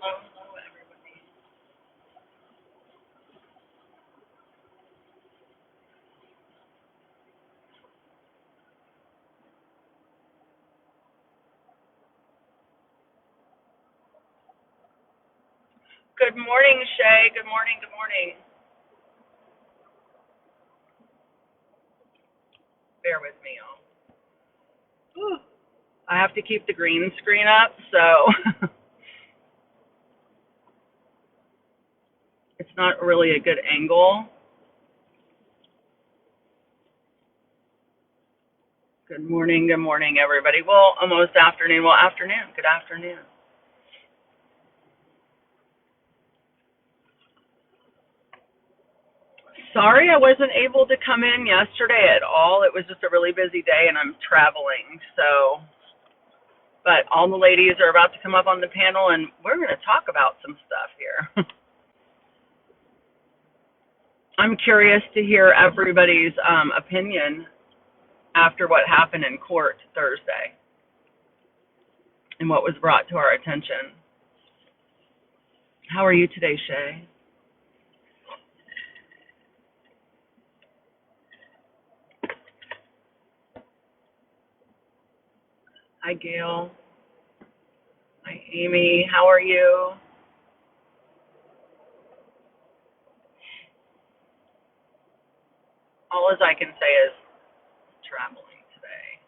hello, everybody. Good morning, Shay. Good morning. Good morning. Bear with me, y'all. Whew. I have to keep the green screen up, so it's not really a good angle. Good morning, everybody. Well, almost afternoon. Well, afternoon. Good afternoon. Sorry I wasn't able to come in yesterday at all. It was just a really busy day and I'm traveling. But all the ladies are about to come up on the panel and we're going to talk about some stuff here. I'm curious to hear everybody's opinion after what happened in court Thursday and what was brought to our attention. How are you today, Shay? Hi, Gail. Hi, Amy. How are you? All as I can say is traveling today.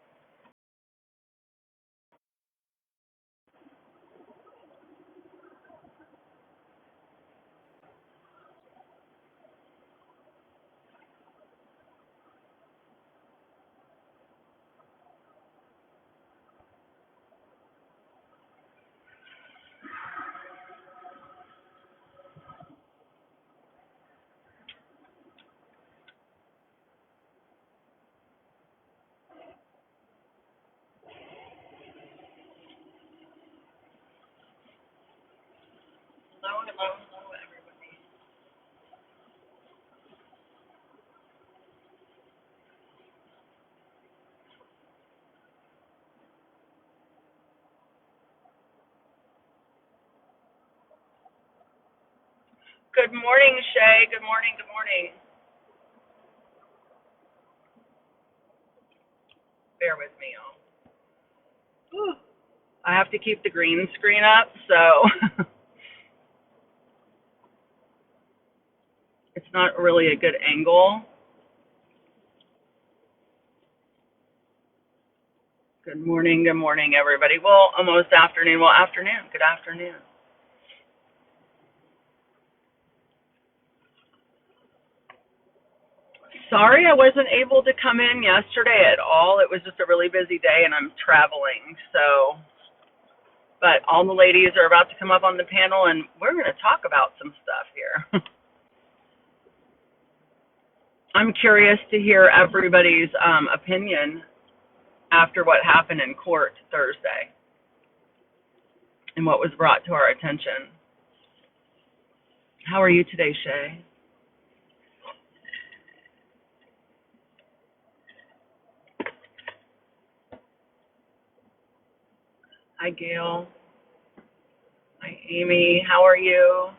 Hello, hello, hello, everybody. Good morning, Shay. Good morning, good morning. Bear with me, y'all. Whew. I have to keep the green screen up, so it's not really a good angle. Good morning, everybody. Well, almost afternoon. Well, afternoon. Good afternoon. Sorry I wasn't able to come in yesterday at all. It was just a really busy day and I'm traveling. But all the ladies are about to come up on the panel and we're going to talk about some stuff here. I'm curious to hear everybody's opinion after what happened in court Thursday and what was brought to our attention. How are you today, Shay? Hi, Gail. Hi, Amy. How are you?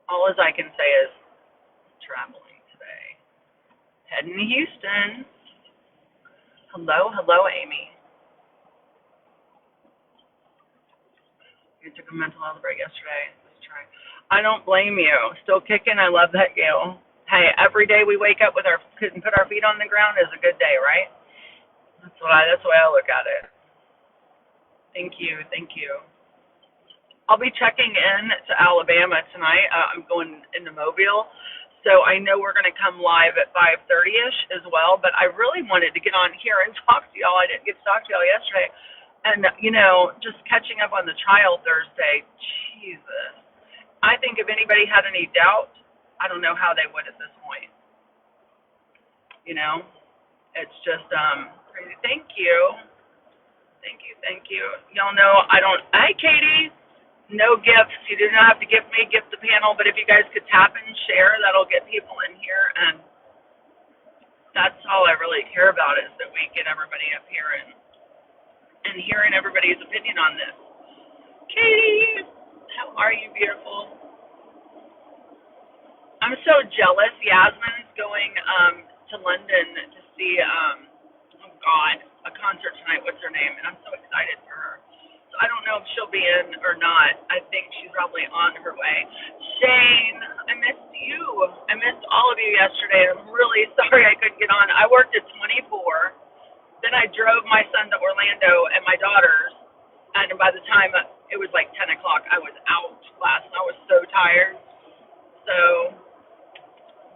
All as I can say is traveling today. Heading to Houston. Hello, hello, Amy. You took a mental health break yesterday. Let's try. I don't blame you. Still kicking. I love that, Gail. Hey, every day we wake up with our and put our feet on the ground is a good day, right? That's the way I look at it. Thank you, thank you. I'll be checking in to Alabama tonight. I'm going into Mobile, so I know we're going to come live at 5:30ish as well. But I really wanted to get on here and talk to y'all. I didn't get to talk to y'all yesterday, and just catching up on the trial Thursday. Jesus, I think if anybody had any doubt, I don't know how they would at this point. You know, it's just crazy. Thank you, thank you, thank you. Y'all know I don't. Hi, Katie. No gifts. You do not have to gift me, gift the panel. But if you guys could tap and share, that'll get people in here. And that's all I really care about is that we get everybody up here and and hearing everybody's opinion on this. Katie, how are you, beautiful? I'm so jealous. Yasmin's going to London to see oh God, a concert tonight. What's her name? And I'm so excited for her. So I don't know if she'll be in or not. I think she's probably on her way. Shane, I missed you. I missed all of you yesterday. I'm really sorry I couldn't get on. I worked at 24. Then I drove my son to Orlando and my daughters, and by the time it was like 10 o'clock, I was out last night. I was so tired. So,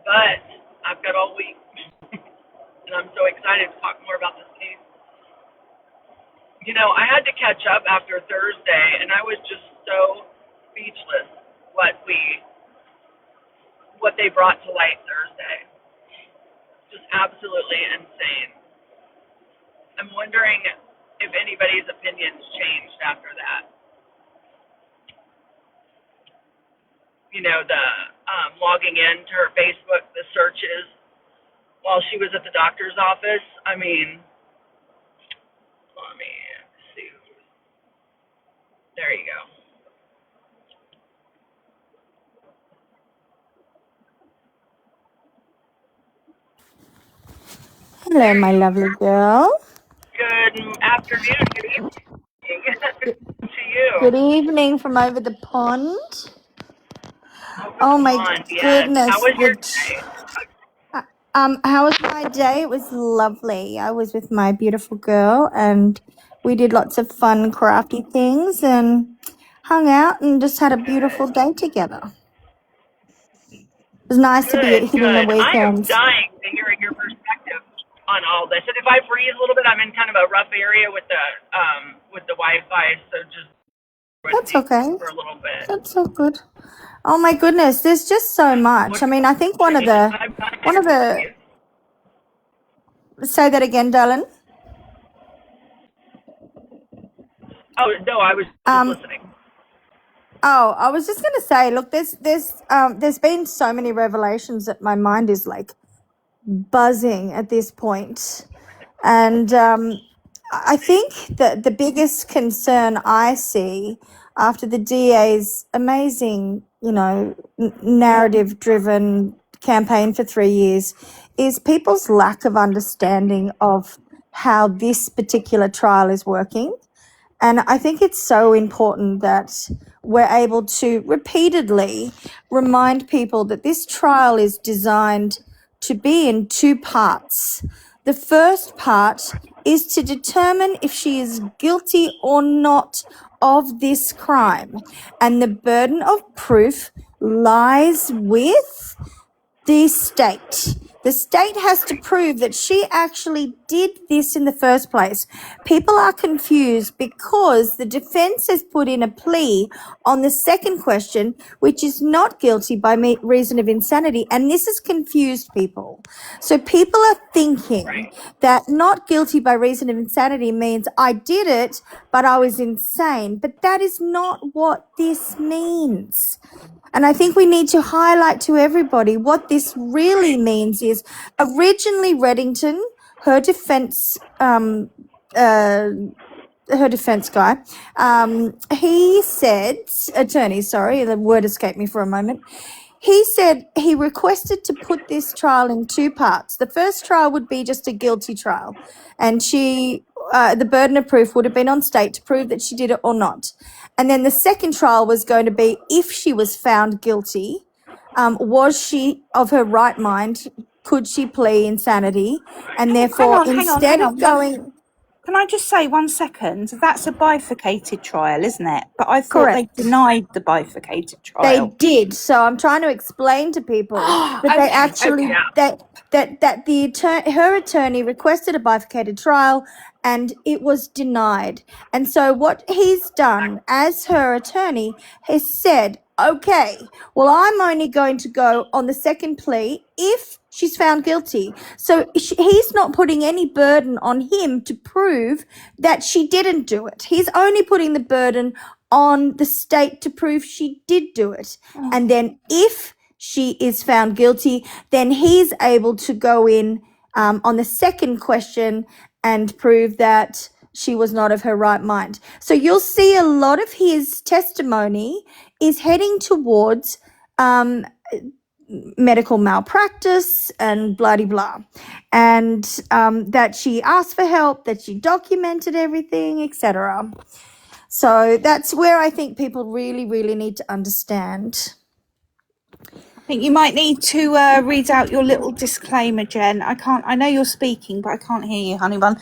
but I've got all week, and I'm so excited to talk more about this case. You know, I had to catch up after Thursday, and I was just so speechless what they brought to light Thursday. Just absolutely insane. I'm wondering if anybody's opinions changed after that. You know, the logging in to her Facebook, the searches while she was at the doctor's office. I mean, let me see. There you go. Hello, my lovely girl. Good afternoon, good evening to you. Good evening from over the pond. Over Oh the my pond, yes. How goodness. was your day? How was my day? It was lovely. I was with my beautiful girl and we did lots of fun crafty things and hung out and just had a beautiful Good, day together. It was nice to be good, hitting the good. I am weekends. dying to hear your perspective on all this. And if I freeze a little bit, I'm in kind of a rough area with the Wi-Fi, so just with That's me okay. for a little bit. That's so good. Oh my goodness, there's just so much. I mean, I think one of the say that again, darling. Oh no, I was just listening. Oh, I was just going to say, look, there's been so many revelations that my mind is like buzzing at this point. And I think that the biggest concern I see after the DA's amazing, narrative-driven campaign for 3 years is people's lack of understanding of how this particular trial is working. And I think it's so important that we're able to repeatedly remind people that this trial is designed to be in two parts. The first part is to determine if she is guilty or not of this crime. And the burden of proof lies with the state. The state has to prove that she actually did this in the first place. People are confused because the defense has put in a plea on the second question, which is not guilty by reason of insanity. And this has confused people. So people are thinking that not guilty by reason of insanity means I did it, but I was insane. But that is not what this means. And I think we need to highlight to everybody what this really means is originally Reddington, her defense guy, he said, attorney, sorry, the word escaped me for a moment. He said he requested to put this trial in two parts. The first trial would be just a guilty trial, and the burden of proof would have been on state to prove that she did it or not. And then the second trial was going to be if she was found guilty, was she of her right mind? Could she plea insanity? And therefore, instead of going... Can I just say 1 second? That's a bifurcated trial, isn't it? But I thought Correct. they denied the bifurcated trial. They did. So I'm trying to explain to people that they actually her attorney requested a bifurcated trial and it was denied. And so what he's done as her attorney has said, okay, well, I'm only going to go on the second plea if she's found guilty. So he's not putting any burden on him to prove that she didn't do it. He's only putting the burden on the state to prove she did do it. And then if she is found guilty, then he's able to go in on the second question and prove that she was not of her right mind. So you'll see a lot of his testimony is heading towards medical malpractice and blah. And that she asked for help, that she documented everything, etc. So that's where I think people really, really need to understand. I think you might need to read out your little disclaimer, Jen. I know you're speaking, but I can't hear you, honey bun.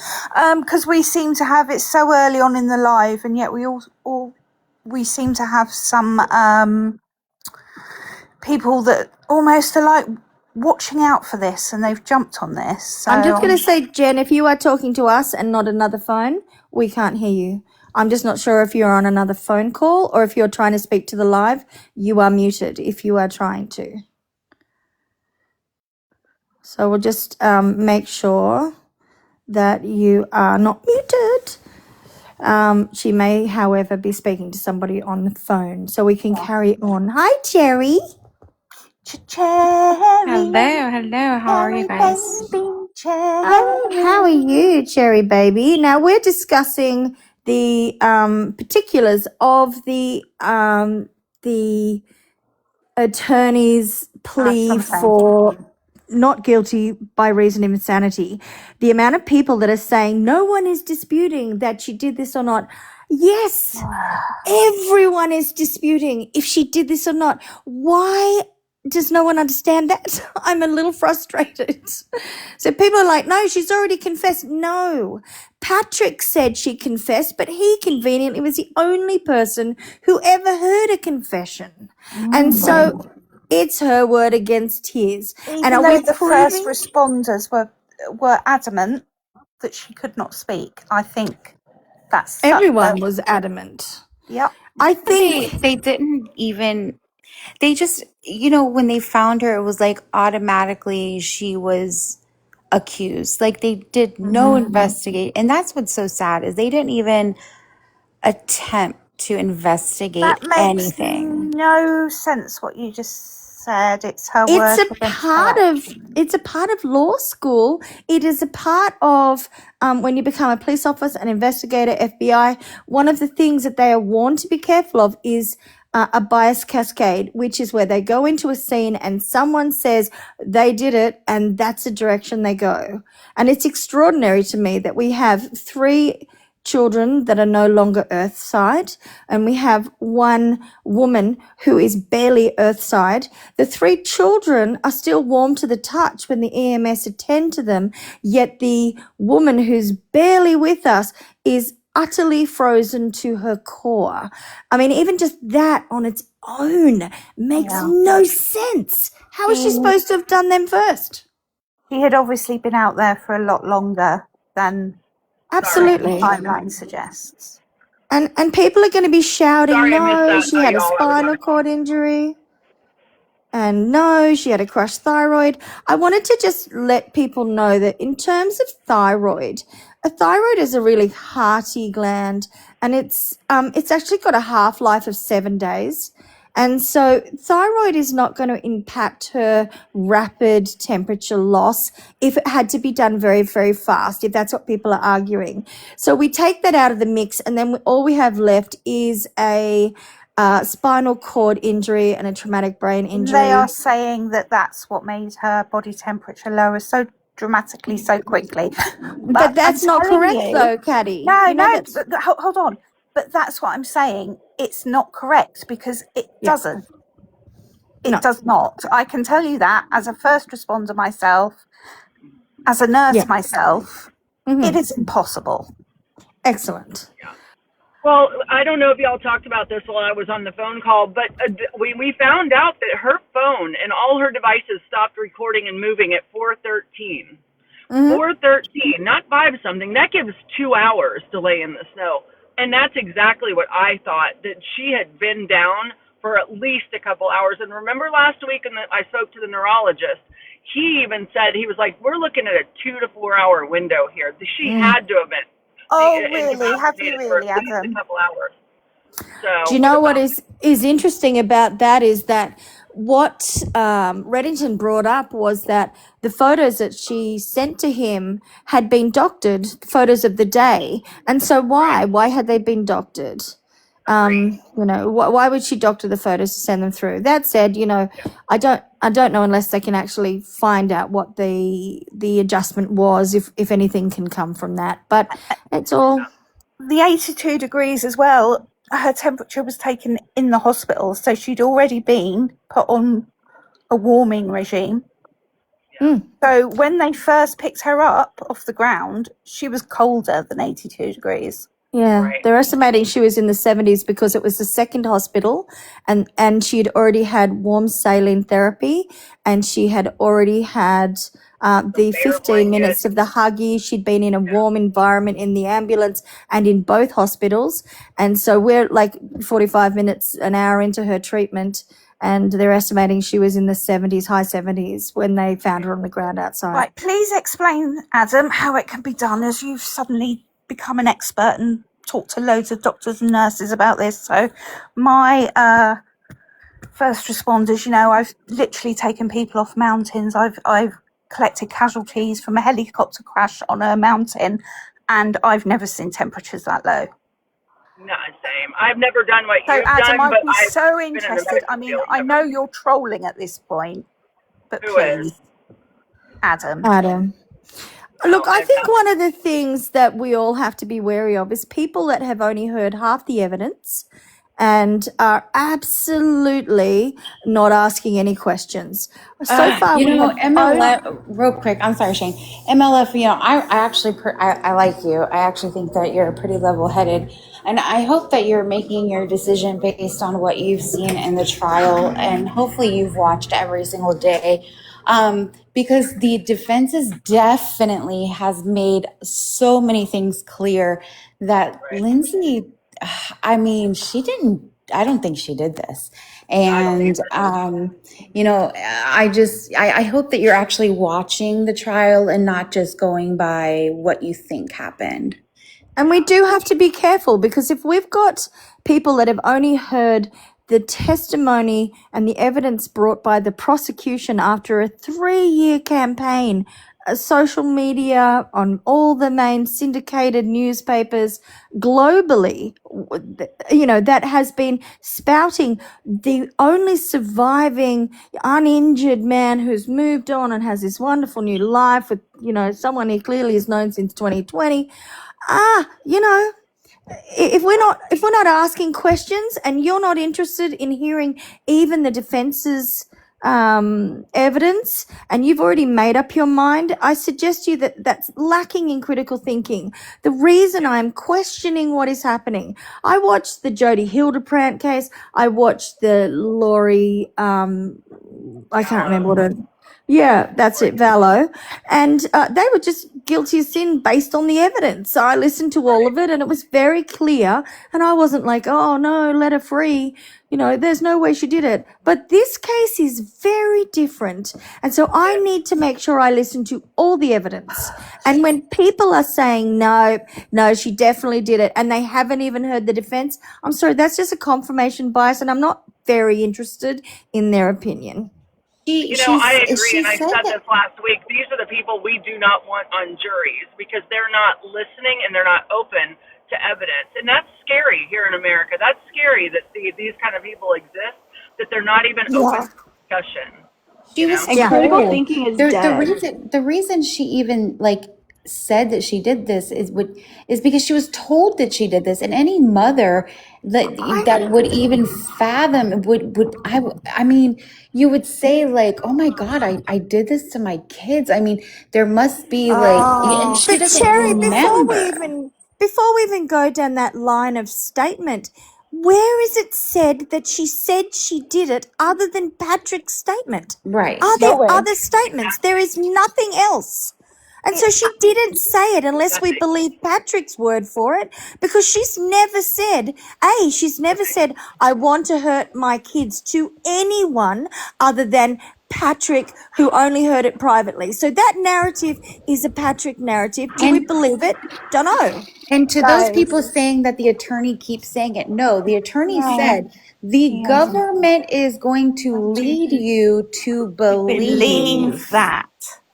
Because we seem to have it so early on in the live, and yet we seem to have some people that almost are like watching out for this, and they've jumped on this. So I'm just going to say, Jen, if you are talking to us and not another phone, we can't hear you. I'm just not sure if you're on another phone call or if you're trying to speak to the live. You are muted if you are trying to. So we'll just make sure that you are not muted. She may, however, be speaking to somebody on the phone, so we can carry on. Hi, Cherry. Hello. How are you guys? How are you, Cherry baby? Now we're discussing the particulars of the attorney's plea for not guilty by reason of insanity. The amount of people that are saying no one is disputing that she did this or not. Yes, everyone is disputing if she did this or not. Why does no one understand that? I'm a little frustrated. So people are like, no, she's already confessed. No, Patrick said she confessed, but he conveniently was the only person who ever heard a confession. And so it's her word against his. even And are though we the first proving? responders were adamant that she could not speak, I think that's Everyone was adamant. Yep. I think They didn't even, they just, when they found her, it was like automatically she was accused. Like they did no investigate. And that's what's so sad is they didn't even attempt to investigate That makes anything. no sense what you just said. It's her it's word a against part her. of law school. It is a part of when you become a police officer, an investigator, FBI. One of the things that they are warned to be careful of is a bias cascade, which is where they go into a scene and someone says they did it and that's the direction they go. And it's extraordinary to me that we have 3 children that are no longer earthside, and we have 1 woman who is barely earthside. The 3 children are still warm to the touch when the EMS attend to them, yet the woman who's barely with us is utterly frozen to her core. I mean, even just that on its own makes no sense. How is she supposed to have done them first? He had obviously been out there for a lot longer than Absolutely. the timeline suggests. And people are going to be shouting, Sorry, I missed no, that. she had a Y'all, I was spinal cord injury. And no, she had a crushed thyroid. I wanted to just let people know that in terms of thyroid, a thyroid is a really hearty gland, and it's actually got a half-life of 7 days. And so thyroid is not going to impact her rapid temperature loss if it had to be done very, very fast, if that's what people are arguing. So we take that out of the mix, and then all we have left is a spinal cord injury and a traumatic brain injury. They are saying that that's what made her body temperature lower so dramatically, so quickly. But that's not correct, though, Caddy. No, hold on. But that's what I'm saying. It's not correct because it doesn't. It does not. I can tell you that as a first responder myself, as a nurse myself, it is impossible. Excellent. Well, I don't know if y'all talked about this while I was on the phone call, but we found out that her phone and all her devices stopped recording and moving at 4:13. 4:13, not 5-something. That gives 2 hours delay in the snow. And that's exactly what I thought, that she had been down for at least a couple hours. And remember last week when I spoke to the neurologist, he even said, he was like, we're looking at a 2 to 4 hour window here. She had to have been. Oh, really? Have you really, for at least Adam? a couple hours. So, Do you know what is interesting about that is that what Reddington brought up was that the photos that she sent to him had been doctored, photos of the day. And so why had they been doctored? Why would she doctor the photos to send them through? That said, I don't know unless they can actually find out what the adjustment was, if anything can come from that. But it's all The 82 degrees as well, her temperature was taken in the hospital, so she'd already been put on a warming regime. So when they first picked her up off the ground, she was colder than 82 degrees. Yeah, Right. they're estimating she was in the 70s because it was the second hospital, and she'd already had warm saline therapy, and she had already had the Air 15 minutes blanket. of the Huggy. She'd been in a warm environment in the ambulance and in both hospitals. And so we're like 45 minutes, an hour into her treatment, and they're estimating she was in the 70s, high 70s, when they found her on the ground outside. Right, please explain, Adam, how it can be done, as you've suddenly become an expert and talked to loads of doctors and nurses about this. So my first responders, I've literally taken people off mountains. I've collected casualties from a helicopter crash on a mountain, and I've never seen temperatures that low. No, same. I've never done what So you've Adam, done, I'd but be I've so been in the interested. medical I mean, field. I know you're trolling at this point, but Who please, is? Adam. Look, I I've think not. one of the things that we all have to be wary of is people that have only heard half the evidence and are absolutely not asking any questions. So far, we have MLF, real quick, I'm sorry, Shane. MLF, I actually, I like you. I actually think that you're pretty level-headed. And I hope that you're making your decision based on what you've seen in the trial. And hopefully you've watched every single day. Because the defense definitely has made so many things clear that Lindsay, I mean, I don't think she did this. And, I hope that you're actually watching the trial and not just going by what you think happened. And we do have to be careful, because if we've got people that have only heard the testimony and the evidence brought by the prosecution after a 3-year campaign, social media, on all the main syndicated newspapers globally, that has been spouting the only surviving uninjured man who's moved on and has this wonderful new life with, someone he clearly has known since 2020. If we're not asking questions, and you're not interested in hearing even the defense's evidence, and you've already made up your mind, I suggest to you that that's lacking in critical thinking. The reason I'm questioning what is happening, I watched the Jodi Hildebrandt case, I watched the Laurie, I can't remember what her. Yeah, that's it, Vallow. And they were just guilty of sin based on the evidence. So I listened to all of it, and it was very clear. And I wasn't like, oh, no, let her free. There's no way she did it. But this case is very different. And so I need to make sure I listen to all the evidence. And when people are saying, no, she definitely did it, and they haven't even heard the defense, I'm sorry, that's just a confirmation bias, and I'm not very interested in their opinion. I agree, and I said this last week. These are the people we do not want on juries, because they're not listening and they're not open to evidence. And that's scary here in America. That's scary that these kind of people exist, that they're not even open to discussion. She was critical thinking is dead. The reason she even said that she did this is because she was told that she did this, and any mother that would even fathom I mean, you would say oh my God, I did this to my kids. I mean, there must be and she doesn't Cherry, remember. before we even go down that line of statement, where is it said that she said she did it other than Patrick's statement? Right. Are there other statements? There is nothing else. And so she didn't say it unless we believe Patrick's word for it, because she's never said, I want to hurt my kids to anyone other than Patrick who only heard it privately. So that narrative is a Patrick narrative. Do we And believe it? Don't know. and to those So people saying that the attorney keeps saying it, no, the attorney No, said the he hasn't. government is going to lead you to Believe believe. that.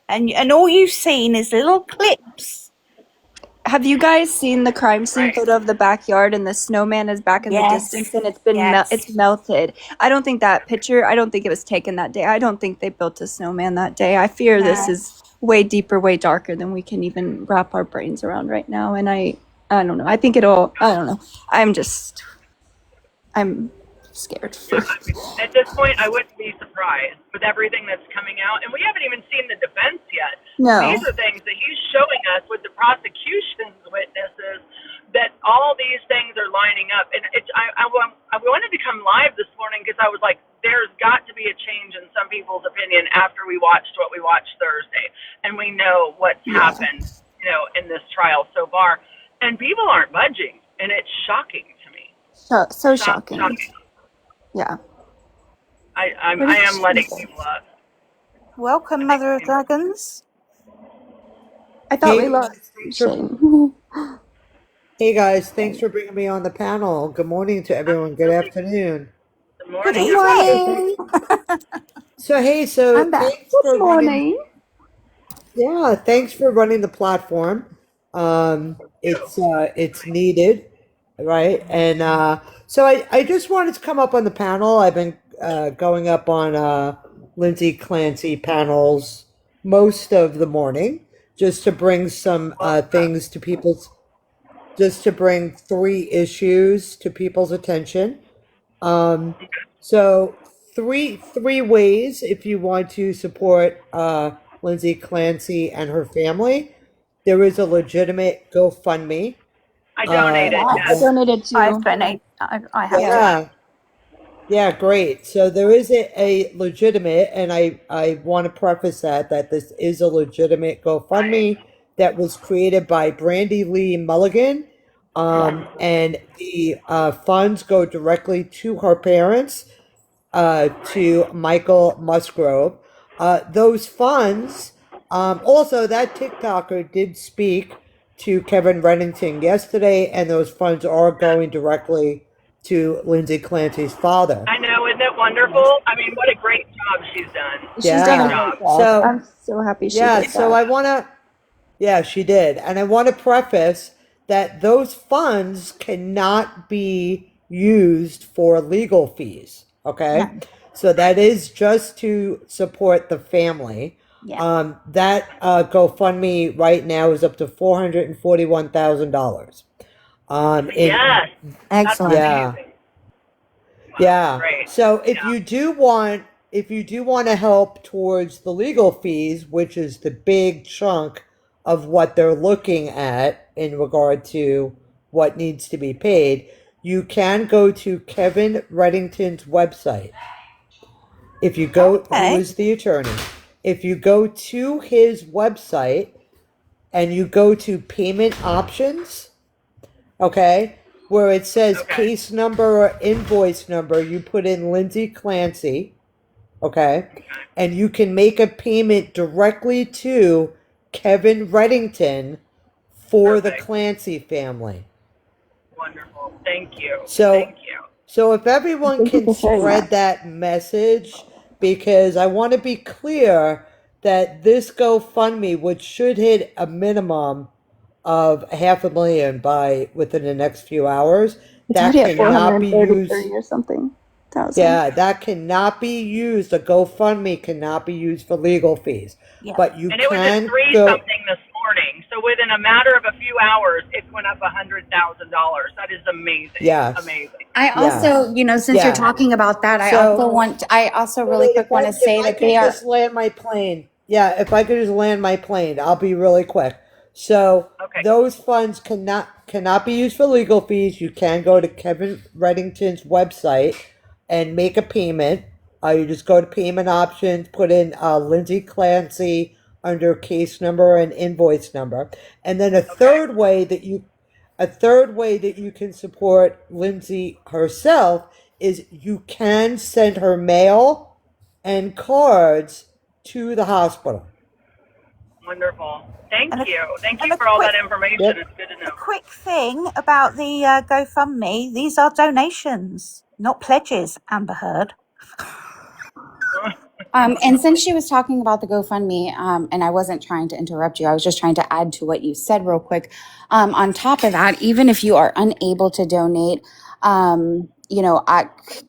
And all you've seen is little clips. Have you guys seen the crime scene Right. photo of the backyard and the snowman is back in the distance and it's been it's Yes. melted? I don't think it was taken that day. I don't think they built a snowman that day. I fear this No. is way deeper, way darker than we can even wrap our brains around right now. And I don't know. I don't know. I'm scared. At this point, I wouldn't be surprised with everything that's coming out, and we haven't even seen the defense yet. No. These are things that he's showing us with the prosecution's witnesses, that all these things are lining up. And I wanted to come live this morning because I was like, there's got to be a change in some people's opinion after we watched what we watched Thursday, and we know what's happened, in this trial so far, and people aren't budging, and it's shocking to me. So shocking. Yeah. I am letting people up. Welcome, Mother of Dragons. I thought we Hey, lost thanks for- Shane. hey guys, thanks for bringing me on the panel. Good morning to everyone. Good afternoon. Good morning. Good morning. So I'm back. thanks for Good morning. thanks for running the platform. It's needed, right? And so I just wanted to come up on the panel. I've been going up on Lindsay Clancy panels most of the morning, just to bring some things to people's, just to bring 3 issues to people's attention. So three ways if you want to support Lindsay Clancy and her family. There is a legitimate GoFundMe. I donated. Uh, I donated too. I've donated. I have. Yeah. Yeah, great. So there is a legitimate, and I want to preface that this is a legitimate GoFundMe that was created by Brandy Lee Mulligan. And the funds go directly to her parents, to Michael Musgrove. Those funds, also that TikToker did speak to Kevin Reddington yesterday, and those funds are going directly to Lindsay Clancy's father. I know, isn't it wonderful? I mean, what a great job she's done. She's done a Yeah. great job. So- I'm so happy she Yeah, did so that. yeah, she did. And I want to preface that those funds cannot be used for legal fees, okay? So that is just to support the family. Yeah. That GoFundMe right now is up to $441,000. Yes. Excellent. Yeah. Amazing. Yeah. Great. So if you do want to help towards the legal fees, which is the big chunk of what they're looking at in regard to what needs to be paid, you can go to Kevin Reddington's website. If you go, Okay. who is the attorney? If you go to his website and you go to payment options, okay, where it says Okay. case number or invoice number, you put in Lindsay Clancy, okay, and you can make a payment directly to Kevin Reddington for the Perfect. Clancy family. Wonderful. Thank you. So- Thank you. So if everyone Thank you can for sharing spread that message, because I want to be clear that this GoFundMe, which should hit a minimum of $500,000 by within the next few hours, It's that already at cannot be 433 used. or something. Thousand. Yeah, that cannot be used. A GoFundMe cannot be used for legal fees. Yeah. But you And it was at can 3 go. something this morning. So within a matter of a few hours, it went up $100,000. That is amazing. Yes. Amazing. I also, since Yeah. you're talking about that, So- I also really quick want to say that they are. Just land my plane. Yeah, if I could just land my plane, I'll be really quick. So Okay. those funds cannot be used for legal fees. You can go to Kevin Reddington's website and make a payment. You just go to payment options, put in Lindsay Clancy under case number and invoice number, and then a third way that you can support Lindsay herself is you can send her mail and cards to the hospital. Wonderful. Thank And a, you. Thank and you a for all quick that information. Yep. It's good to a know. quick thing about the GoFundMe. These are donations, not pledges, Amber Heard. And since she was talking about the GoFundMe, and I wasn't trying to interrupt you, I was just trying to add to what you said real quick. On top of that, even if you are unable to donate, you know, I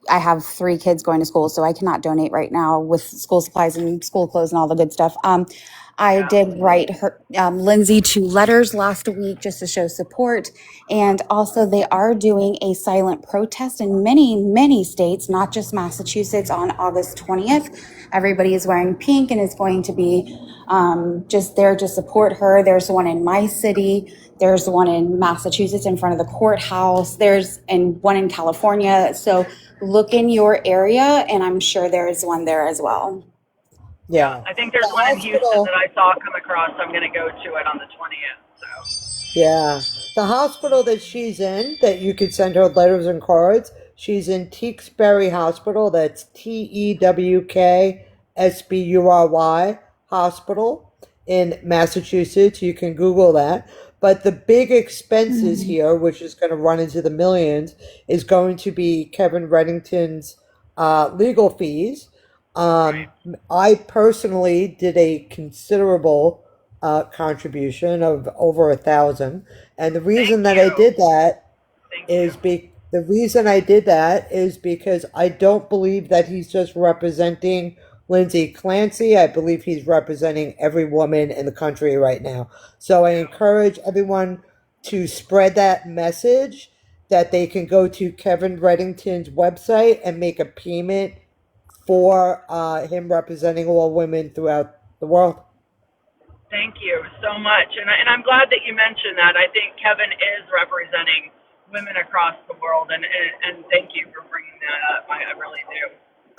have 3 kids going to school, so I cannot donate right now with school supplies and school clothes and all the good stuff. I did write her, Lindsay 2 letters last week just to show support. And also they are doing a silent protest in many, many states, not just Massachusetts, on August 20th. Everybody is wearing pink and is going to be just there to support her. There's one in my city. There's one in Massachusetts in front of the courthouse. And one in California. So look in your area, and I'm sure there is one there as well. Yeah. I think there's The one in Houston hospital- that I saw come across. I'm going to go to it on the 20th. So Yeah. The hospital that she's in, that you could send her letters and cards, she's in Tewksbury Hospital. That's TEWKSBURY Hospital in Massachusetts. You can Google that. But the big expenses here, which is going to run into the millions, is going to be Kevin Reddington's legal fees. I personally did a considerable contribution of over 1,000, and the reason Thank that I you. did that Thank is you. the reason I did that is because I don't believe that he's just representing Lindsay Clancy. I believe he's representing every woman in the country right now. So I encourage everyone to spread that message that they can go to Kevin Reddington's website and make a payment for him representing all women throughout the world. Thank you so much. And I'm glad that you mentioned that. I think Kevin is representing women across the world. And thank you for bringing that up. I really do.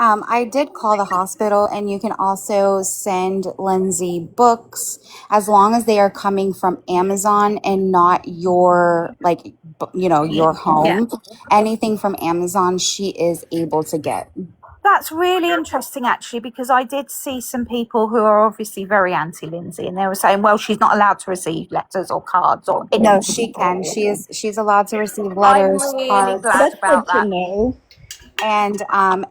I did call the hospital, and you can also send Lindsay books as long as they are coming from Amazon and not your, like, your home. Anything from Amazon, she is able to get. That's really interesting, actually, because I did see some people who are obviously very anti-Lindsay, and they were saying, well, she's not allowed to receive letters or cards or anything. No, she can. She's allowed to receive I'm letters, really cards, glad That's about good to that. know. and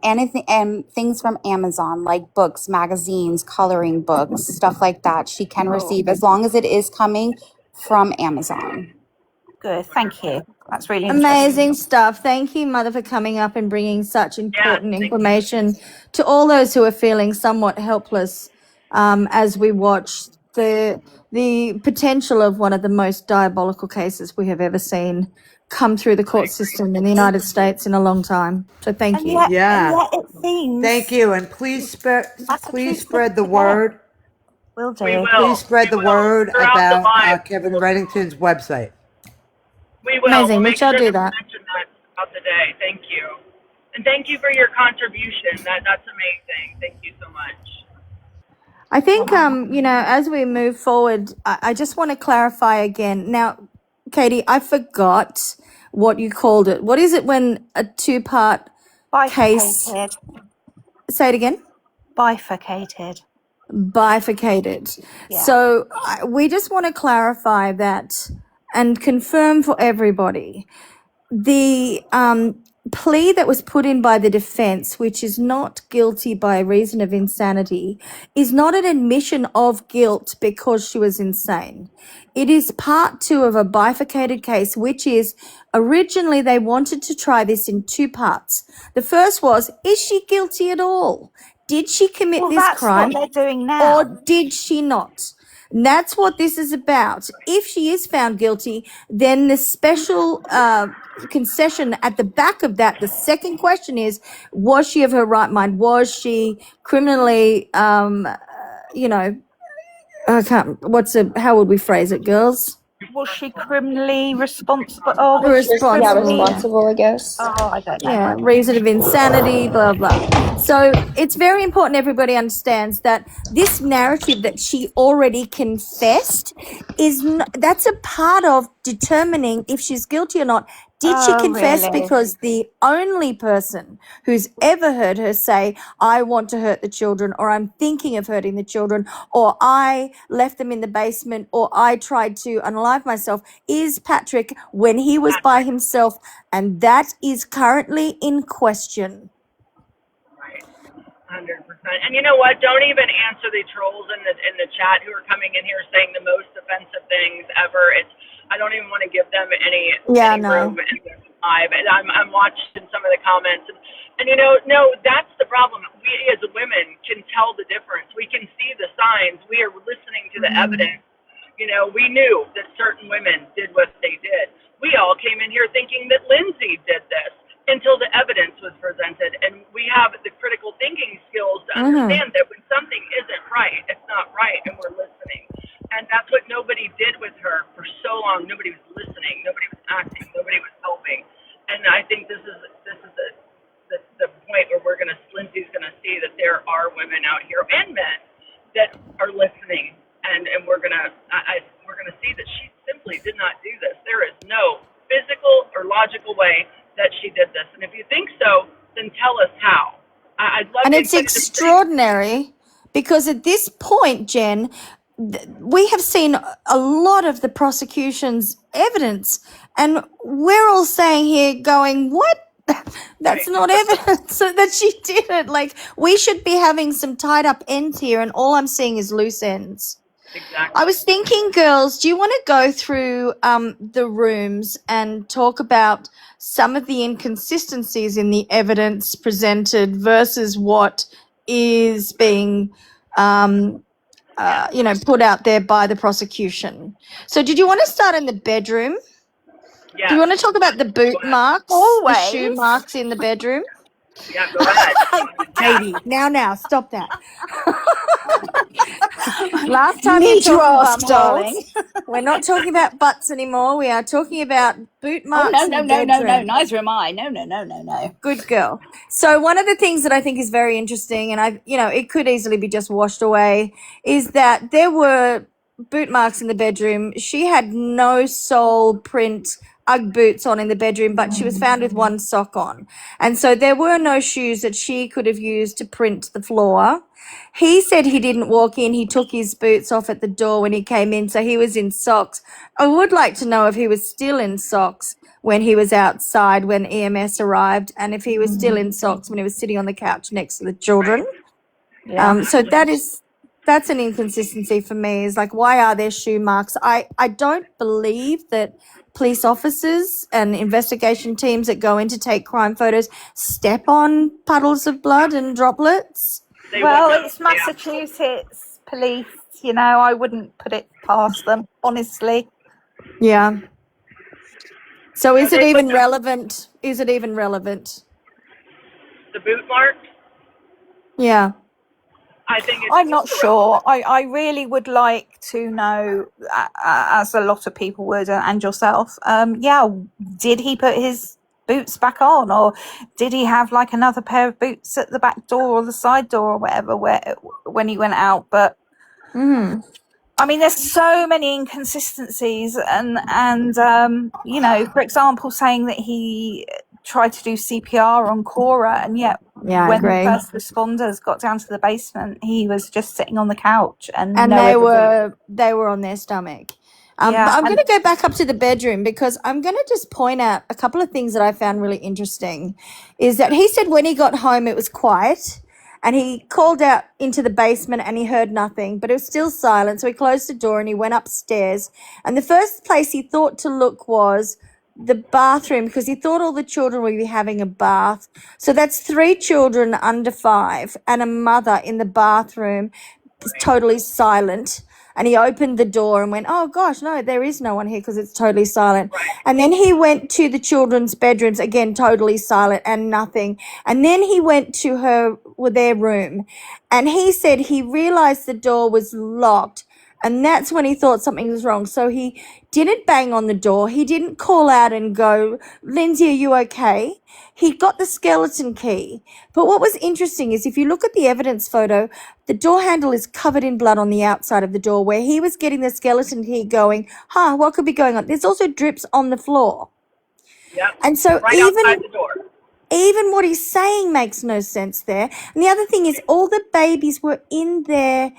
anything and things from Amazon, like books, magazines, coloring books, stuff like that. She can receive as long as it is coming from Amazon. Good, thank you. That's really interesting. Amazing stuff. Thank you, Mother, for coming up and bringing such important thank you. information to all those who are feeling somewhat helpless as we watch the potential of one of the most diabolical cases we have ever seen come through the court system in the United States in a long time. So thank And you. yet, Yeah. and yet it seems. Thank you, and please spread the word. Will do. We will. Please spread the We will. word Throughout the about live. Kevin Reddington's website. We will. Amazing. We'll We make shall sure do to that. mention that throughout the day. Thank you. And thank you for your contribution. That's amazing. Thank you so much. I think, as we move forward, I just want to clarify again. Now, Katie, I forgot what you called it. What is it when a 2-part case? Bifurcated. Say it again. Bifurcated. Bifurcated. Yeah. So we just want to clarify that and confirm for everybody the plea that was put in by the defense, which is not guilty by reason of insanity, is not an admission of guilt because she was insane. It is part 2 of a bifurcated case, which is originally they wanted to try this in 2 parts. The first was, is she guilty at all? Did she commit Well, this that's crime what they're doing now. or did she not? And that's what this is about. If she is found guilty, then the special concession at the back of that, the second question is, was she of her right mind? Was she criminally, how would we phrase it, girls? Was she criminally responsible? Oh, was she Responsible. Yeah, criminally- responsible, I guess. Oh, I don't know. Yeah, reason of insanity, blah, blah. So it's very important everybody understands that this narrative that she already confessed that's a part of determining if she's guilty or not Did she Oh, confess really? because the only person who's ever heard her say, I want to hurt the children, or I'm thinking of hurting the children, or I left them in the basement, or I tried to unalive myself, is Patrick when he was by himself, and that is currently in question. Right. 100%. And you know what? Don't even answer the trolls in the chat who are coming in here saying the most offensive things ever. I don't even want to give them any Yeah, room no. in this live. And I'm watching some of the comments, and you know, no, that's the problem. We as women can tell the difference. We can see the signs. We are listening to the evidence. You know, we knew that certain women did what they did. We all came in here thinking that Lindsay did this until the evidence was presented, and we have the critical thinking skills to understand that when something isn't right, it's not right, and we're listening. And that's what nobody did with her for so long. Nobody was listening. Nobody was acting. Nobody was helping. And I think this is the point where Lindsay's gonna see that there are women out here and men that are listening, and we're gonna see that she simply did not do this. There is no physical or logical way that she did this. And if you think so, then tell us how. I'd love And to it's extraordinary because at this point, Jen, we have seen a lot of the prosecution's evidence, and we're all saying here going, what? That's not evidence that she did it. Like, we should be having some tied up ends here, and all I'm seeing is loose ends. Exactly. I was thinking, girls, do you want to go through the rooms and talk about some of the inconsistencies in the evidence presented versus what is being put out there by the prosecution? So did you want to start in the bedroom? Yeah. Do you want to talk about the boot marks, the shoe Always. marks in the bedroom? Yeah, go ahead. Katie, now, stop that. Last time Need you you talking ask, bum darling. holes. We're not talking about butts anymore. We are talking about boot Oh, marks no, in no, the no, no, no. bedroom. Neither am I. No. Good girl. So one of the things that I think is very interesting, and it could easily be just washed away, is that there were boot marks in the bedroom. She had no sole print Ugg boots on in the bedroom, but she was found with one sock on. And so there were no shoes that she could have used to print the floor. He said he didn't walk in. He took his boots off at the door when he came in, so he was in socks. I would like to know if he was still in socks when he was outside when EMS arrived, and if he was still in socks when he was sitting on the couch next to the children. Yeah. So that's an inconsistency for me, is like, why are there shoe marks? I don't believe that police officers and investigation teams that go in to take crime photos step on puddles of blood and droplets. Well, it's Massachusetts police. You know, I wouldn't put it past them, honestly. Yeah. So is it even relevant? Is it even relevant? The boot mark? Yeah. I think it's I'm not sure. I really would like to know, as a lot of people would, and yourself, did he put his boots back on, or did he have like another pair of boots at the back door or the side door or whatever when he went out? But I mean, there's so many inconsistencies, and for example, saying that he tried to do CPR on Cora, and yet when the first responders got down to the basement, he was just sitting on the couch, and they were on their stomach. But I'm going to go back up to the bedroom, because I'm going to just point out a couple of things that I found really interesting. Is that he said when he got home it was quiet, and he called out into the basement and he heard nothing, but it was still silent. So he closed the door and he went upstairs, and the first place he thought to look was the bathroom, because he thought all the children would be having a bath. So that's 3 children under 5 and a mother in the bathroom, totally silent. And he opened the door and went, oh gosh, no, there is no one here because it's totally silent. And then he went to the children's bedrooms, again, totally silent and nothing. And then he went to their room, and he said he realized the door was locked. And that's when he thought something was wrong. So he didn't bang on the door. He didn't call out and go, Lindsay, are you okay? He got the skeleton key. But what was interesting is if you look at the evidence photo, the door handle is covered in blood on the outside of the door where he was getting the skeleton key going, what could be going on? There's also drips on the floor. Yep. And so Right outside the door. even what he's saying makes no sense there. And the other thing is all the babies were in their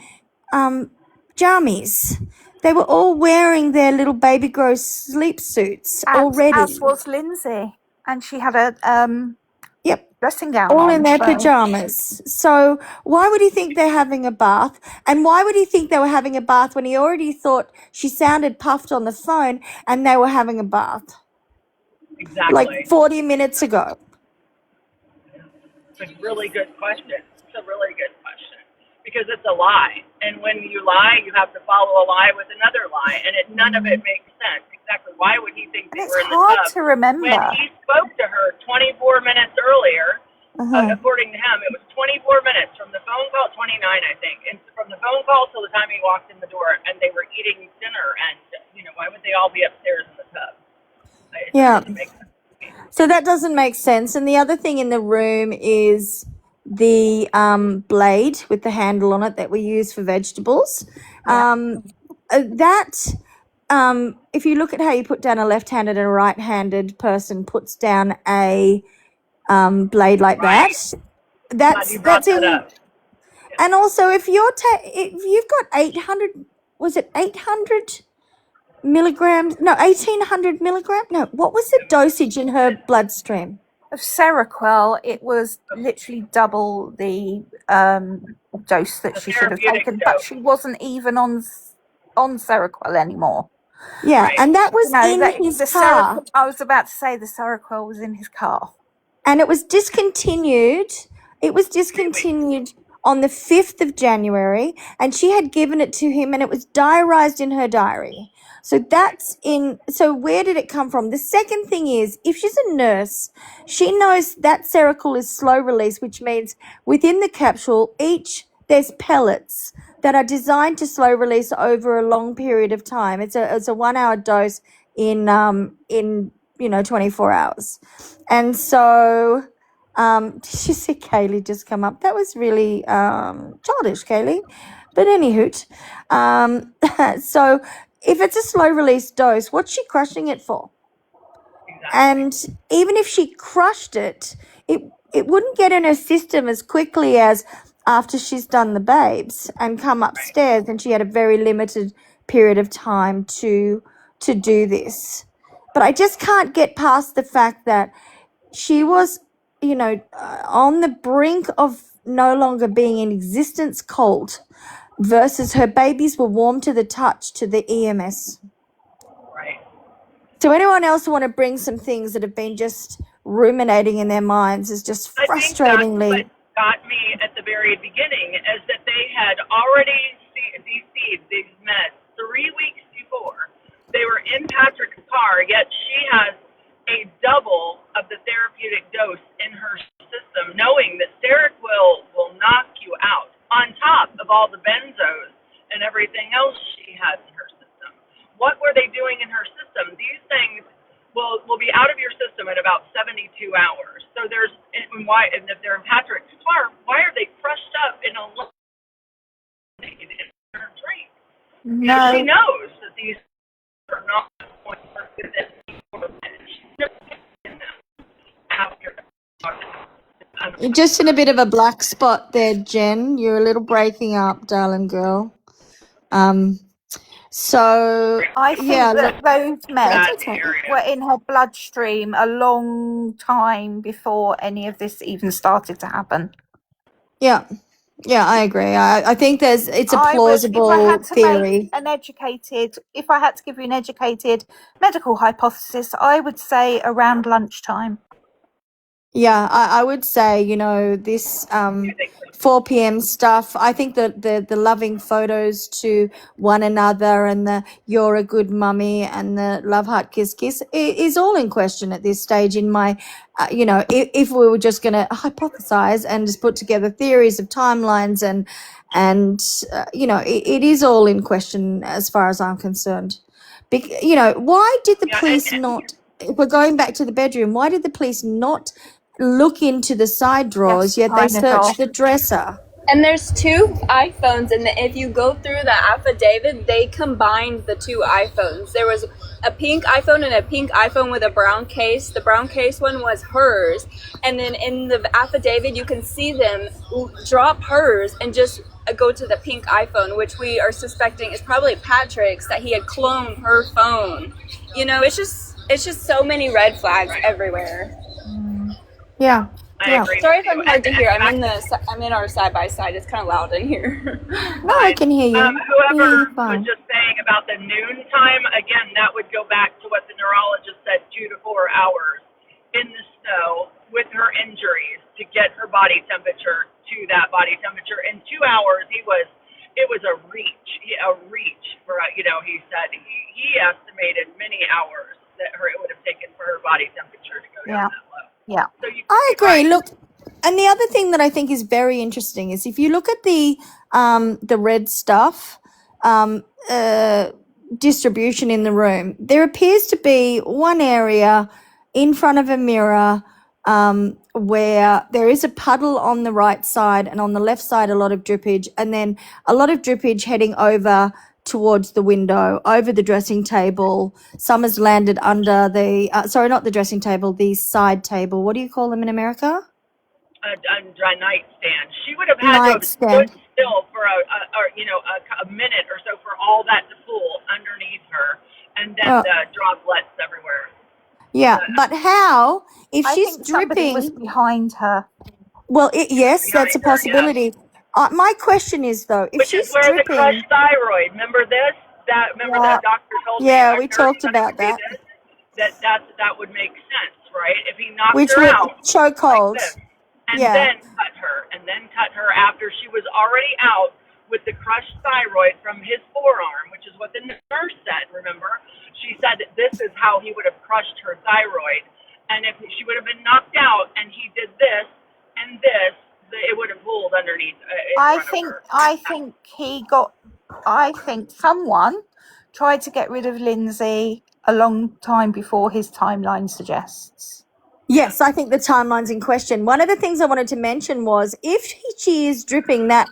jammies. They were all wearing their little baby grow sleep suits already. As was Lindsay, and she had a Yep. dressing gown All on, in their so- pajamas. So why would he think they're having a bath? And why would he think they were having a bath when he already thought she sounded puffed on the phone and they were having a bath Exactly. like 40 minutes ago? It's a really good question. It's a really good question because it's a lie, and when you lie, you have to follow a lie with another lie, and none of it makes sense. Exactly. Why would he think they And it's were in the hard tub to remember. when he spoke to her 24 minutes earlier? According to him, it was 24 minutes from the phone call, 29, I think, and from the phone call till the time he walked in the door, and they were eating dinner. And why would they all be upstairs in the tub? It Yeah. doesn't make sense. So that doesn't make sense. And the other thing in the room is the blade with the handle on it that we use for vegetables. If you look at how you put down a left-handed and a right-handed person puts down a blade like Right. that, Glad you brought that's that in. up. And also, if you've got 800, was it 800 milligrams? No, 1800 milligrams. No, what was the dosage in her bloodstream? Of Seroquel, it was literally double the dose that The she should have therapeutic taken, but dose. she wasn't even on Seroquel anymore. Yeah, Right. and that was in his car. I was about to say the Seroquel was in his car. And it was discontinued. It was discontinued on the 5th of January, and she had given it to him, and it was diarized in her diary. So so where did it come from? The second thing is, if she's a nurse, she knows that Seroquel is slow release, which means within the capsule, there's pellets that are designed to slow release over a long period of time. It's a 1 hour dose in 24 hours. And so, did you see Kaylee just come up? That was really childish, Kaylee. But anywho, so if it's a slow release dose, what's she crushing it for? Exactly. And even if she crushed it, it wouldn't get in her system as quickly as after she's done the babes and come upstairs, and she had a very limited period of time to do this. But I just can't get past the fact that she was, on the brink of no longer being in existence cold versus her babies were warm to the touch to the EMS. Right. So anyone else want to bring some things that have been just ruminating in their minds is just frustratingly. I think that's what got me at the very beginning is that they had already DC'd these meds 3 weeks before. They were in Patrick's car, yet she has a double of the therapeutic dose in her system, knowing that Seroquel will knock you out, on top of all the benzos and everything else she has in her system. What were they doing in her system? These things will be out of your system in about 72 hours. So and if they're in Patrick's car, why are they crushed up in a in her drink? No. She knows that these are not going to work with it. You're just in a bit of a black spot there, Jen. You're a little breaking up, darling girl. So I think that those meds were in her bloodstream a long time before any of this even started to happen. Yeah, I agree. I think it's a plausible theory. If I had to give you an educated medical hypothesis, I would say around lunchtime. Yeah, I would say, this 4 p.m. stuff, I think that the loving photos to one another and the you're a good mummy and the love heart kiss kiss is all in question at this stage in my, if we were just going to hypothesize and just put together theories of timelines and it is all in question as far as I'm concerned. Why did the police not, if we're going back to the bedroom, why did the police not look into the side drawers, yet they searched the dresser? And there's two iPhones, and if you go through the affidavit, they combined the two iPhones. There was a pink iPhone and a pink iPhone with a brown case. The brown case one was hers, and then in the affidavit, you can see them drop hers and just go to the pink iPhone, which we are suspecting is probably Patrick's, that he had cloned her phone. You know, it's just so many red flags everywhere. Yeah. I Yeah. agree. Sorry if with you. I'm hard to And- hear. and I'm in our side by side. It's kind of loud in here. No, I can hear you. Whoever Yeah, fine. was just saying about the noon time, again, that would go back to what the neurologist said, 2 to 4 hours in the snow with her injuries to get her body temperature to that body temperature. In 2 hours, it was a reach for, he said he estimated many hours that it would have taken for her body temperature to go Yeah. down that low. Yeah. So you could I be agree. right. Look, and the other thing that I think is very interesting is if you look at the red stuff distribution in the room, there appears to be one area in front of a mirror where there is a puddle on the right side, and on the left side a lot of drippage, and then a lot of drippage heading over towards the window, over the dressing table. Some has landed under the not the dressing table, the side table. What do you call them in America? A nightstand. She would have had to have Nightstand. stood still for a minute or so for all that to pool underneath her, and then Oh. the droplets everywhere. Yeah, but how if I she's think somebody was dripping? behind her. Well, yes, that's a Behind her, possibility. My question is though, if Which is she's where the dripping, crushed thyroid. Remember this? Remember yeah, the doctor told me. yeah, we Eric talked said it about would be that, this, that would make sense, right? If he knocked which her would out like chokehold. this, and Yeah, then cut her after she was already out with the crushed thyroid from his forearm, which is what the nurse said. Remember, she said that this is how he would have crushed her thyroid, and if she would have been knocked out and he did this and this, it would have pooled underneath in I front of think her. I think someone tried to get rid of Lindsay a long time before his timeline suggests. yes, I think the timeline's in question. One of the things I wanted to mention was if she is dripping that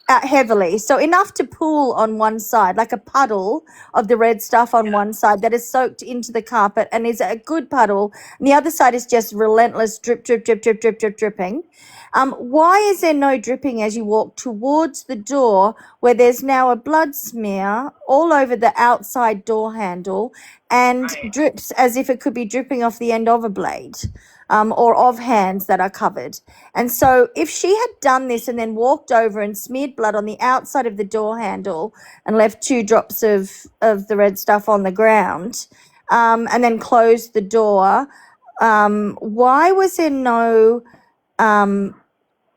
heavily, so enough to pool on one side, like a puddle of the red stuff on one side that is soaked into the carpet and is a good puddle, and the other side is just relentless drip, drip, drip, drip, drip, drip, dripping. Why is there no dripping as you walk towards the door where there's now a blood smear all over the outside door handle and Right. drips as if it could be dripping off the end of a blade? Or of hands that are covered. And so if she had done this and then walked over and smeared blood on the outside of the door handle and left 2 drops of the red stuff on the ground, and then closed the door, why was there no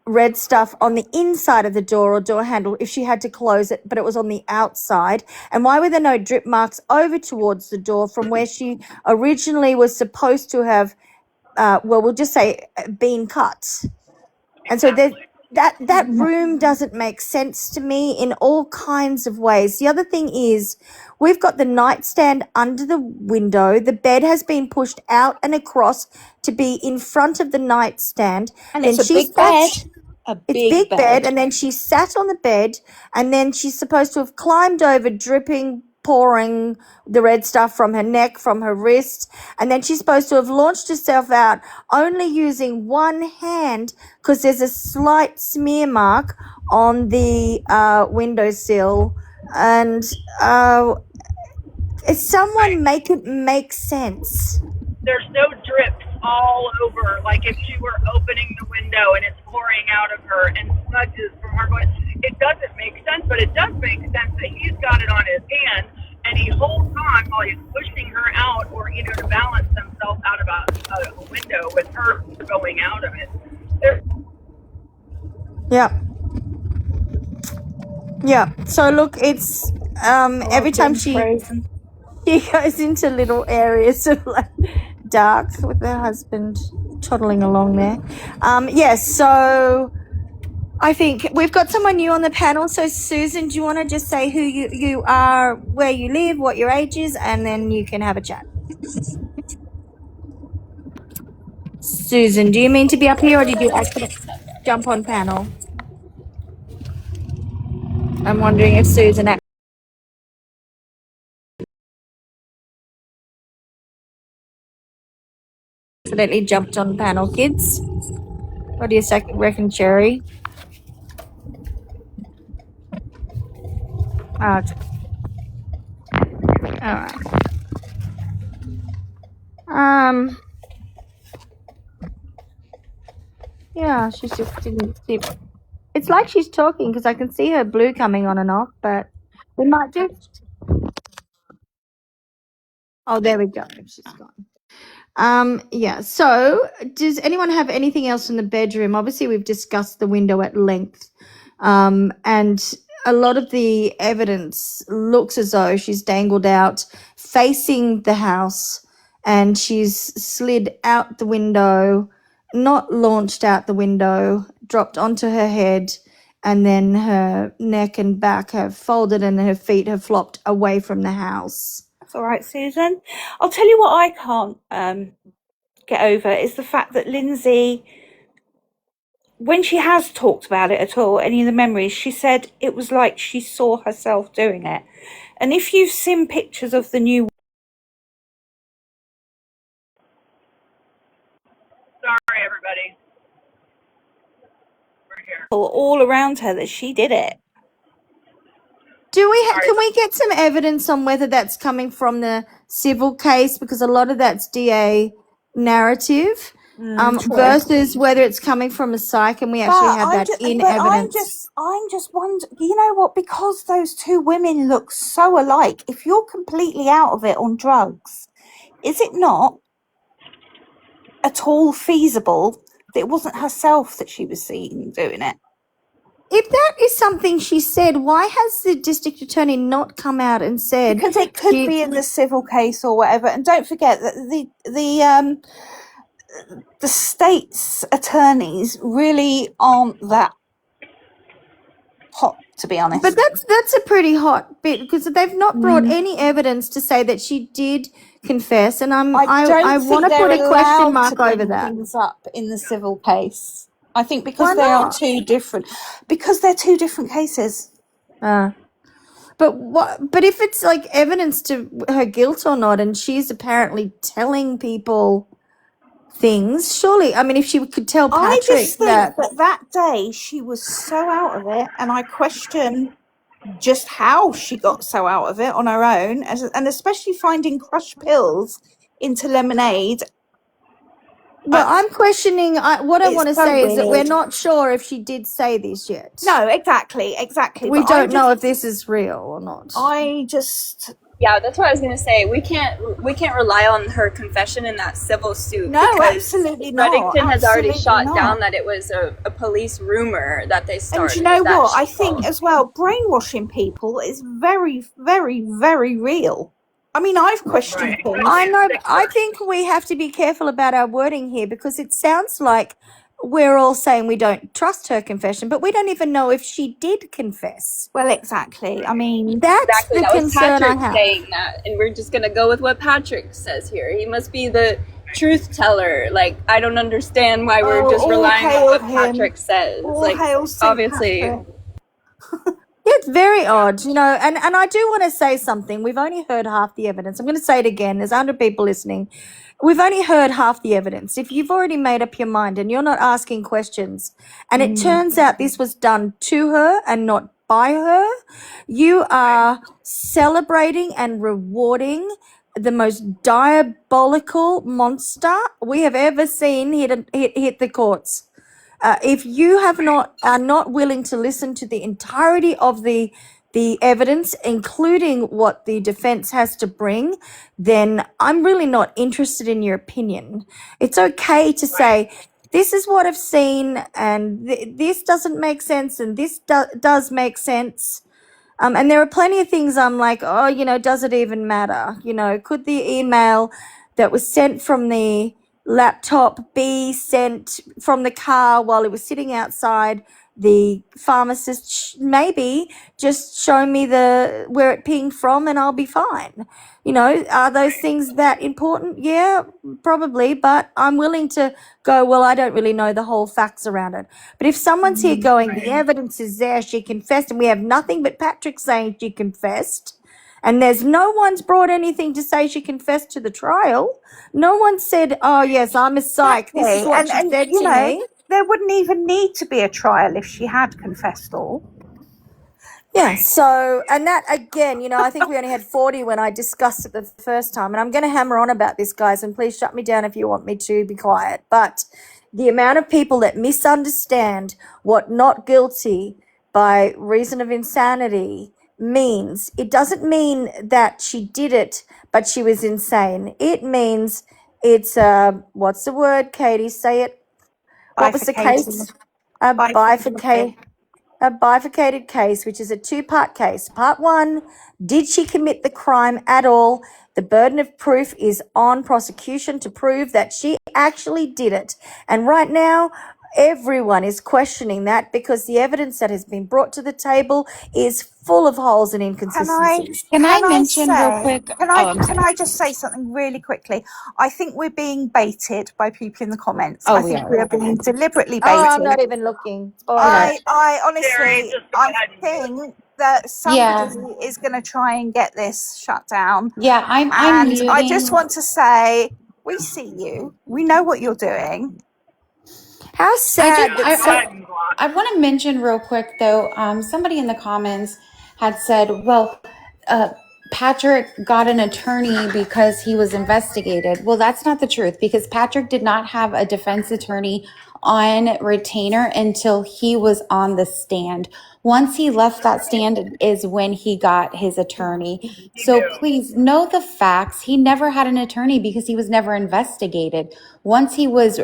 red stuff on the inside of the door or door handle if she had to close it, but it was on the outside? And why were there no drip marks over towards the door from where she originally was supposed to have we'll just say been cut? And so that room doesn't make sense to me in all kinds of ways. The other thing is we've got the nightstand under the window. The bed has been pushed out and across to be in front of the nightstand. And Then it's a she big bed. sat- A It's big big bed. bed, and then she sat on the bed, and then she's supposed to have climbed over, dripping, pouring the red stuff from her neck, from her wrist, and then she's supposed to have launched herself out only using one hand because there's a slight smear mark on the windowsill. And someone make it make sense. There's no drips all over, like if she were opening the window and it's pouring out of her and smudges from her going. It doesn't make sense, but it does make sense that he's got it on his hand and he holds on while he's pushing her out, or to balance himself out of a window with her going out of it. Yeah. Yeah. So look, it's every time she goes into little areas of like dark with her husband toddling along there. Yes, so I think we've got someone new on the panel. So Susan, do you want to just say who you are, where you live, what your age is, and then you can have a chat. Susan, do you mean to be up here or did you actually jump on panel? I'm wondering if Susan accidentally jumped on panel, kids. What do you reckon, Cherry? All right. Yeah, she just didn't see. It's like she's talking because I can see her blue coming on and off, but we might just. Oh, there we go. She's gone. Yeah. So, does anyone have anything else in the bedroom? Obviously, we've discussed the window at length, and a lot of the evidence looks as though she's dangled out facing the house, and she's slid out the window, not launched out the window, dropped onto her head, and then her neck and back have folded, and her feet have flopped away from the house. That's all right, Susan. I'll tell you what I can't get over is the fact that Lindsay, when she has talked about it at all, any of the memories, she said it was like she saw herself doing it. And if you've seen pictures of the new Sorry, everybody. We're here. all around her, that she did it. Do we Sorry. can we get some evidence on whether that's coming from the civil case, because a lot of that's DA narrative, True. versus whether it's coming from a psych, and we actually But have I'm that just, in but evidence. I'm just wondering, you know what? Because those two women look so alike, if you're completely out of it on drugs, is it not at all feasible that it wasn't herself that she was seeing doing it? If that is something she said, why has the district attorney not come out and said? Because it could she- be in the civil case or whatever. And don't forget that the state's attorneys really aren't that hot, to be honest. But that's a pretty hot bit, because they've not brought any evidence to say that she did confess, and I want to put a question mark over that. Things up in the civil case. I think because Why they are not? two different. Because they're two different cases. But if it's like evidence to her guilt or not, and she's apparently telling people things, surely, I mean, if she could tell I Patrick just think that day she was so out of it, and I question just how she got so out of it on her own, and especially finding crushed pills into lemonade. Well, I'm questioning. What I want to so say is that we're weird. not sure if she did say this yet. No, exactly. We but don't know if this is real or not. Yeah, that's what I was gonna say. We can't rely on her confession in that civil suit. No, because absolutely not. Reddington has already Absolutely shot not. down that it was a police rumor that they started. And you know that what? she I think told. as well, brainwashing people is very, very, very real. I mean, I've questioned Right. things. I know, but I think we have to be careful about our wording here, because it sounds like we're all saying we don't trust her confession, but we don't even know if she did confess. Well, exactly. I mean, That's Exactly, the that was concern Patrick I have. saying that, and we're just gonna go with what Patrick says here. He must be the truth teller. Like, I don't understand why we're just all relying on hail what him. Patrick says. all Like, hail St. obviously, Patrick. It's very odd, you know, and I do want to say something. We've only heard half the evidence. I'm going to say it again. There's 100 people listening. We've only heard half the evidence. If you've already made up your mind and you're not asking questions, and it turns out this was done to her and not by her, you are celebrating and rewarding the most diabolical monster we have ever seen hit the courts. If you are not willing to listen to the entirety of the evidence, including what the defense has to bring, then I'm really not interested in your opinion. It's okay to say, this is what I've seen, and this doesn't make sense, and this does make sense. And there are plenty of things I'm like, oh, you know, does it even matter? You know, could the email that was sent from the laptop be sent from the car while it was sitting outside the pharmacist maybe just show me where it pinged from and I'll be fine. Are those things that important? Yeah, probably, but I'm willing to go, well, I don't really know the whole facts around it. But if someone's here going, the evidence is there, she confessed, and we have nothing but Patrick saying she confessed, and there's no one's brought anything to say she confessed to the trial. No one said, oh, yes, I'm a psych. This is Exactly. what she said to me. There wouldn't even need to be a trial if she had confessed all. Yeah, so, and that again, I think we only had 40 when I discussed it the first time, and I'm going to hammer on about this, guys, and please shut me down if you want me to be quiet. But the amount of people that misunderstand what not guilty by reason of insanity means, it doesn't mean that she did it, but she was insane. It means it's, what's the word, Katie? Say it. What was the case? A bifurcated case, which is a two-part case. Part one, did she commit the crime at all? The burden of proof is on prosecution to prove that she actually did it. And right now, everyone is questioning that because the evidence that has been brought to the table is full of holes and inconsistencies. Can I mention real quick? Can I just say something really quickly? I think we're being baited by people in the comments. I think we are being deliberately baited. Oh, I'm not even looking. I honestly, Terry, just go I ahead and think that somebody is going to try and get this shut down. Yeah, I'm And muting. I just want to say, we see you. We know what you're doing. How sad I want to mention real quick, though, somebody in the comments had said, well, Patrick got an attorney because he was investigated. Well, that's not the truth, because Patrick did not have a defense attorney on retainer until he was on the stand. Once he left that stand is when he got his attorney. So please know the facts. He never had an attorney because he was never investigated. Once he was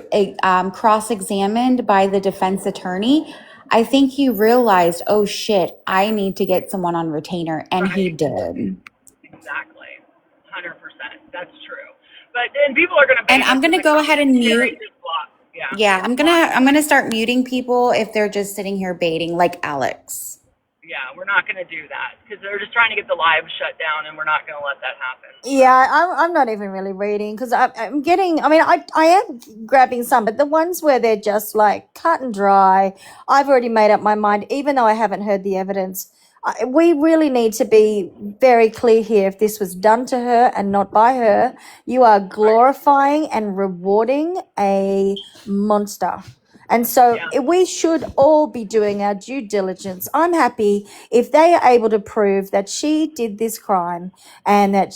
cross-examined by the defense attorney, I think he realized, oh shit, I need to get someone on retainer, and he did. Exactly. 100%. That's true. But then people are going to. And I'm going to go ahead and mute. Yeah, I'm gonna start muting people if they're just sitting here baiting, like Alex. Yeah, we're not going to do that because they're just trying to get the live shut down, and we're not going to let that happen. Yeah, I'm not even really reading because I'm getting. I mean, I am grabbing some, but the ones where they're just like cut and dry, I've already made up my mind, even though I haven't heard the evidence. We really need to be very clear here. If this was done to her and not by her, you are glorifying and rewarding a monster. And so we should all be doing our due diligence. I'm happy if they are able to prove that she did this crime and that,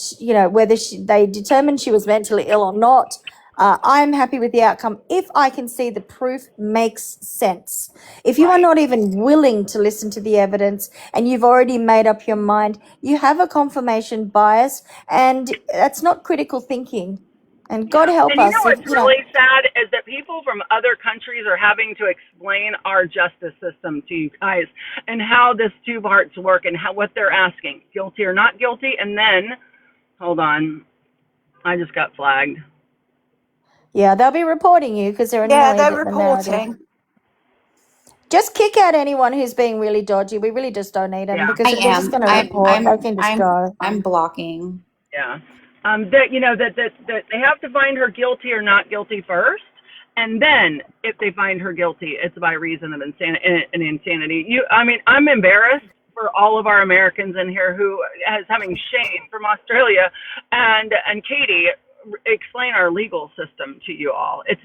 whether they determined she was mentally ill or not. I'm happy with the outcome if I can see the proof makes sense. If you are not even willing to listen to the evidence and you've already made up your mind, you have a confirmation bias, and that's not critical thinking. And God help us. And you know what's really sad is that people from other countries are having to explain our justice system to you guys and how this two parts work and what they're asking, guilty or not guilty. And then, hold on, I just got flagged. Yeah, they'll be reporting you because they're annoyed. Yeah, they're reporting. Just kick out anyone who's being really dodgy. We really just don't need them because if they're just going to report, they can just go. I'm blocking. Yeah. That they have to find her guilty or not guilty first, and then if they find her guilty, it's by reason of insanity. I'm embarrassed for all of our Americans in here who is having shame from Australia, and Katie, explain our legal system to you all. It's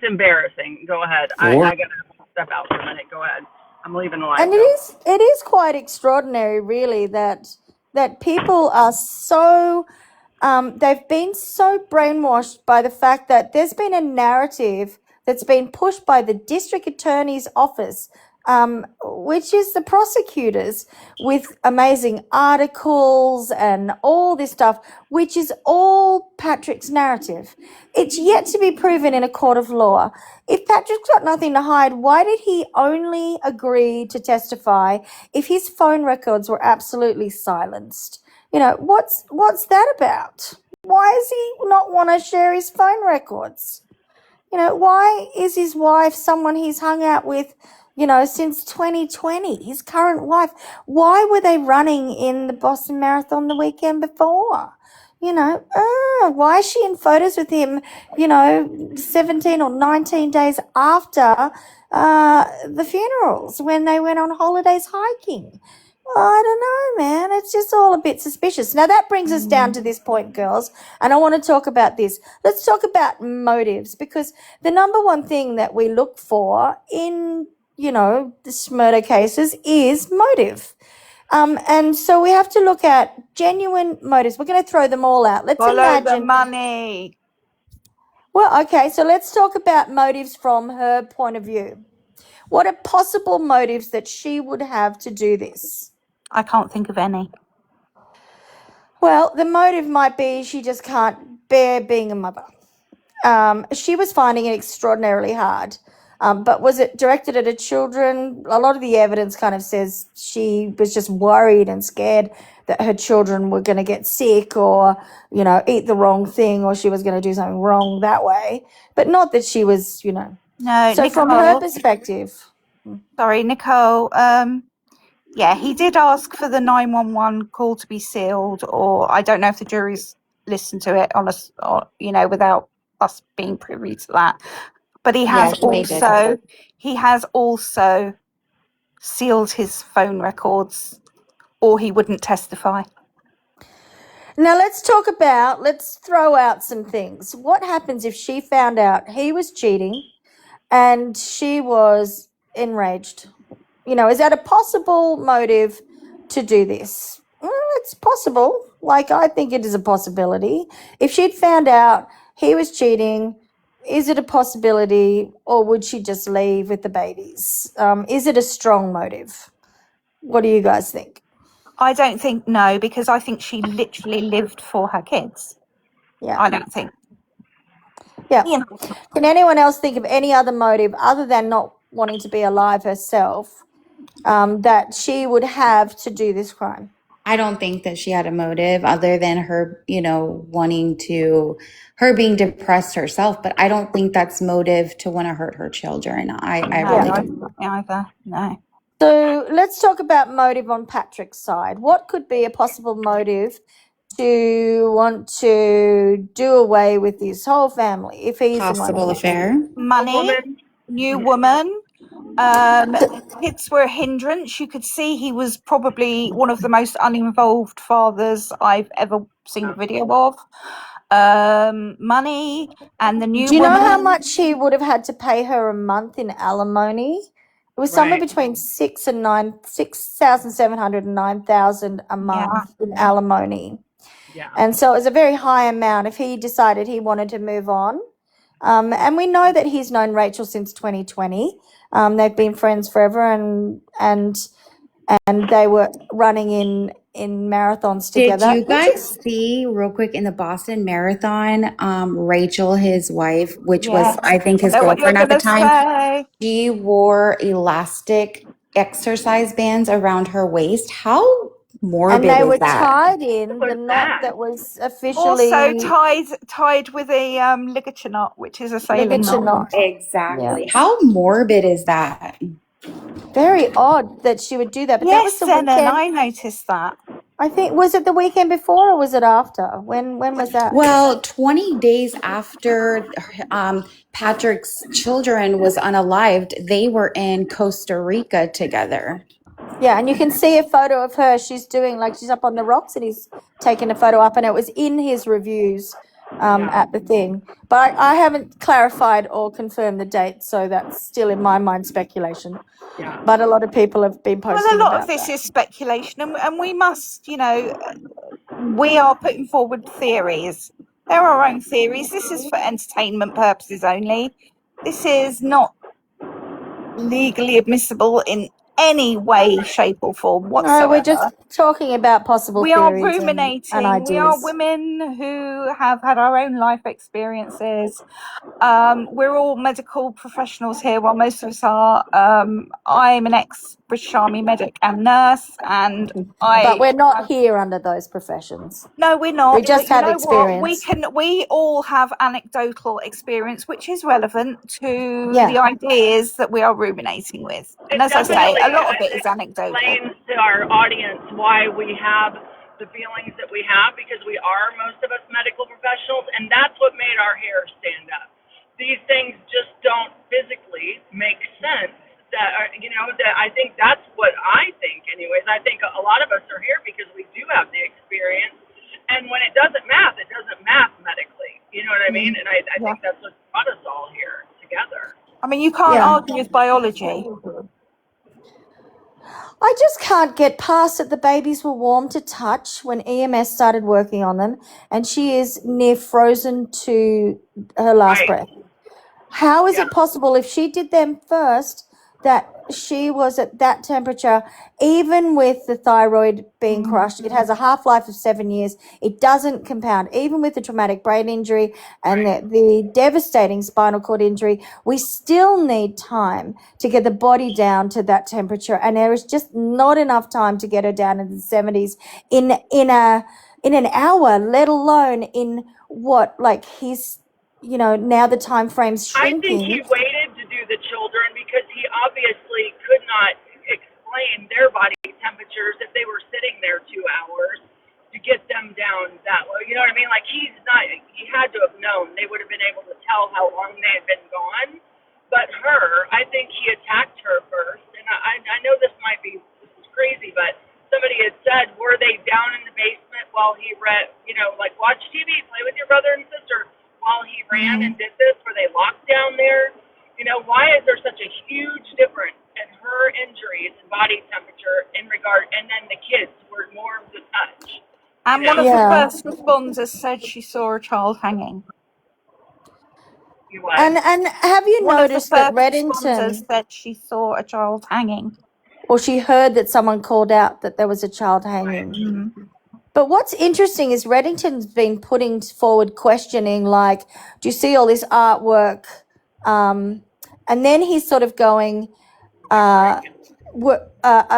embarrassing. Go ahead. I gotta step out for a minute. Go ahead. I'm leaving the live. And it is quite extraordinary, really, that people are so they've been so brainwashed by the fact that there's been a narrative that's been pushed by the district attorney's office, which is the prosecutors, with amazing articles and all this stuff, which is all Patrick's narrative. It's yet to be proven in a court of law. If Patrick's got nothing to hide, why did he only agree to testify if his phone records were absolutely silenced? What's that about? Why does he not want to share his phone records? Why is his wife someone he's hung out with since 2020, his current wife. Why were they running in the Boston Marathon the weekend before? Why is she in photos with him, 17 or 19 days after the funerals when they went on holidays hiking? I don't know, man. It's just all a bit suspicious. Now, that brings us down to this point, girls, and I want to talk about this. Let's talk about motives, because the number one thing that we look for in, this murder cases is motive. And so we have to look at genuine motives. We're going to throw them all out. Let's Follow the imagine. money. Well, okay, so let's talk about motives from her point of view. What are possible motives that she would have to do this? I can't think of any. Well, the motive might be she just can't bear being a mother. She was finding it extraordinarily hard. But was it directed at her children? A lot of the evidence kind of says she was just worried and scared that her children were going to get sick or, eat the wrong thing, or she was going to do something wrong that way. But not that she was, No, So from her Nicole. perspective, Sorry, Nicole. Yeah, he did ask for the 911 call to be sealed, or I don't know if the jury's listened to it on us, or, without us being privy to that. But he has they did. also sealed his phone records, or he wouldn't testify. now let's throw out some things. What happens if she found out he was cheating and she was enraged? Is that a possible motive to do this? It's possible. I think it is a possibility. If she'd found out he was cheating, is it a possibility, or would she just leave with the babies? Is it a strong motive? What do you guys think? I don't think no, because I think she literally lived for her kids. Yeah. I don't think. Yeah. You know, Can anyone else think of any other motive other than not wanting to be alive herself that she would have to do this crime? I don't think that she had a motive other than her, her being depressed herself, but I don't think that's motive to want to hurt her children. I really don't. either. No. So let's talk about motive on Patrick's side. What could be a possible motive to want to do away with this whole family if he's the one Possible who- affair. Money, new woman. Kids were a hindrance. You could see he was probably one of the most uninvolved fathers I've ever seen a video of. Money and the new Do you know woman. how much he would have had to pay her a month in alimony? It was somewhere Right. between 6,700 and 9,000 a month in alimony. Yeah. And so it was a very high amount if he decided he wanted to move on. And we know that he's known Rachel since 2020. They've been friends forever, and they were running in marathons together. Did you guys see real quick in the Boston Marathon, Rachel, his wife, which was, I think, his Know what you're girlfriend at the gonna time, say. she wore elastic exercise bands around her waist. How morbid And they is were that? tied in the was knot that? that was officially Also tied with a ligature knot, which is a sailing ligature knot. knot. Exactly. How morbid is that? Very odd that she would do that. But that was Yes, the Ellen, weekend. I noticed that. I think, was it the weekend before or was it after? When was that? Well, 20 days after Patrick's children was unalived, they were in Costa Rica together. Yeah, and you can see a photo of her. She's up on the rocks, and he's taken a photo up, and it was in his reviews at the thing. But I haven't clarified or confirmed the date, so that's still in my mind speculation. Yeah. But a lot of people have been posting Well, a lot about of this that. is speculation, and we must, we are putting forward theories. There are our own theories. This is for entertainment purposes only. This is not legally admissible in any way, shape, or form whatsoever. No, we're just talking about possible We are theories ruminating. and ideas. We are women who have had our own life experiences. We're all medical professionals here. Well, most of us are. I'm an British Army medic and nurse, and But we're I not here under those professions. no, we're We not. But just you have know what? experience. We all have anecdotal experience, which is relevant to the Yeah. ideas that we are ruminating with. It And as I say, definitely a lot of it is anecdotal. explains to our audience why we have the feelings that we have, because we are, most of us, medical professionals, and that's what made our hair stand up. These things just don't physically make sense. That are, that I think that's what I think, anyways. I think a lot of us are here because we do have the experience, and when it doesn't math, it doesn't math medically. You know what I mean? And I Yeah. think that's what brought us all here together. I mean, you can't Yeah. argue with biology. I just can't get past it. The babies were warm to touch when EMS started working on them, and she is near frozen to her last Right. breath. How is Yeah. it possible if she did them first that she was at that temperature, even with the thyroid being crushed? It has a half-life of 7 years. It doesn't compound. Even with the traumatic brain injury and the devastating spinal cord injury, we still need time to get the body down to that temperature. And there is just not enough time to get her down into the 70s in an hour, let alone in what, like, he's, now the time frame's I think he shrinking. waited to do the children because he obviously could not explain their body temperatures if they were sitting there 2 hours to get them down that low. You know what I mean? Like, he had to have known. They would have been able to tell how long they had been gone. But her, I think he attacked her first. And I know this is crazy, but somebody had said, were they down in the basement while he read, like, watch TV, play with your brother and sister while he ran and did this? Were they locked down there? Why is there such a huge difference in her injuries and body temperature in regard, and then the kids were warm to touch? And one of the Yeah. first responders said she saw a child hanging. You what? And have you One of the noticed that first responders Reddington, said she saw a child hanging. or she heard that someone called out that there was a child hanging? But what's interesting is Reddington's been putting forward questioning like, do you see all this artwork? And then he's sort of going, are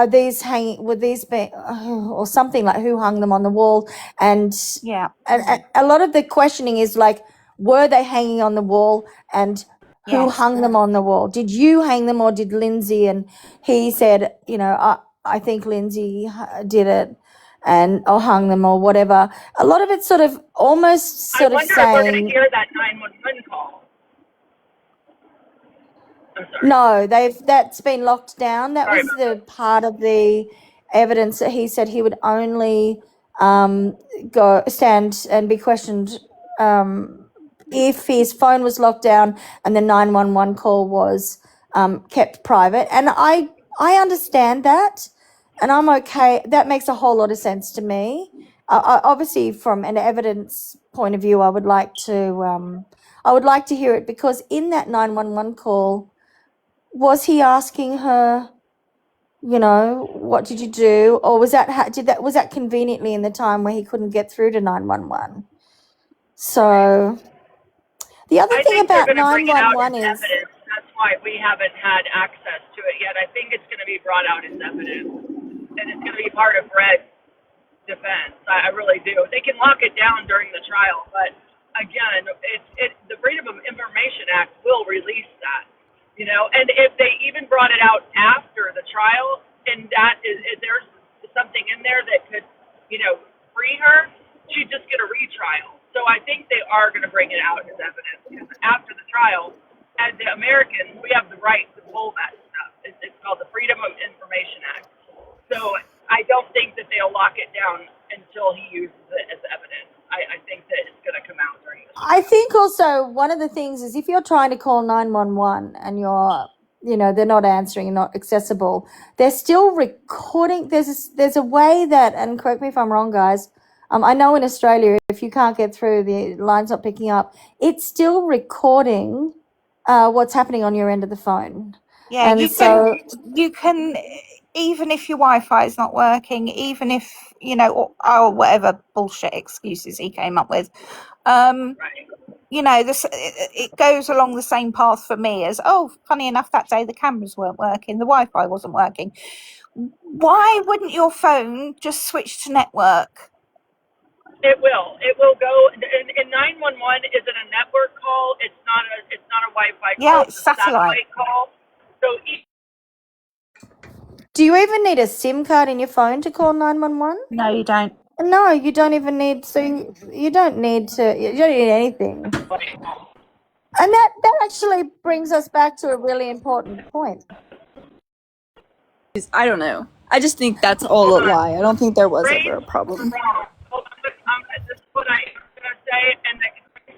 these hanging, were these being, or something like, who hung them on the wall? And Yeah. a lot of the questioning is like, were they hanging on the wall, and who Yes. hung them on the wall? Did you hang them, or did Lindsay? And he said, I think Lindsay did it, or hung them, or whatever. A lot of it's sort of almost I sort of wonder if we're going to saying, hear that 911 call. I'm sorry. no, that's been locked down. That Sorry was about the part of the evidence that he said he would only go stand and be questioned if his phone was locked down and the 911 call was kept private. And I understand that, and I'm okay. That makes a whole lot of sense to me. Obviously, from an evidence point of view, I would like to hear it, because in that 911 call, was he asking her, what did you do, or was that conveniently in the time where he couldn't get through to 911? So the other I thing think they're about going to bring it out 911 as is, evidence. That's why we haven't had access to it yet. I think it's going to be brought out as evidence, and it's going to be part of Red's defense. I really do. They can lock it down during the trial, but again, the Freedom of Information Act will release that. And if they even brought it out after the trial, and that is, if there's something in there that could, free her, she'd just get a retrial. So I think they are going to bring it out as evidence, because after the trial, as the Americans, we have the right to pull that stuff. It's called the Freedom of Information Act. So I don't think that they'll lock it down until he uses it as evidence. I think that it's going to come out during this. I think also one of the things is, if you're trying to call 911 and they're not answering, not accessible, they're still recording. There's a way that, and correct me if I'm wrong, guys, I know in Australia, if you can't get through, the line's not picking up, it's still recording what's happening on your end of the phone. Yeah, And you can even if your Wi-Fi is not working, even if, you know, or whatever bullshit excuses he came up with, Right. you know, it goes along the same path for me as, oh, funny enough, that day the cameras weren't working, the Wi-Fi wasn't working. Why wouldn't your phone just switch to network? It will. It will go. And 911 isn't a network call. It's not a Wi-Fi Yeah, call. it's It's a satellite. satellite call. So Do you even need a SIM card in your phone to call 911? No, you don't. No, you don't even need. So you don't need to. You don't need anything. And that actually brings us back to a really important point. I don't know. I just think that's all a lie. I don't think there was ever a problem. wrong. Hold on, this is what I'm going to say, and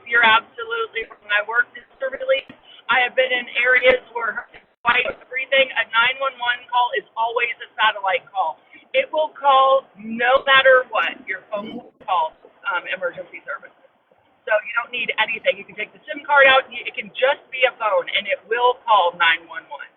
you're absolutely wrong. I worked in surveillance. I have been in areas where everything, a 911 call is always a satellite call. It will call no matter what. Your phone will call emergency services. So you don't need anything. You can take the SIM card out. It can just be a phone, and it will call 911.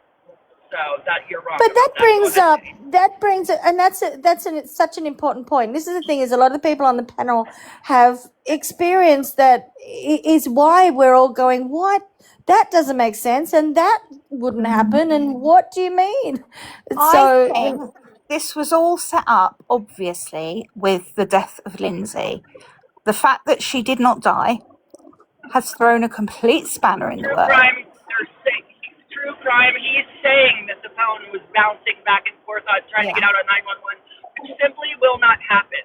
So that you're wrong. But that about brings up, and that's such an important point. This is the thing: is a lot of the people on the panel have experienced that is why we're all going, what? That doesn't make sense, and that wouldn't happen. And what do you mean? I think this was all set up, obviously, with the death of Lindsay. The fact that she did not die has thrown a complete spanner in the True works. crime. True crime. He's saying that the phone was bouncing back and forth on trying to get out on 911, which simply will not happen.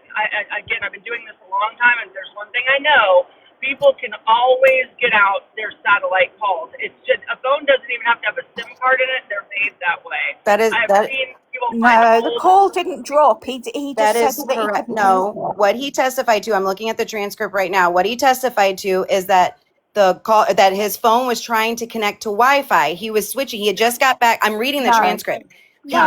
Again, I've been doing this a long time, and there's one thing I know: people can always get out their satellite calls. It's just a phone doesn't even have to have a SIM card in it. They're made that way. I've seen people No, the call didn't drop. He That just is said that he correct. couldn't. No, what he testified to, I'm looking at the transcript right now. What he testified to is that that his phone was trying to connect to Wi-Fi. He was switching. He had just got back. I'm reading the No. transcript. No.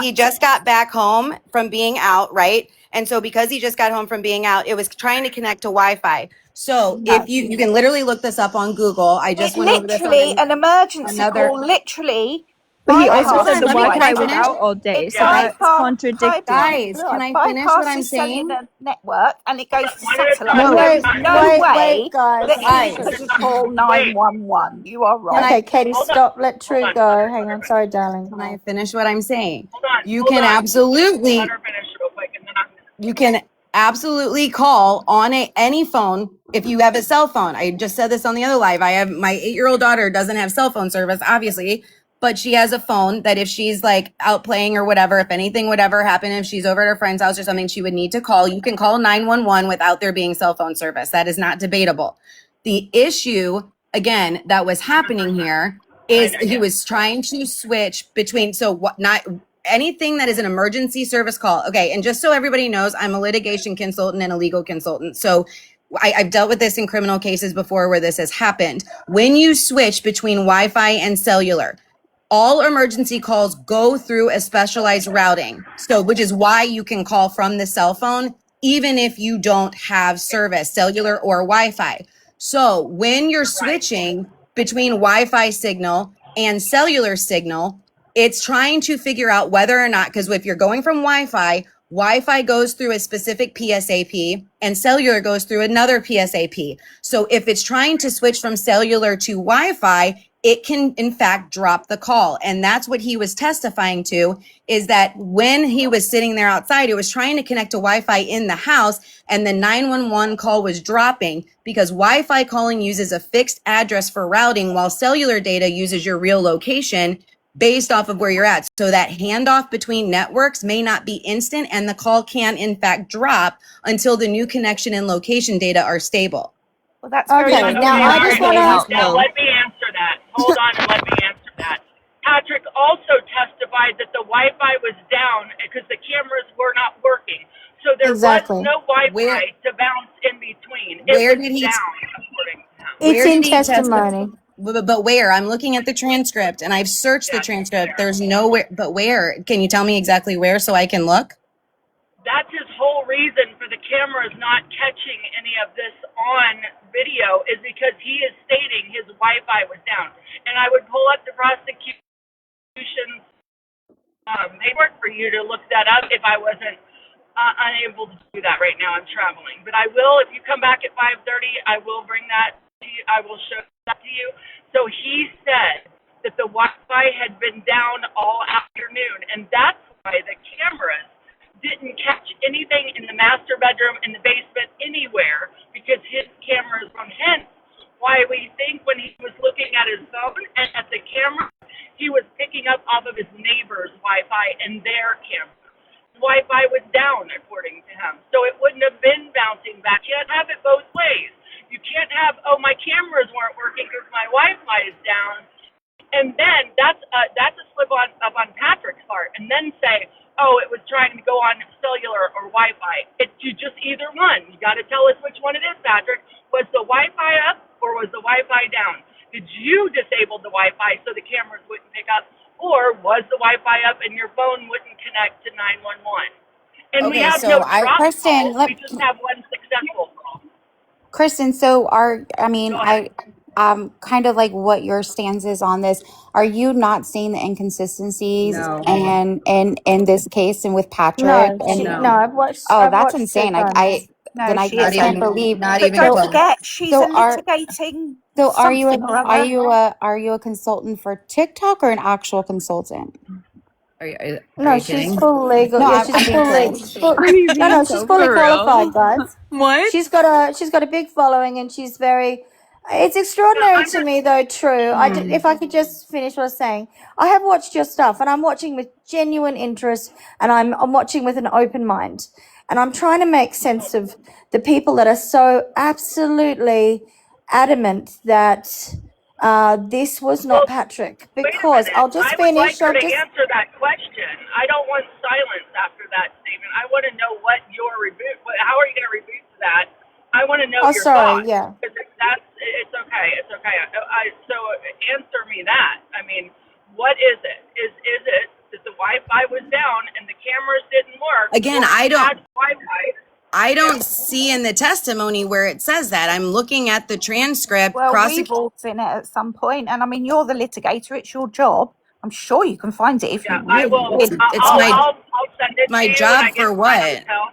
He just got back home from being out, right? And so because he just got home from being out, it was trying to connect to Wi-Fi. So No. if you can literally look this up on Google. I just went over this on Literally an emergency another- call. Literally. But he also Hold said on, the let me- can I Wi-Fi was finish? out all day, It so that's bypass- contradicting. Guys, can I finish what I'm bypasses saying? cellular network and it goes to One at a satellite. time. There is Wait, no way wait, guys. that he Guys. could call 911. You are wrong. Okay, Katie, Hold on. stop. Let True Hold on. go. Hang on. Sorry, darling. Can I finish what I'm saying? Hold on. You hold can on. absolutely Let her finish real quick, and then I'm you can absolutely call on any phone if you have a cell phone. I just said this on the other live. I have my 8-year-old daughter doesn't have cell phone service, obviously, but she has a phone that if she's like out playing or whatever, if anything would ever happen, if she's over at her friend's house or something, she would need to call. You can call 911 without there being cell phone service. That is not debatable. The issue, again, that was happening here is he was trying to switch between, so what, not anything that is an emergency service call. Okay. And just so everybody knows, I'm a litigation consultant and a legal consultant. So I've dealt with this in criminal cases before where this has happened. When you switch between Wi-Fi and cellular, all emergency calls go through a specialized routing. So, which is why you can call from the cell phone, even if you don't have service, cellular or Wi-Fi. So when you're switching between Wi-Fi signal and cellular signal, it's trying to figure out whether or not, because if you're going from Wi-Fi goes through a specific PSAP and cellular goes through another PSAP. So if it's trying to switch from cellular to Wi-Fi, it can in fact drop the call. And that's what he was testifying to, is that when he was sitting there outside, it was trying to connect to Wi-Fi in the house, and the 911 call was dropping because Wi-Fi calling uses a fixed address for routing, while cellular data uses your real location based off of where you're at. So that handoff between networks may not be instant, and the call can in fact drop until the new connection and location data are stable. Well, that's very Okay, now I just want to. Now let me answer that. Hold on and let me answer that. Patrick also testified that the Wi-Fi was down because the cameras were not working. So there Exactly. was no Wi-Fi Where- to bounce in between. Where It was did he- down, according to him. It's Where in did he testify? testimony. But where? I'm looking at the transcript and I've searched the Yeah, transcript. where? There's nowhere, but where? Can you tell me exactly where so I can look? That's his whole reason for the cameras not catching any of this on video, is because he is stating his Wi-Fi was down. And I would pull up the prosecution's paperwork for you to look that up if I wasn't unable to do that right now. I'm traveling, but I will. If you come back at 5:30, I will bring that to you. I will show that to you. So he said that the Wi-Fi had been down all afternoon, and that's why the cameras didn't catch anything in the master bedroom, in the basement, anywhere, because his cameras were on. Hence why we think when he was looking at his phone and at the camera, he was picking up off of his neighbor's Wi-Fi and their camera. Wi-Fi was down, according to him, so it wouldn't have been bouncing back. You can't have it both ways. You can't have, oh, my cameras weren't working because my Wi-Fi is down, and then that's a slip up on Patrick's part, and then say, oh, it was trying to go on cellular or Wi-Fi. You just either one. You got to tell us which one it is, Patrick. Was the Wi-Fi up or was the Wi-Fi down? Did you disable the Wi-Fi so the cameras wouldn't pick up, or was the Wi-Fi up and your phone wouldn't connect to 911? And we Okay, have so no I drop Kristen, calls. We just have one successful call. Kristen, so I mean, Go ahead. kind of like what your stance is on this. Are you not seeing the inconsistencies no, and in this case and with Patrick No, and no, oh, I've that's watched 3 insane. times. No, Then I she not can't isn't. even, believe. not But even don't So close. forget, she's a so are litigating so are you something or other. are you a consultant for TikTok or an actual consultant? Are No, you she's kidding? full legal. No, Yeah, I'm she's being fully. serious. No, she's fully qualified, guys. What? She's got a big following, and she's very. It's Yeah, extraordinary I'm to not. me, though. True. If I could just finish what I was saying, I have watched your stuff, and I'm watching with genuine interest, and I'm watching with an open mind, and I'm trying to make sense of the people that are so absolutely adamant that this was not Well, Patrick. wait a Because minute. I'll just I would like finish. her I'll to just. answer that question. I don't want silence after that statement. I want to know what your reboot. How are you going to reboot to that? I want to know Oh, your sorry. thoughts. Yeah. Because it's okay. It's okay. So answer me that. I mean, what is it? Is it that the Wi-Fi was down and the cameras didn't work, Again, or I you don't had Wi-Fi? I Yeah. don't see in the testimony where it says that. I'm looking at the transcript. Well, we've all seen it at some point, and I mean, you're the litigator; it's your job. I'm sure you can find it if you Yeah, I really, will. really It's try. I'll send it to you when job I get for to my what? hotel.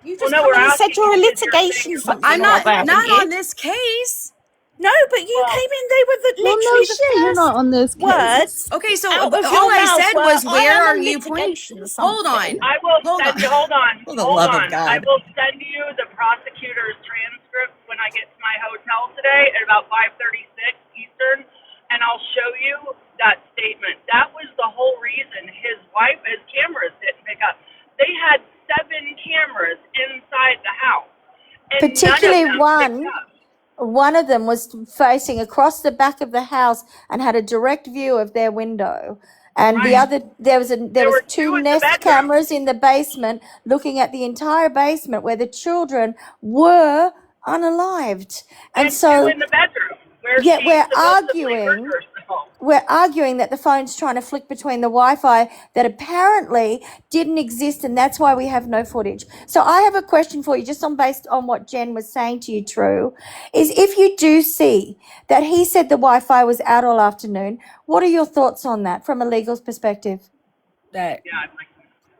You Well, just no, come we're in and said asking you're a because you're saying litigation you're something I'm or not other, haven't you? on this case. No, but you Well, came in. They were Well, no literally the shit, you're first not on this case. words Okay, so out of all your I mouth said were, was, "I where am are a you pointing? litigation Hold something." on. I will Hold send on. you. Hold on. For the Hold love of on. I God. will send you the prosecutor's transcript when I get to my hotel today at about 5:36 Eastern, and I'll show you that statement. That was the whole reason his cameras didn't pick up. They had 7 cameras inside the house, and none of Particularly them picked one. up. One of them was facing across the back of the house and had a direct view of their window. And the Right. other, there There was were 2 2 in the Nest bedroom. cameras in the basement, looking at the entire basement where the children were unalived. And And 2 so, in the bedroom where yet she we're supposedly hurt arguing. herself. We're arguing that the phone's trying to flick between the Wi-Fi that apparently didn't exist, and that's why we have no footage. So I have a question for you, just based on what Jen was saying to you, True, is if you do see that he said the Wi-Fi was out all afternoon, what are your thoughts on that from a legal perspective? That Yeah.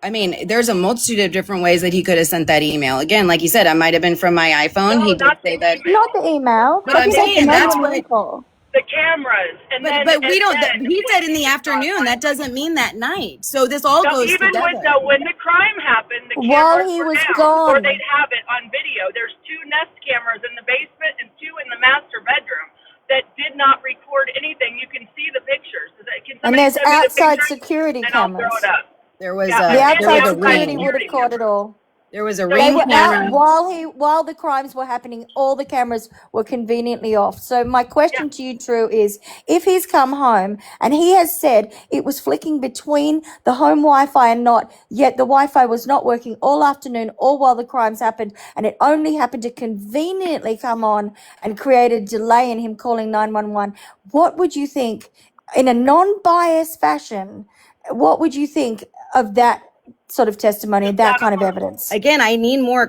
I mean, there's a multitude of different ways that he could have sent that email. Again, like you said, it might have been from my iPhone. No, He did not the say that. email. Not the email. But I'm Maybe that's saying that's another what. info. The cameras, and then But we don't. and then He said in when the he saw afternoon. That Wi-Fi. doesn't mean that night. So this all So goes even together. when the crime happened, the While cameras he were was down, or gone. they'd have it on video. There's 2 Nest cameras in the basement and 2 in the master bedroom that did not record anything. You can see the pictures. Can And somebody there's send me the outside pictures? security And I'll throw cameras. it up. There was Yeah, The and there the outside was a outside security ring. would have security caught it cameras. all. There was a So They ring were out camera. while the crimes were happening. All the cameras were conveniently off. So my yeah, question to you, Drew, is if he's come home and he has said it was flicking between the home Wi-Fi and not, yet the Wi-Fi was not working all afternoon, all while the crimes happened, and it only happened to conveniently come on and create a delay in him calling 911. What would you think, in a non-biased fashion? What would you think of that sort of testimony, that kind of evidence. Again, I need more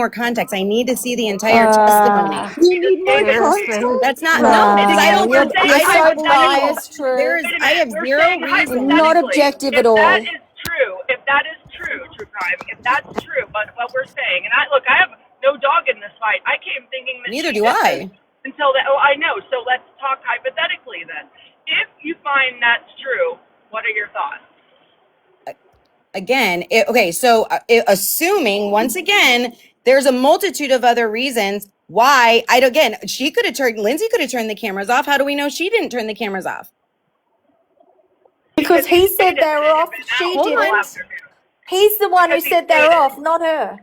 context. I need to see the entire testimony. You need more Seriously. context. That's not No, no, because I don't. you're I so don't biased, True. There's. Wait a I minute, have we're zero saying reason. Not hypothetically, objective if at all. that is true, true crime, if that's true, but what we're saying, and I have no dog in this fight. I came thinking that Neither she do did I. this until that. Oh, I know. So let's talk hypothetically then. If you find that's true, what are your thoughts? Again, assuming once again, there's a multitude of other reasons why. Lindsay could have turned the cameras off. How do we know she didn't turn the cameras off? Because he said they were off. She Hold on. didn't. He's the one who said they were off, not her.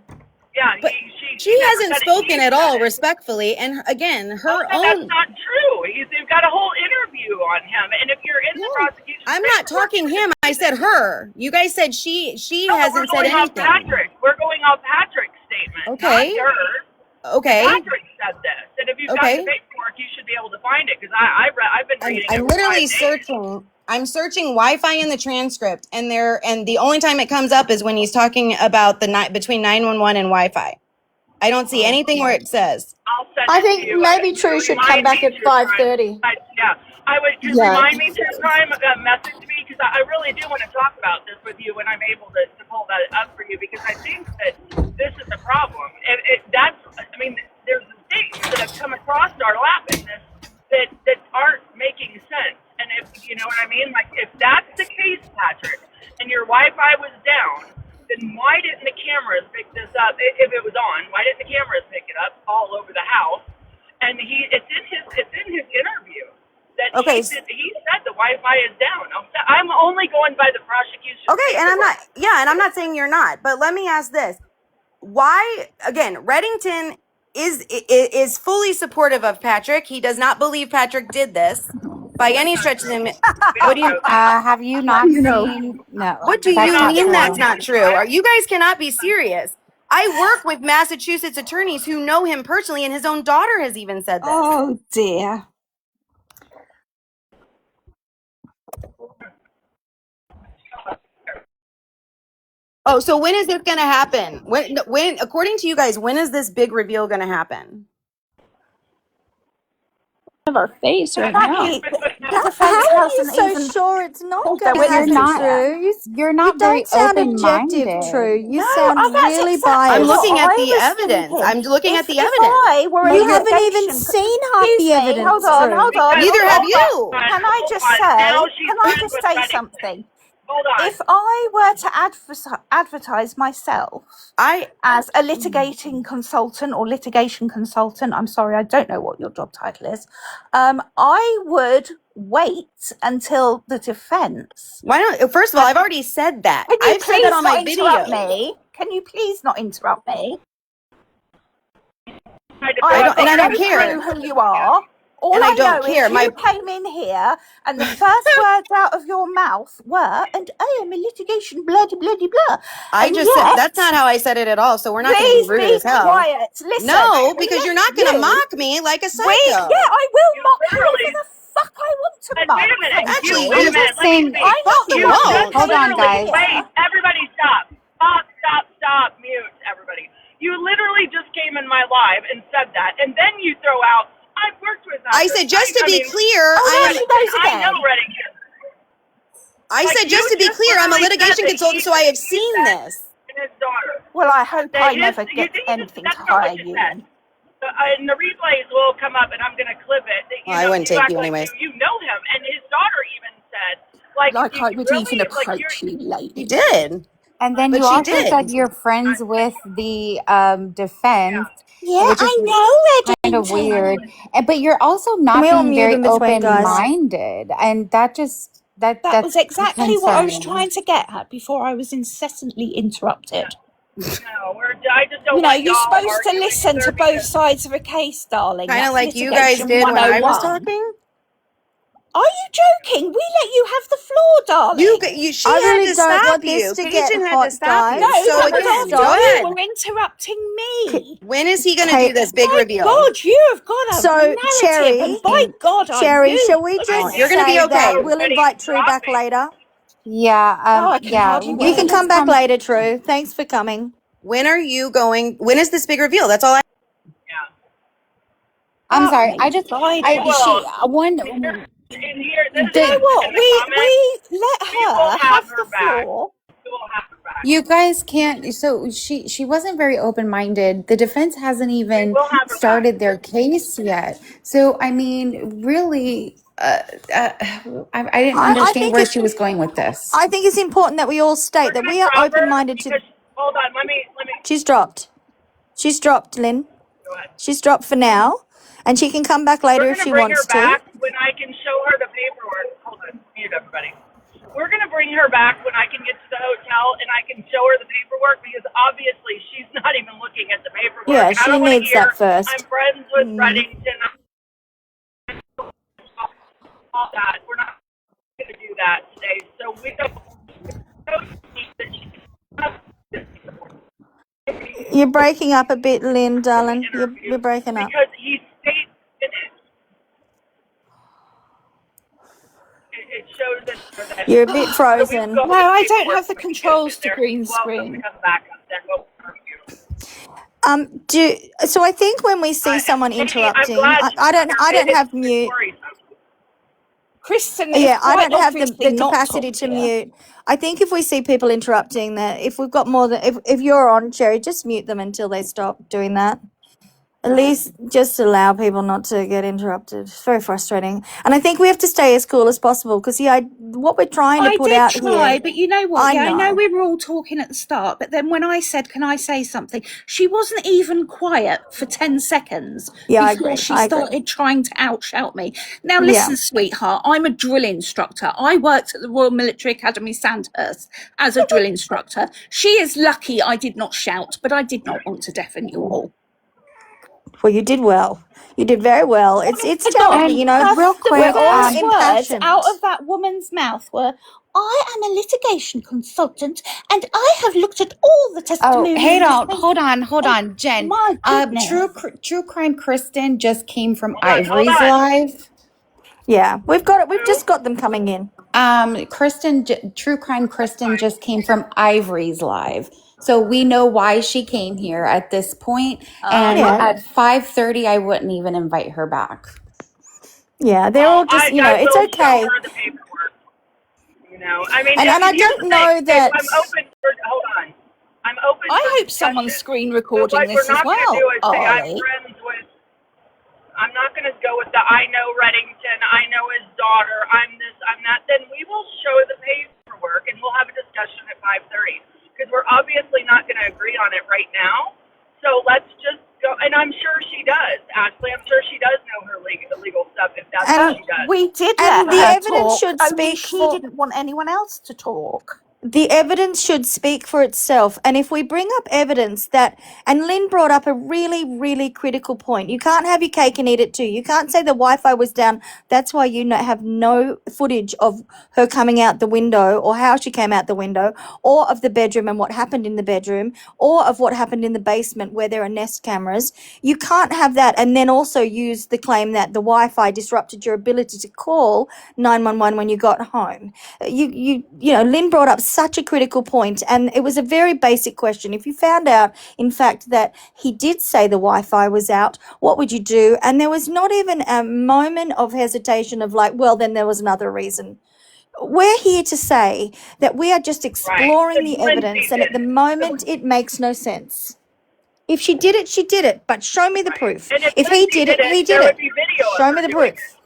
Yeah, But she never hasn't said it. spoken He at said all, it. respectfully. And again, her Oh, no, own. that's not true. They've got a whole interview on him, and if you're in the prosecution, I'm not talking him. I said her. You guys said she No, hasn't we're said going off anything. Patrick. We're going off Patrick's statement, Okay. not her. Okay. Patrick said this, and if you've got Okay. the paperwork, you should be able to find it because I've been reading. I'm it for literally 5 days. searching. I'm searching Wi-Fi in the transcript, and the only time it comes up is when he's talking about the night between 911 and Wi-Fi. I don't see anything where it says. I'll send I it to think you. maybe True should come Remind back me, at True Crime. 5:30. I would just Yeah. remind me True Crime, message me because I really do want to talk about this with you when I'm able to pull that up for you because I think that this is a problem. There's things that have come across our lap in this that aren't making sense. And if you know what I mean, like if that's the case, Patrick, and your Wi-Fi was down, then why didn't the cameras pick this up? If it was on, why didn't the cameras pick it up all over the house? And it's in his interview that Okay. he said the Wi-Fi is down. I'm only going by the prosecution. Okay, and I'm not saying you're not, but let me ask this. Why, again, Reddington is fully supportive of Patrick. He does not believe Patrick did this by any stretch of the what do you Have you not seen? No. what do that's you not mean true. that's not true? You guys cannot be serious. I work with Massachusetts attorneys who know him personally, and his own daughter has even said this. Oh dear. Oh, so when is this going to happen? When, according to you guys, when is this big reveal going to happen? Of our face right How now. are you so sure it's not going to But you're happen, not. True? You're not You very don't sound open-minded. objective, True. You No, sound that's really exactly biased. I'm what looking at I the was evidence. thinking. I'm looking at the If evidence. I were in You haven't even litigation, seen half excuse the me, evidence. hold on, True. hold on. Neither have you. Can I just Hold on. Now she's friends with say Reddington. something? Hold on. If I were to advertise myself as a litigating consultant or litigation consultant, I'm sorry, I don't know what your job title is. I would wait until the defense. Why don't? First of all, I've already said that. Can you I've said please that on my not interrupt video. me? Can you please not interrupt me? I don't care. know who you are. All And I I don't know care. is you came in here and the first words out of your mouth were, and I am a litigation bloody bloody blah. I And just said yet- that's not how I said it at all. So we're not going to Please be rude be as hell. quiet. Listen. No, because you're not going to you- mock me like a psycho. Yeah, I will You mock you literally- whoever the fuck I want to Wait mock. a minute. Actually, wait a I'm minute. just Let me saying- speak. I'm not the You one. won't. Hold on, literally- guys. Wait, everybody stop. Stop. Mute, everybody. You literally just came in my live and said that, and then you throw out, I've worked with I said, just to be clear, there she goes I again. know Reddington. I Like, said, just you to be just clear, I'm a literally litigation said that consultant, he- so I have he seen said- this. And his daughter. Well, I hope That I his- never you get think anything that's to not what hire you you said. in. And the replays will come up, and I'm going to clip it. That, Well, I wouldn't take act you like anyways. You know him, and his daughter even said, like Like you I would really, even like, approach you're- you, lady. You did. And then But you she also did. said you're friends with the defense, Yeah, which is I know, kind of Reddington. weird. But you're also not we all being mute very in between, guys? open-minded, and that That that's was exactly what I was concerning. trying to get at before I was incessantly interrupted. No, I just don't You know, want you're y'all supposed to arguing listen either to both because- sides of a case, darling. Kind of That's like you guys litigation did when I was 101. talking. Are you joking? We let you have the floor, darling. She I had really to don't stop want you. this to get Cajun had hot, to stop you. guys. No, So that was again, after go ahead. you were interrupting me. When is he going to Kate- do this big My reveal? God, you have got a So, narrative, Cherry- and by God, I Cherry, do. shall we just You're gonna say be okay. that we'll invite True back later? Yeah, Oh, I can yeah. hardly You wait. can come back later, True. Thanks for coming. When are you going? When is this big reveal? That's all I. Yeah. I'm sorry. I just, Friday. one, In here, this You is know what? in the comments. We let We will her have have her the back. floor. We will have her back. you guys can't, so she wasn't very open-minded. The defense hasn't We even will have her back. started their case yet. So, I mean, really, I didn't I understand think where it's she was going with this. I think it's important that we all We're state that gonna we are drop her open-minded to. because hold on, let me She's dropped. She's dropped, Lynn. go ahead. She's dropped for now, and she can come back later We're if gonna she bring her wants to. back when I can show her the paperwork. Hold on, mute everybody. We're gonna bring her back when I can get to the hotel and I can show her the paperwork because obviously she's not even looking at the paperwork. Yeah, I she don't want to needs hear that first. I'm friends with Reddington. All that. We're not gonna do that today. So we don't need that she You're breaking up a bit, Lynn, darling. You're interview breaking up. because he states it shows that You're a bit so frozen. we go No, I don't paperwork have the when we get controls in to there. green He's welcome to screen. come back up there. We'll interview. So I think when we see someone Katie, I'm interrupting, glad I don't it's have mute. worrisome. Kristen is Yeah, I quite don't have the obviously not capacity top to tier. mute. I think if we see people interrupting, that if we've got more than if you're on, Cherry, just mute them until they stop doing that. At least just allow people not to get interrupted. It's very frustrating. And I think we have to stay as cool as possible because, what we're trying to I put did out try, here. but you know what? I Yeah, I know know. we were all talking at the start, but then when I said, "Can I say something?" she wasn't even quiet for 10 seconds Yeah, I before agree. she I agree. started trying to outshout me. Now, Yeah. listen, sweetheart, I'm a drill instructor. I worked at the Royal Military Academy Sandhurst as a drill instructor. She is lucky I did not shout, but I did not want to deafen you all. Well, you did well. You did very well. It's telling me, And real The quick, we're all first words impassioned. out of that woman's mouth were, "I am a litigation consultant and I have looked at all the oh, testimonials." hey, hold on, Jen. My goodness. True Crime Kristen just came from Hold Ivory's on. live. Yeah, we've got it. We've just got them coming in. True Crime Kristen just came from Ivory's live. So we know why she came here at this point. And Yeah. at 5:30, I wouldn't even invite her back. Yeah, they're all just, I it's will okay. show her the paperwork. I mean, And I here's don't the know thing. that. I'm open for. Hold on. I'm open. I for hope someo's discussion. screen But recording what this we're as not going to well, do is say I'm Ollie. friends with. I'm not going to go with the I know Reddington, I know his daughter, I'm this, I'm that. Then we will show the paperwork and we'll have a discussion at 5:30 because we're obviously not going to agree on it right now. So let's just go. And I'm sure she does, Ashley. I'm sure she does know her legal stuff if that's what she does. We did And let the her evidence talk, should only speak she for. didn't want anyone else to talk. The evidence should speak for itself. And if we bring up evidence that, and Lynn brought up a really, really critical point. You can't have your cake and eat it too. You can't say the Wi-Fi was down. That's why you have no footage of her coming out the window or how she came out the window or of the bedroom and what happened in the bedroom or of what happened in the basement where there are Nest cameras. You can't have that and then also use the claim that the Wi-Fi disrupted your ability to call 911 when you got home. Lynn brought up such a critical point, and it was a very basic question. If you found out, in fact, that he did say the Wi-Fi was out, what would you do? And there was not even a moment of hesitation of like, well, then there was another reason. We're here to say that we are just exploring the evidence, and at the moment, it makes no sense. If she did it, she did it, but show me the proof. And If he did it, he did there it. would be video of Show her me the doing proof. it.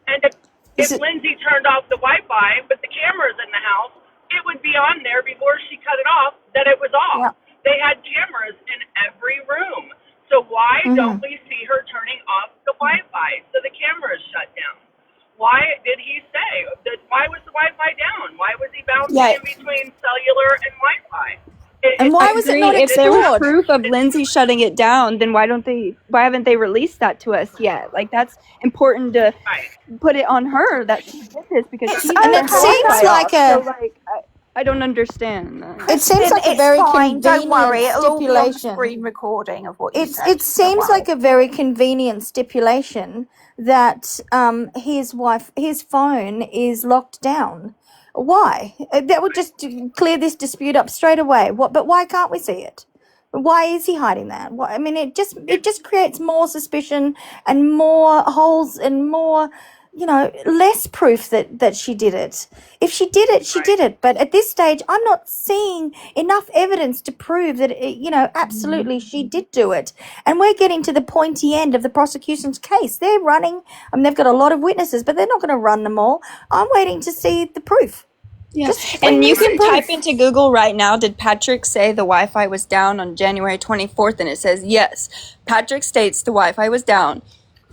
And Is if it? Lindsay turned off the Wi-Fi, but the cameras in the house, it would be on there before she cut it off that it was off. Yeah. They had cameras in every room. So why don't we see her turning off the Wi-Fi so the cameras shut down? Why did he say that? Why was the Wi-Fi down? Why was he bouncing in between cellular and Wi-Fi? And why was it not If there was explored? proof of Lindsay shutting it down, then why haven't they released that to us yet? Like, that's important to put it on her that she did this because she's And it seems like I don't understand that. It seems like a It's very fine, don't worry, convenient it'll all be on the stipulation. screen recording of what you said. It seems like a very convenient stipulation that his phone is locked down. Why? That would just clear this dispute up straight away. But why can't we see it? Why is he hiding that? I mean, it just creates more suspicion and more holes and more, less proof that she did it. If she did it, she did it. But at this stage, I'm not seeing enough evidence to prove that, absolutely she did do it. And we're getting to the pointy end of the prosecution's case. They're running, they've got a lot of witnesses, but they're not going to run them all. I'm waiting to see the proof. Yeah, and you can type into Google right now, did Patrick say the Wi-Fi was down on January 24th? And it says, yes, Patrick states the Wi-Fi was down.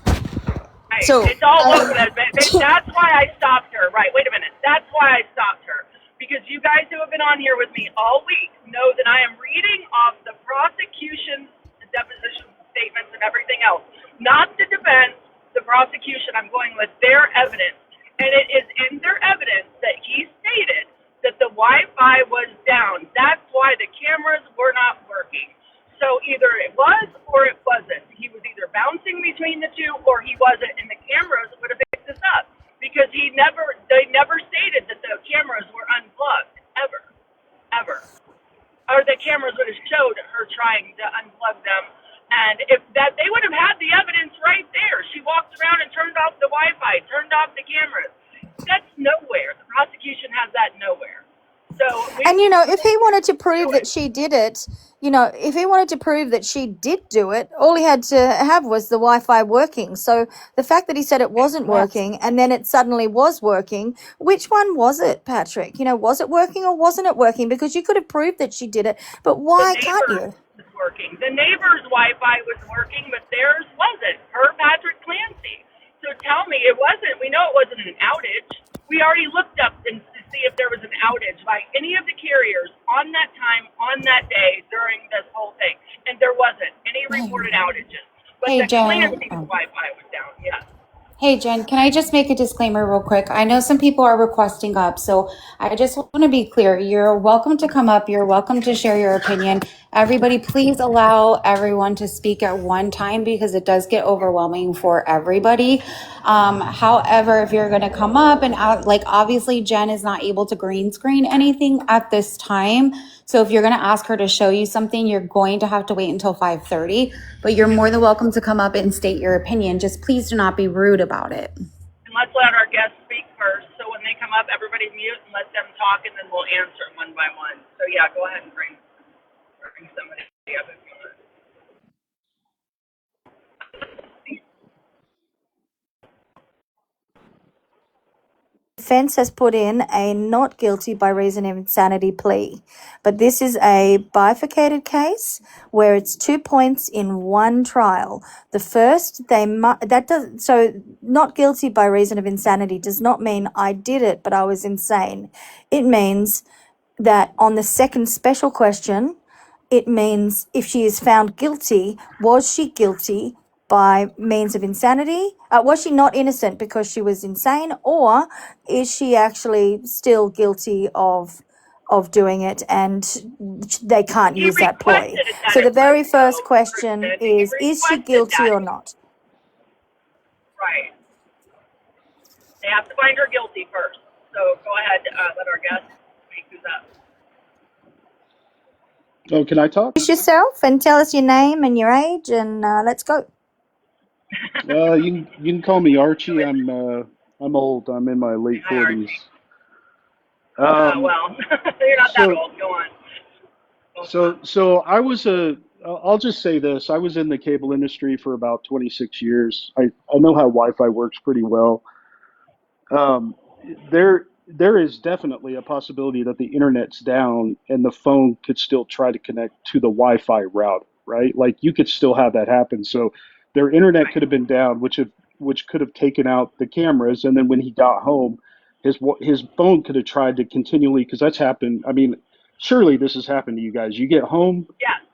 Right. So it's all over that. That's why I stopped her. Right, wait a minute. That's why I stopped her. Because you guys who have been on here with me all week know that I am reading off the prosecution's deposition statements and everything else. Not the defense, the prosecution. I'm going with their evidence. And it is in their evidence that he stated that the Wi-Fi was down. That's why the cameras were not working. So either it was or it wasn't. He was either bouncing between the two or he wasn't, and the cameras would have picked this up because they never stated that the cameras were unplugged ever. Or the cameras would have showed her trying to unplug them. And if that, they would have had the evidence right there. She walked around and turned off the Wi-Fi, turned off the cameras. That's nowhere. The prosecution has that nowhere. So, and if he wanted to prove that she did it, if he wanted to prove that she did do it, all he had to have was the Wi-Fi working. So the fact that he said it wasn't working and then it suddenly was working, which one was it, Patrick? Was it working or wasn't it working? Because you could have proved that she did it, but why can't you? Working. The neighbor's Wi-Fi was working, but theirs wasn't. Per Patrick Clancy. So tell me, it wasn't. We know it wasn't an outage. We already looked up to see if there was an outage by any of the carriers on that time, on that day, during this whole thing, and there wasn't any reported outages. But the Clancy's Wi-Fi was down. Yes. Hey, Jen, can I just make a disclaimer real quick? I know some people are requesting up, so I just want to be clear. You're welcome to come up. You're welcome to share your opinion. Everybody, please allow everyone to speak at one time because it does get overwhelming for everybody. However, if you're going to come up and out, obviously Jen is not able to green screen anything at this time. So if you're going to ask her to show you something, you're going to have to wait until 5:30, but you're more than welcome to come up and state your opinion. Just please do not be rude about it. And let's let our guests speak first. So when they come up, everybody mute and let them talk, and then we'll answer one by one. So yeah, go ahead and bring somebody up if you want. Defense has put in a not guilty by reason of insanity plea, but this is a bifurcated case where it's 2 points in one trial. The first, so not guilty by reason of insanity does not mean I did it, but I was insane. It means that on the second special question, it means if she is found guilty, was she guilty by means of insanity? Was she not innocent because she was insane, or is she actually still guilty of doing it and they can't use that ploy? So the very first question is she guilty or not? Right. They have to find her guilty first. So go ahead, let our guests speak. Who's up? Oh, can I talk? Introduce yourself and tell us your name and your age, and let's go. You can call me Archie. I'm old. I'm in my late 40s. Well, you're not that old. Go on. So I was I'll just say this. I was in the cable industry for about 26 years. I know how Wi-Fi works pretty well. There is definitely a possibility that the internet's down and the phone could still try to connect to the Wi-Fi route, right? Like you could still have that happen. So their internet could have been down, which could have taken out the cameras. And then when he got home, his phone could have tried to continually, because that's happened. I mean, surely this has happened to you guys. You get home,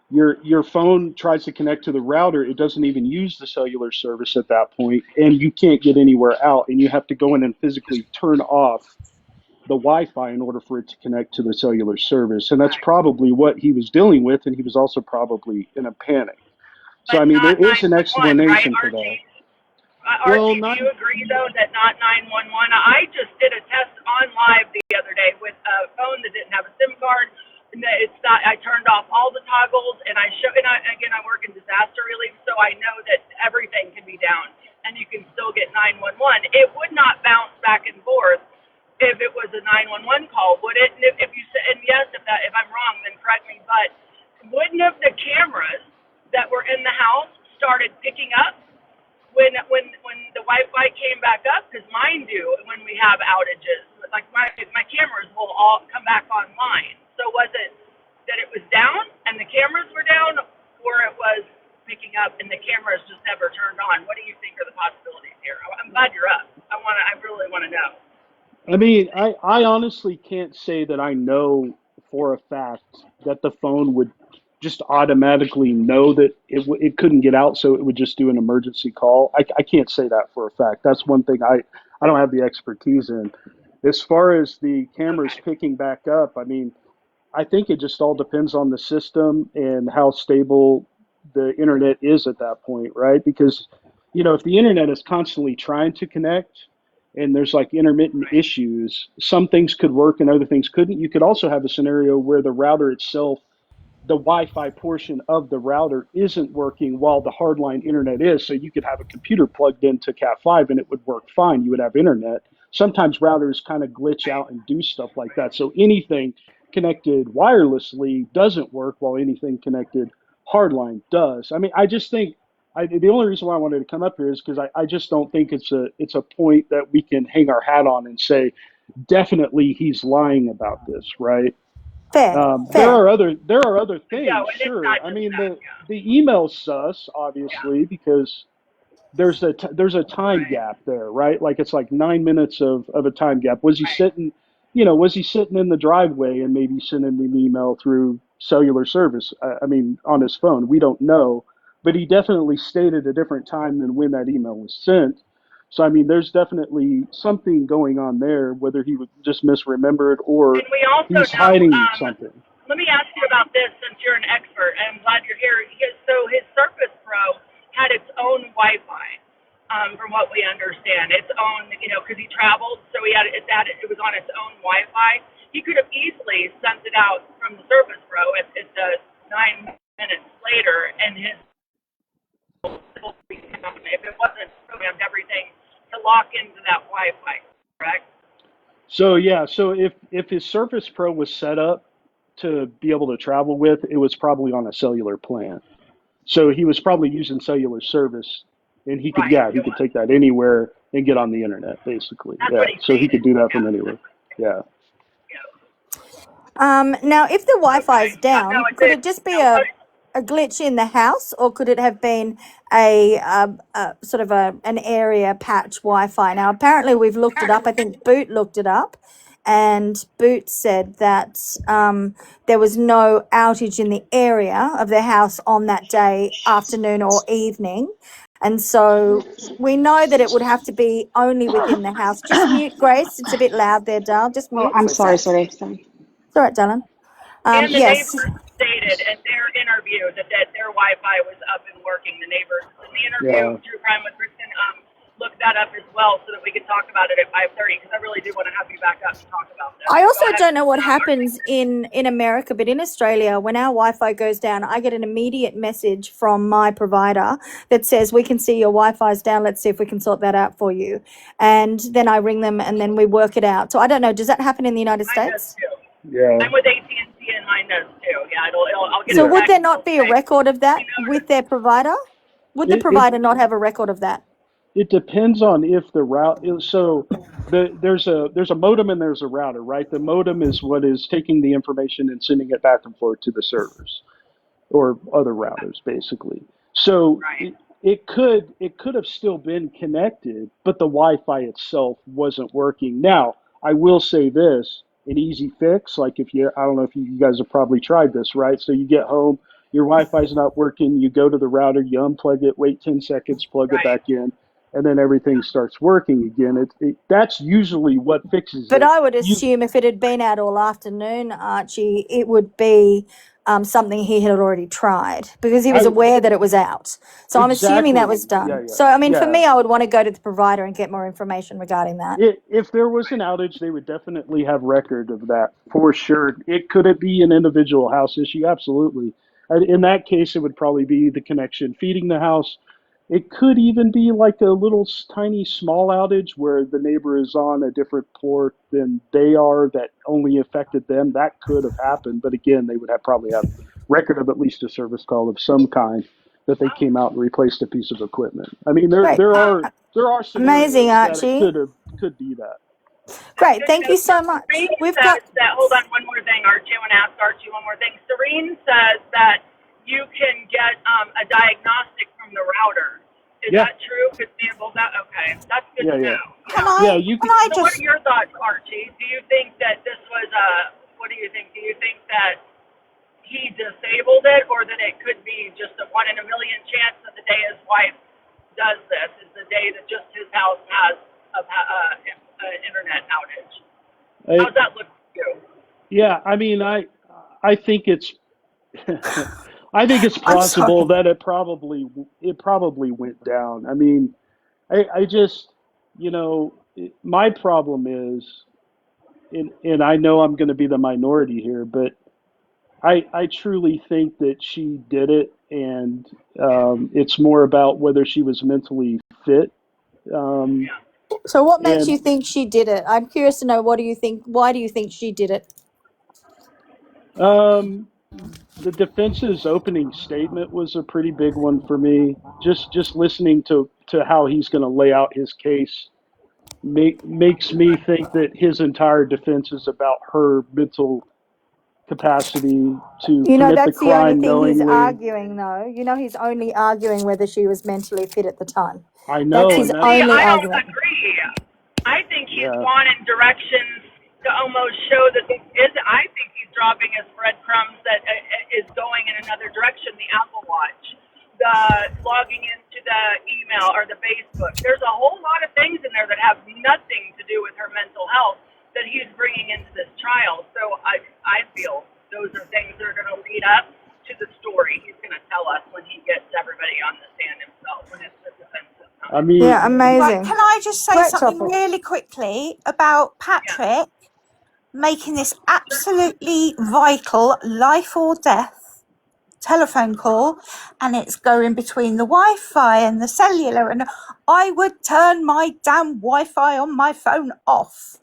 your phone tries to connect to the router. It doesn't even use the cellular service at that point, and you can't get anywhere out. And you have to go in and physically turn off the Wi-Fi in order for it to connect to the cellular service. And that's probably what he was dealing with. And he was also probably in a panic. So, I mean, there is an explanation for that. Well, Archie, do not you agree though that not 911? I just did a test on live the other day with a phone that didn't have a SIM card, and that it's not. I turned off all the toggles, and again I work in disaster relief, so I know that everything can be down, and you can still get 911. It would not bounce back and forth if it was a 911 call, would it? And if you said, and yes, if I'm wrong, then correct me. But wouldn't have the cameras that were in the house started picking up when the Wi-Fi came back up? Because mine do when we have outages. Like my cameras will all come back online. So was it that it was down and the cameras were down, or it was picking up and the cameras just never turned on? What do you think are the possibilities here? I'm glad you're up. I really want to know. I mean, I honestly can't say that I know for a fact that the phone would just automatically know that it couldn't get out, so it would just do an emergency call. I can't say that for a fact. That's one thing I don't have the expertise in. As far as the cameras Okay. picking back up, I mean, I think it just all depends on the system and how stable the internet is at that point, right? Because, if the internet is constantly trying to connect and there's like intermittent Right. issues, some things could work and other things couldn't. You could also have a scenario where the router itself, the Wi-Fi portion of the router isn't working while the hardline internet is. So you could have a computer plugged into Cat5 and it would work fine. You would have internet. Sometimes routers kind of glitch out and do stuff like that. So anything connected wirelessly doesn't work while anything connected hardline does. I mean, I just think the only reason why I wanted to come up here is because I just don't think it's a point that we can hang our hat on and say definitely he's lying about this, right? Fair, There fair. are other Yeah, things, and it's sure. not I just mean, that. the email's sus, Yeah. obviously, because there's a time Right. gap there, right? Like it's like 9 minutes of a time gap. Right. Was he sitting in the driveway and maybe sending an email through cellular service? I mean, on his phone, we don't know, but he definitely stated a different time than when that email was sent. So I mean, there's definitely something going on there, whether he would just misremember it or And we also he's know, hiding something. let me ask you about this since you're an expert, and I'm glad you're here. So his Surface Pro had its own Wi-Fi, from what we understand. Its own, because he traveled, so it was on its own Wi-Fi. He could have easily sent it out from the Surface Pro at the 9 minutes later, and his if it wasn't programmed everything to lock into that Wi-Fi, correct? So yeah, so if his Surface Pro was set up to be able to travel with, it was probably on a cellular plan. So he was probably using cellular service, and Right. he could take that anywhere and get on the internet, basically. That's Yeah, what he so he could stated. do that Yeah. from anywhere. Yeah. Yeah. Now, if the Wi-Fi is Okay. No, down, it's could it. it just be No, a glitch in the house, or could it have been a sort of an area patch Wi-Fi? Now, apparently, we've looked it up. I think Boot looked it up, and Boot said that there was no outage in the area of the house on that day, afternoon or evening, and so we know that it would have to be only within the house. Just mute, Grace. It's a bit loud there, Dal. Just Oh, mute I'm for a sorry, sec. sorry. It's all right, darling. and the Yes. neighbors stated in their interview that their Wi-Fi was up and working. The neighbors in the interview, Yeah. True Crime with Kristen, looked that up as well so that we could talk about it at 5:30 because I really do want to have you back up and talk about this. I So also go ahead, don't know what Archie. happens in America, but in Australia, when our Wi-Fi goes down, I get an immediate message from my provider that says, "We can see your Wi-Fi's down. Let's see if we can sort that out for you." And then I ring them, and then we work it out. So I don't know. Does that happen in the United Mine does States? too. Yeah. I'm with AT&T and mine does too. Yeah, I'll get So a Yeah. would text there and not it'll be a say, record of that you know, with their provider? Would the It provider not have a record of that? it depends on if the so there's a modem and there's a router, right? The modem is what is taking the information and sending it back and forth to the servers or other routers, basically. So right. it could have still been connected, but the Wi-Fi itself wasn't working. Now, I will say this, an easy fix, like I don't know if you guys have probably tried this, right? So you get home, your Wi-Fi is not working, you go to the router, you unplug it, wait 10 seconds, plug it Right. back in. and then everything starts working again. That's usually what fixes But it. I would assume if it had been out all afternoon, Archie, it would be something he had already tried because he was aware that it was out. So I'm assuming that was done. Yeah. So, I mean, for Yeah. me, I would want to go to the provider and get more information regarding that. If there was an outage, they would definitely have record of that for sure. Could it be an individual house issue? Absolutely. In that case, it would probably be the connection feeding the house. It could even be like a little tiny small outage where the neighbor is on a different port than they are that only affected them. That could have happened. But again, they would probably have record of at least a service call of some kind that they came out and replaced a piece of equipment. I mean, there Great. are scenarios Amazing, that Archie. it could be that. Great. Thank you so much. Serene We've says got. that, hold on, one more thing, Archie. I want to ask Archie one more thing. Serene says that you can get a diagnostic from the router. Is Yeah. that true? Could be both that? Okay, that's good Yeah, to yeah. know. Can I? you Can can. I So what just? are your thoughts, Archie? Do you think that this was what do you think? Do you think that he disabled it, or that it could be just a 1 in a million chance that the day his wife does this is the day that just his house has an internet outage? How's that look to you? Yeah, I mean, I think it's I think it's I'm plausible sorry. that it probably went down. I mean, I just, my problem is, and I know I'm going to be the minority here, but I truly think that she did it, and it's more about whether she was mentally fit. Um, So, what makes and you think she did it? I'm curious to know. What do you think? Why do you think she did it? the defense's opening statement was a pretty big one for me. Just listening to how he's going to lay out his case makes me think that his entire defense is about her mental capacity to You know, commit the that's the only crime thing he's knowingly. arguing, though. You know, he's only arguing whether she was mentally fit at the time. I That's know, his and See, only I don't argument. agree. I think he's yeah, wanting directions to almost show that this is. I think he's dropping his breadcrumbs that is going in another direction. The Apple Watch, the logging into the email or the Facebook. There's a whole lot of things in there that have nothing to do with her mental health that he's bringing into this trial. So I feel those are things that are going to lead up to the story he's going to tell us when he gets everybody on the stand himself, when it's the defense I time. mean, Yeah, Right. amazing. Can I just say Great something topic. really quickly about Yeah. Patrick making this absolutely vital life or death telephone call, and it's going between the Wi-Fi and the cellular, and I would turn my damn Wi-Fi on my phone off.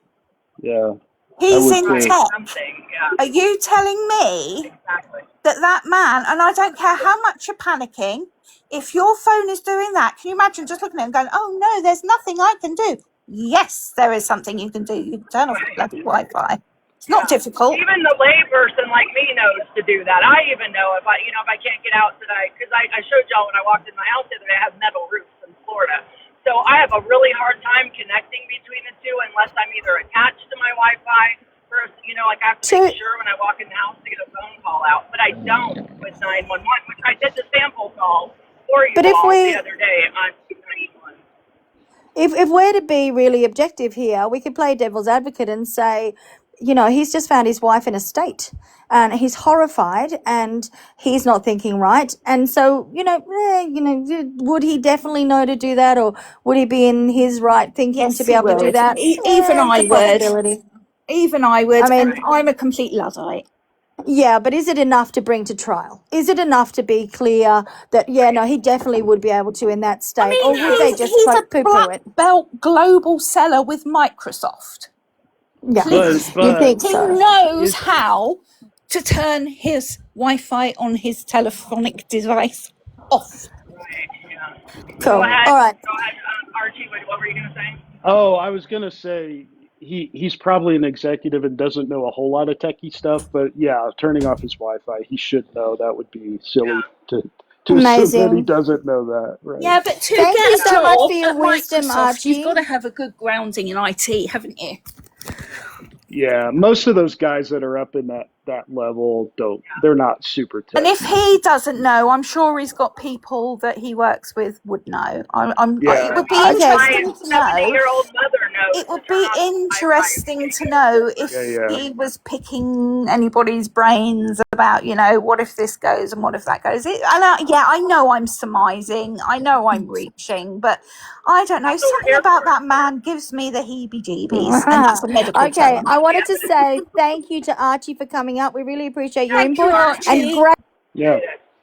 yeah, I He's would in too. Right, tech. something, yeah, Are you telling me exactly. that man, and I don't care how much you're panicking, if your phone is doing that, can you imagine just looking at it and going, oh no, there's nothing I can do? Yes, there is something you can do. You can turn off the bloody Wi-Fi. It's not Yeah. difficult. Even the layperson like me knows to do that. I even know if I can't get out today, because I showed y'all when I walked in my house the other day, I have metal roofs in Florida. So I have a really hard time connecting between the two unless I'm either attached to my Wi-Fi or, like I have to make To sure when I walk in the house to get a phone call out. But I don't with 911, which I did the sample call for you But if all the we other day on 291. if we're to be really objective here, we could play devil's advocate and say, he's just found his wife in a state and he's horrified and he's not thinking right. And so, would he definitely know to do that, or would he be in his right thinking Yes, to be he able to do would. that? Even It's I a would. possibility. Even I would. I mean, And I'm a complete Luddite. yeah, but is it enough to bring to trial? Is it enough to be clear that, he definitely would be able to in that I state, or mean, would they just he's a poo-poo black it? belt global seller with Microsoft. Yeah, Please. you think He so? knows Is how to turn his Wi-Fi on his telephonic device off. Right, yeah. Cool. Go ahead, All right. Archie, what were you going to say? Oh, I was gonna say he's probably an executive and doesn't know a whole lot of techie stuff, but yeah, turning off his Wi-Fi, he should know. That would be silly Yeah. to assume that he Amazing. doesn't know that, right? Yeah, but to Thank you get a so much job for your at wisdom, Microsoft, you've got Archie. to have a good grounding in IT, haven't you? Yeah, most of those guys that are up in that level they're not super And if techy. he doesn't know, I'm sure he's got people that he works with would know. It Yeah. would be My Okay. interesting to know. 70-year-old mother knows It to would turn be off Wi-Fi interesting and to know if Yeah. he was picking anybody's brains about, what if this goes and what if that goes. I know I'm surmising, I know I'm reaching, but I don't know. That's what we're Something here about for. that man gives me the heebie-jeebies, and that's a medical Okay, term. I wanted to say thank you to Archie for coming up. We really appreciate your Thank you, input. And Archie. Yeah.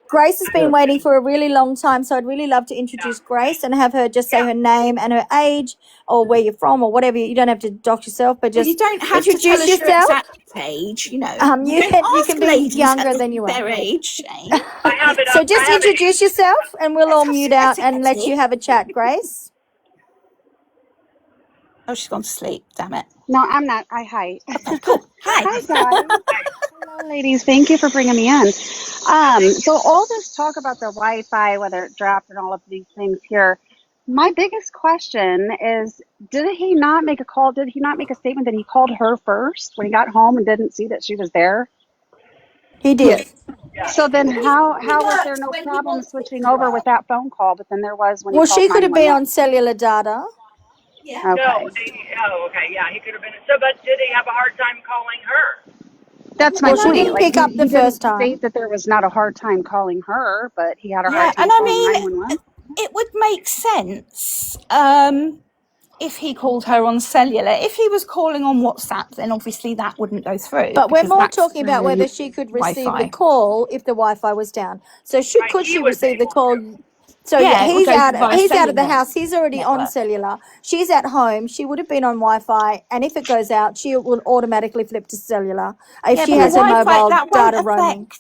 Grace has been Yeah. waiting for a really long time, so I'd really love to introduce Grace and have her just say her name and her age or where you're from or whatever. You don't have to dox yourself, but Well, just you don't have to tell introduce us your yourself. exact age, You You can ask be ladies younger at than you are. their age, Shane. I have it So up. just I have it. introduce yourself, and we'll all Let's mute have out and let you have a chat, Grace. Oh, she's gone to sleep. Damn it. No, I'm not. Hi. Okay, cool. Hi. Hi, guys. Hello, ladies. Thank you for bringing me in. So all this talk about the Wi-Fi, whether it dropped and all of these things here, my biggest question is, did he not make a call? Did he not make a statement that he called her first when he got home and didn't see that she was there? He did. So then how was there worked no when he problem wanted switching to over work. with that phone call, but then there was when he Well, called she could have been 911? on cellular data. Yeah. No. Okay. Okay. Yeah, he could have been. So, but did he have a hard time calling her? That's my Well, she point. didn't Like pick up the he first didn't time. state that there was not a hard time calling her, but he had a Yeah, hard time and I calling mean, 911. it would make sense if he called her on cellular. If he was calling on WhatsApp, then obviously that wouldn't go through. But we're because more that's talking about whether through she could receive the Wi-Fi. call if the Wi-Fi was down. So Right. could He she was receive the able call? to. So Yeah, it would he's go out. via He's out of the cellular house. He's already on network. cellular. She's at home. She would have been on Wi-Fi, and if it goes out, she will automatically flip to cellular if Yeah, she but the has her Wi-Fi, mobile that data won't roaming.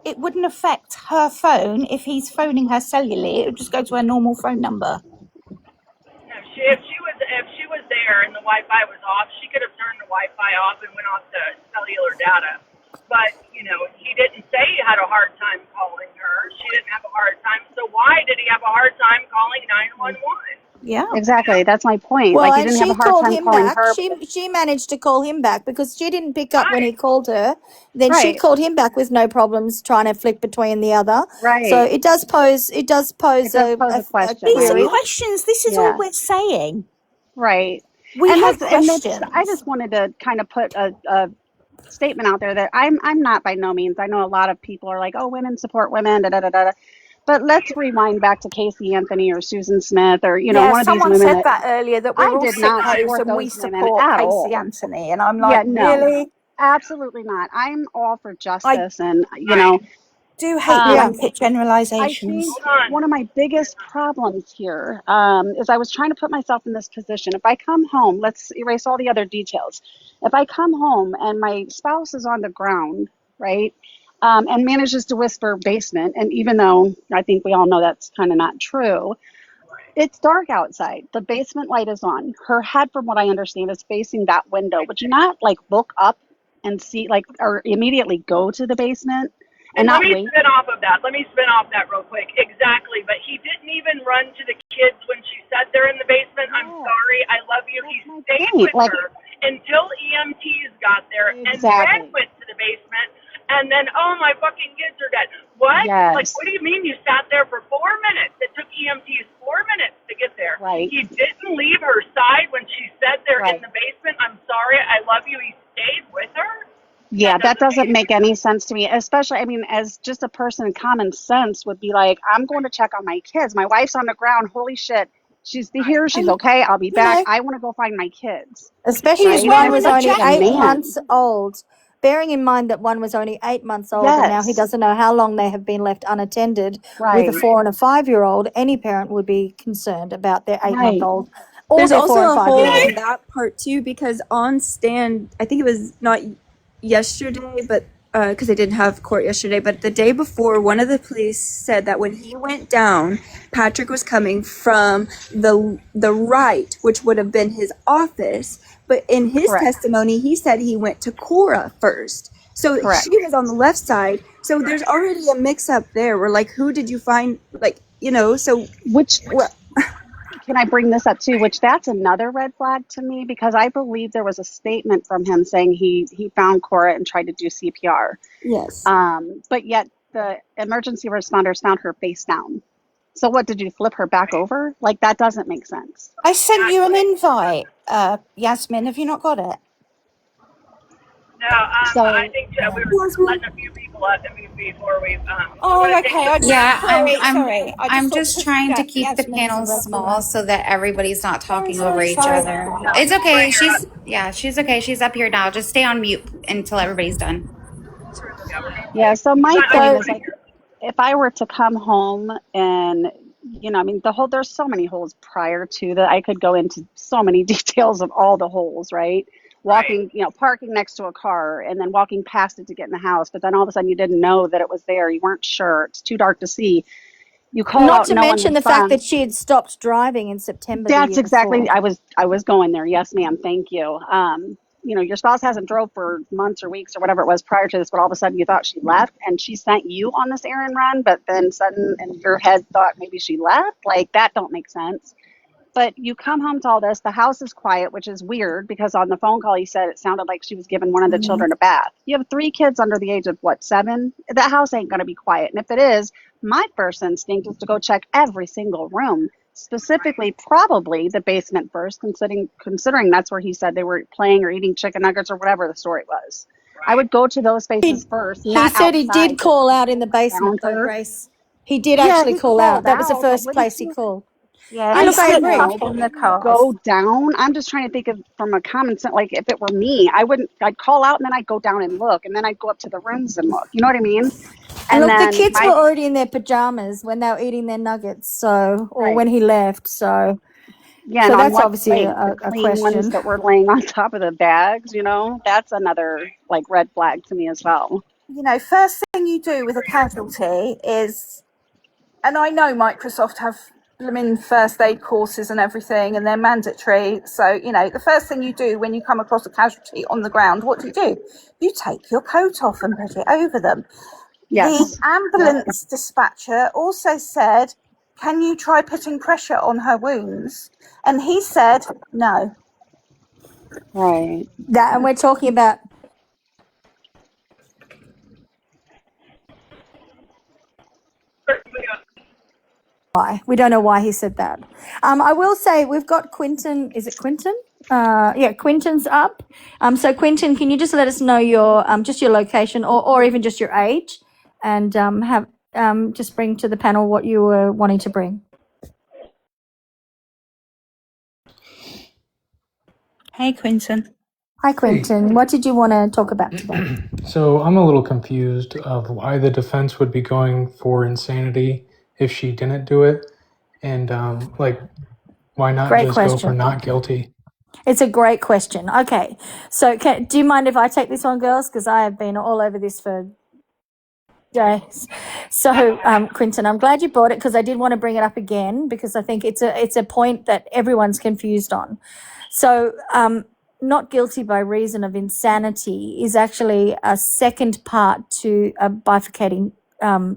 it wouldn't affect her phone if he's phoning her cellularly. It would just go to her normal phone number. No, if she was there and the Wi-Fi was off, she could have turned the Wi-Fi off and went off to cellular data. But he didn't say he had a hard time calling her. She didn't have a hard time. So why did he have a hard time calling 911? Yeah. Exactly. That's my point. Well, Like he and didn't have she a hard called time him calling back. her. She managed to call him back because she didn't pick up when he Right. called her. Then she Right. called him back with no problems trying to flick between the other. So Right. it does pose It does pose a question. These are query. questions. This is all Yeah. we're saying. Right. We And have that's I questions. just wanted to kind of put a statement out there that I'm not by no means. I know a lot of people are like, oh, women support women, da da da da. But let's rewind back to Casey Anthony or Susan Smith or Yeah, one of these someone women said that that earlier, that we're I all did not sickos support and we those women support at Casey all. Anthony. And I'm Yeah, like, no, really? absolutely not. I'm all for I justice and Right. do hate um, blanket I generalizations. think Hold on. one of my biggest problems here is I was trying to put myself in this position. If I come home, let's erase all the other details. If I come home and my spouse is on the ground, right, and manages to whisper basement, and even though I think we all know that's kind of not true, it's dark outside. The basement light is on. Her head, from what I understand, is facing that window. Would you not look up and see or immediately go to the basement and And let not me wait? spin off of that. Let me spin off that real quick. Exactly. But he didn't even run to the kids when she said they're in the basement. I'm Yes. sorry. I love you. He That's my stayed point. with her until EMTs got there and then Exactly. went to the basement. And then, oh, my fucking kids are dead. What? Yes. What do you mean you sat there for 4 minutes? It took EMTs 4 minutes to get there. Right. He didn't leave her side when she said they're Right. in the basement. I'm sorry. I love you. He stayed with her. Yeah, that doesn't make make any sense to me. Especially, I mean, as just a person, common sense would be like, I'm going to check on my kids. My wife's on the ground. Holy shit. She's here. She's And, okay. I'll be You back. know, I want to go find my kids. especially he's as Right? one And was wearing a only such a eight jacket. months man. old. Bearing in mind that one was only 8 months old and now he Yes. doesn't know how long they have been left unattended with a Right. 4 and a 5-year-old, any parent would be concerned about their 8-month-old or There's their 4 also and a hole 5-year-old. in that part too, because on stand, I think it was not yesterday, but because I didn't have court yesterday, but the day before, one of the police said that when he went down, Patrick was coming from the right, which would have been his office. But in his Correct. testimony, he said he went to Cora first. So Correct. she was on the left side. So there's already a mix up there. Where who did you find? So Which well, can I bring this up too? Which that's another red flag to me because I believe there was a statement from him saying he found Cora and tried to do CPR. Yes. But yet the emergency responders found her face down. So what, did you flip her back over? Like, that doesn't make sense. I sent you an invite, Yasmin. Have you not got it? No, So I think we were letting a few people up before we. Oh, okay. Yeah, Sorry. I'm I just just thought trying to because keep the Yasmin is a panel small regular. so that everybody's not talking over each Sorry. other. It's okay. She's okay. She's up here now. Just stay on mute until everybody's done. yeah, so my thing So is like, if I were to come home and, I mean, there's so many holes prior to that. I could go into so many details of all the holes, right? Walking, parking next to a car and then walking past it to get in the house. But then all of a sudden you didn't know that it was there. You weren't sure. It's too dark to see. You call not out, to no one mention the fact that responds. she had stopped driving in September the That's year exactly, before. I was going there. Yes, ma'am. Thank you. Your spouse hasn't drove for months or weeks or whatever it was prior to this, but all of a sudden you thought she left and she sent you on this errand run, but then sudden in your head thought maybe she left. Like, that don't make sense. But you come home to all this, the house is quiet, which is weird because on the phone call he said it sounded like she was giving one of the children a bath. You have 3 kids under the age of 7? That house ain't going to be quiet. And if it is, my first instinct is to go check every single room, specifically probably the basement first, considering that's where he said they were playing or eating chicken nuggets or whatever the story was. I would go to those spaces first, He not said he did outside. call out in the basement, though, Counter. Grace. He did Yeah, actually he call out. called That was the out, but first wouldn't place he you? called. Yeah, I he look, I slipped agree. up in the cars. Go down. I'm just trying to think of from a common sense. Like, if it were me, I'd call out and then I'd go down and look, and then I'd go up to the rooms and look. You know what I mean? And And look, the then kids were already in their pajamas when they were eating their nuggets, or right. when he left. So Yeah, and on that's what obviously plate? The a clean ones question. that were laying on top of the bags, that's another like red flag to me as well. First thing you do with a casualty is, and I know Microsoft have blooming first aid courses and everything, and they're mandatory. So, the first thing you do when you come across a casualty on the ground, what do? You take your coat off and put it over them. Yes. The ambulance dispatcher also said, can you try putting pressure on her wounds? And he said, no. Right. And we're talking about why. We don't know why he said that. I will say we've got Quinton. Is it Quinton? Yeah, Quinton's up. So Quinton, can you just let us know your just your location or even just your age, and have just bring to the panel what you were wanting to bring. Hey, Quinton. Hi, Quinton. What did you want to talk about today? So I'm a little confused of why the defense would be going for insanity if she didn't do it, and why not Great just go for question. not guilty? It's a great question. Okay, so do you mind if I take this one, girls? Because I have been all over this for days. So, Quinton, I'm glad you brought it because I did want to bring it up again because I think it's a point that everyone's confused on. So, not guilty by reason of insanity is actually a second part to a bifurcating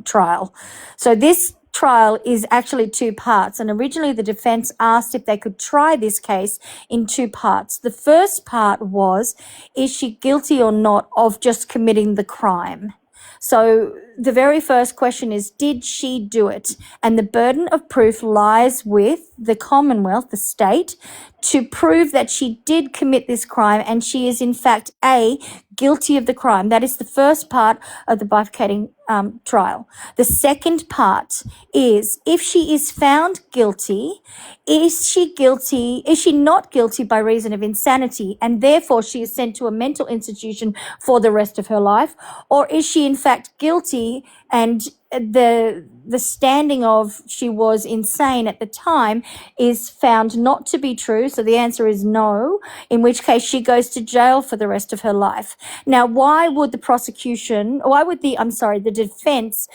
trial. So this trial is actually 2 parts, and originally the defense asked if they could try this case in 2 parts. The first part was, is she guilty or not of just committing the crime? So the very first question is, did she do it? And the burden of proof lies with the Commonwealth, the state, to prove that she did commit this crime and she is in fact guilty of the crime. That is the first part of the bifurcating trial. The second part is, if she is found guilty, is she not guilty by reason of insanity and therefore she is sent to a mental institution for the rest of her life, or is she in fact guilty and the standing of she was insane at the time is found not to be true, so the answer is no, in which case she goes to jail for the rest of her life. Now, why would the defense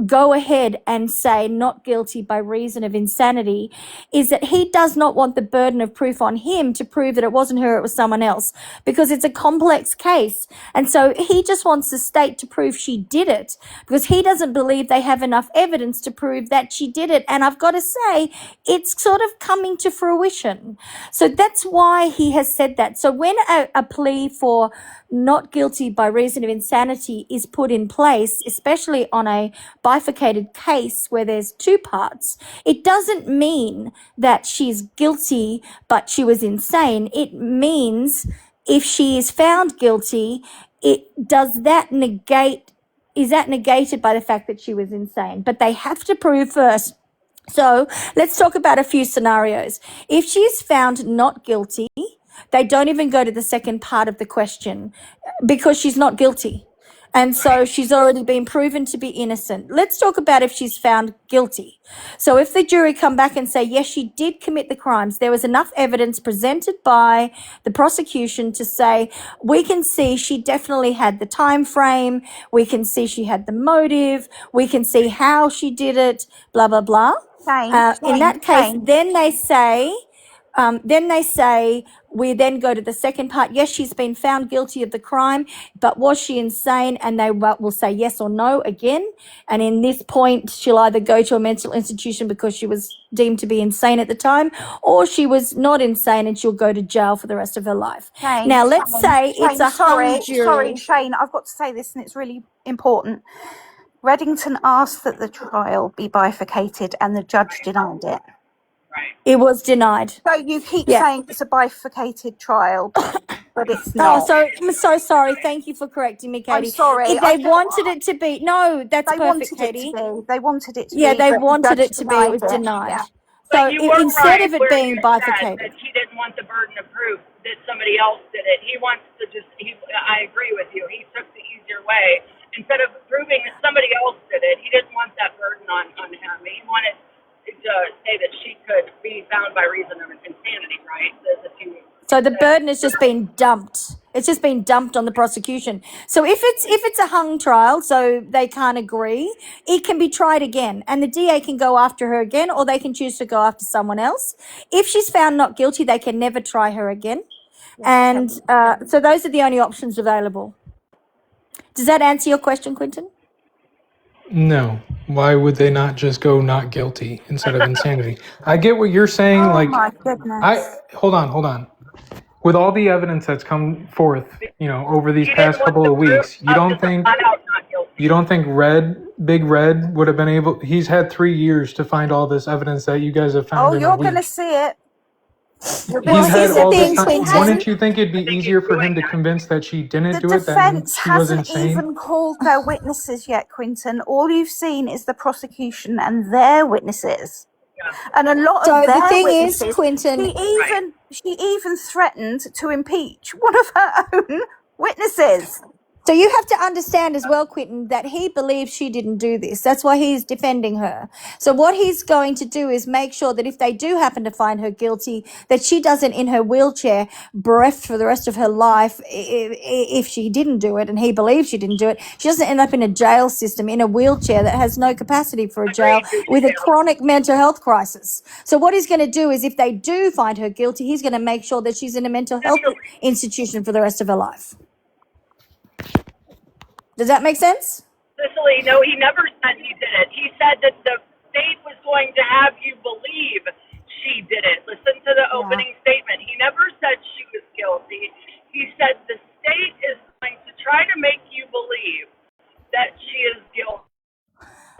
go ahead and say not guilty by reason of insanity is that he does not want the burden of proof on him to prove that it wasn't her, it was someone else, because it's a complex case. And so he just wants the state to prove she did it because he doesn't believe they have enough evidence to prove that she did it. And I've got to say, it's sort of coming to fruition. So that's why he has said that. So when a plea for not guilty by reason of insanity is put in place, especially on a bifurcated case where there's two parts, it doesn't mean that she's guilty but she was insane. It means if she is found guilty, is that negated by the fact that she was insane? But they have to prove first. So let's talk about a few scenarios. If she is found not guilty, they don't even go to the second part of the question because she's not guilty. And so she's already been proven to be innocent. Let's talk about if she's found guilty. So if the jury come back and say, yes, she did commit the crimes, there was enough evidence presented by the prosecution to say, we can see she definitely had the time frame, we can see she had the motive, we can see how she did it, blah, blah, blah. In that case, then they say, we then go to the second part. Yes, she's been found guilty of the crime, but was she insane? And they will say yes or no again. And in this point, she'll either go to a mental institution because she was deemed to be insane at the time, or she was not insane and she'll go to jail for the rest of her life. Now, let's say it's a hung jury. Sorry, Shane, I've got to say this and it's really important. Reddington asked that the trial be bifurcated and the judge denied it. It was denied. So you keep saying it's a bifurcated trial, but it's not. Oh, so I'm so sorry. Thank you for correcting me, Katie. I'm sorry. If they wanted it to be, no, that's perfect, Katie. They wanted it to be. Yeah, they but the wanted judge it to be. It was denied denied. Yeah. So But you were instead right of it where being you said bifurcated, that he didn't want the burden of proof that somebody else did it. He wants to I agree with you. He took the easier way. Instead of proving that somebody else did it, he didn't want that burden on him. He wanted to say that she could be found by reason of insanity, right? so the burden has just been dumped. It's just been dumped on the prosecution. So if it's a hung trial, so they can't agree, it can be tried again, and the DA can go after her again, or they can choose to go after someone else. If she's found not guilty, they can never try her again, and so those are the only options available. Does that answer your question, Quentin? No. Why would they not just go not guilty instead of insanity? I get what you're saying. Oh my goodness. Hold on. With all the evidence that's come forth, over these past couple of weeks, you don't think Big Red would have been able? He's had 3 years to find all this evidence that you guys have found. You're going to see it. He's had all this time. Wouldn't you think it'd be easier for him to convince that she didn't do it? The That defense she was hasn't insane? even called their witnesses yet, Quinton. All you've seen is the prosecution and their witnesses. And a lot So of their the thing witnesses, is, Quinton, she even threatened to impeach one of her own witnesses. so you have to understand as well, Quentin, that he believes she didn't do this. That's why he's defending her. So what he's going to do is make sure that if they do happen to find her guilty, that she doesn't in her wheelchair bereft for the rest of her life if she didn't do it, and he believes she didn't do it. She doesn't end up in a jail system in a wheelchair that has no capacity for a jail with a chronic mental health crisis. So what he's going to do is if they do find her guilty, he's going to make sure that she's in a mental health institution for the rest of her life. Does that make sense? Cicely, no, he never said he did it. He said that the state was going to have you believe she did it. Listen to the opening statement. He never said she was guilty. He said the state is going to try to make you believe that she is guilty.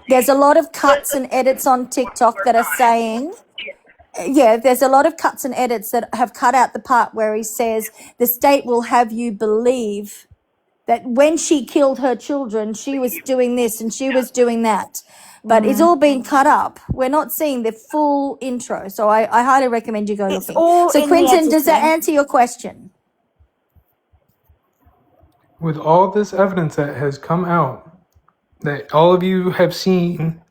There's a lot of cuts and edits on TikTok that are saying, there's a lot of cuts and edits that have cut out the part where he says the state will have you believe that when she killed her children, she was doing this and she was doing that. But it's all been cut up. We're not seeing the full intro. So I highly recommend you go looking. So Quentin, does that answer your question? With all this evidence that has come out, that all of you have seen,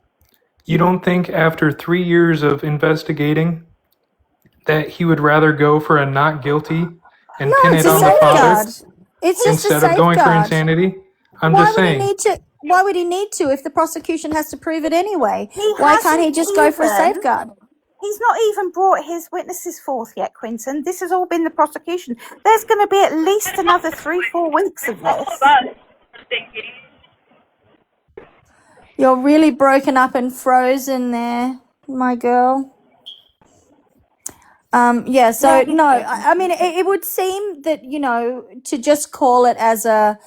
you don't think after 3 years of investigating that he would rather go for a not guilty and pin it on the father It's just instead a of going for safeguard. insanity? I'm Why just would he saying. need to? why would he need to if the prosecution has to prove it anyway? He Why can't he hasn't just go for a even. safeguard? He's not even brought his witnesses forth yet, Quinton. This has all been the prosecution. There's going to be at least another 3-4 weeks of All of this. us are thinking, You're really broken up and frozen there, my girl. Yeah, so Yeah, no, I mean, it would seem that, to just call it as a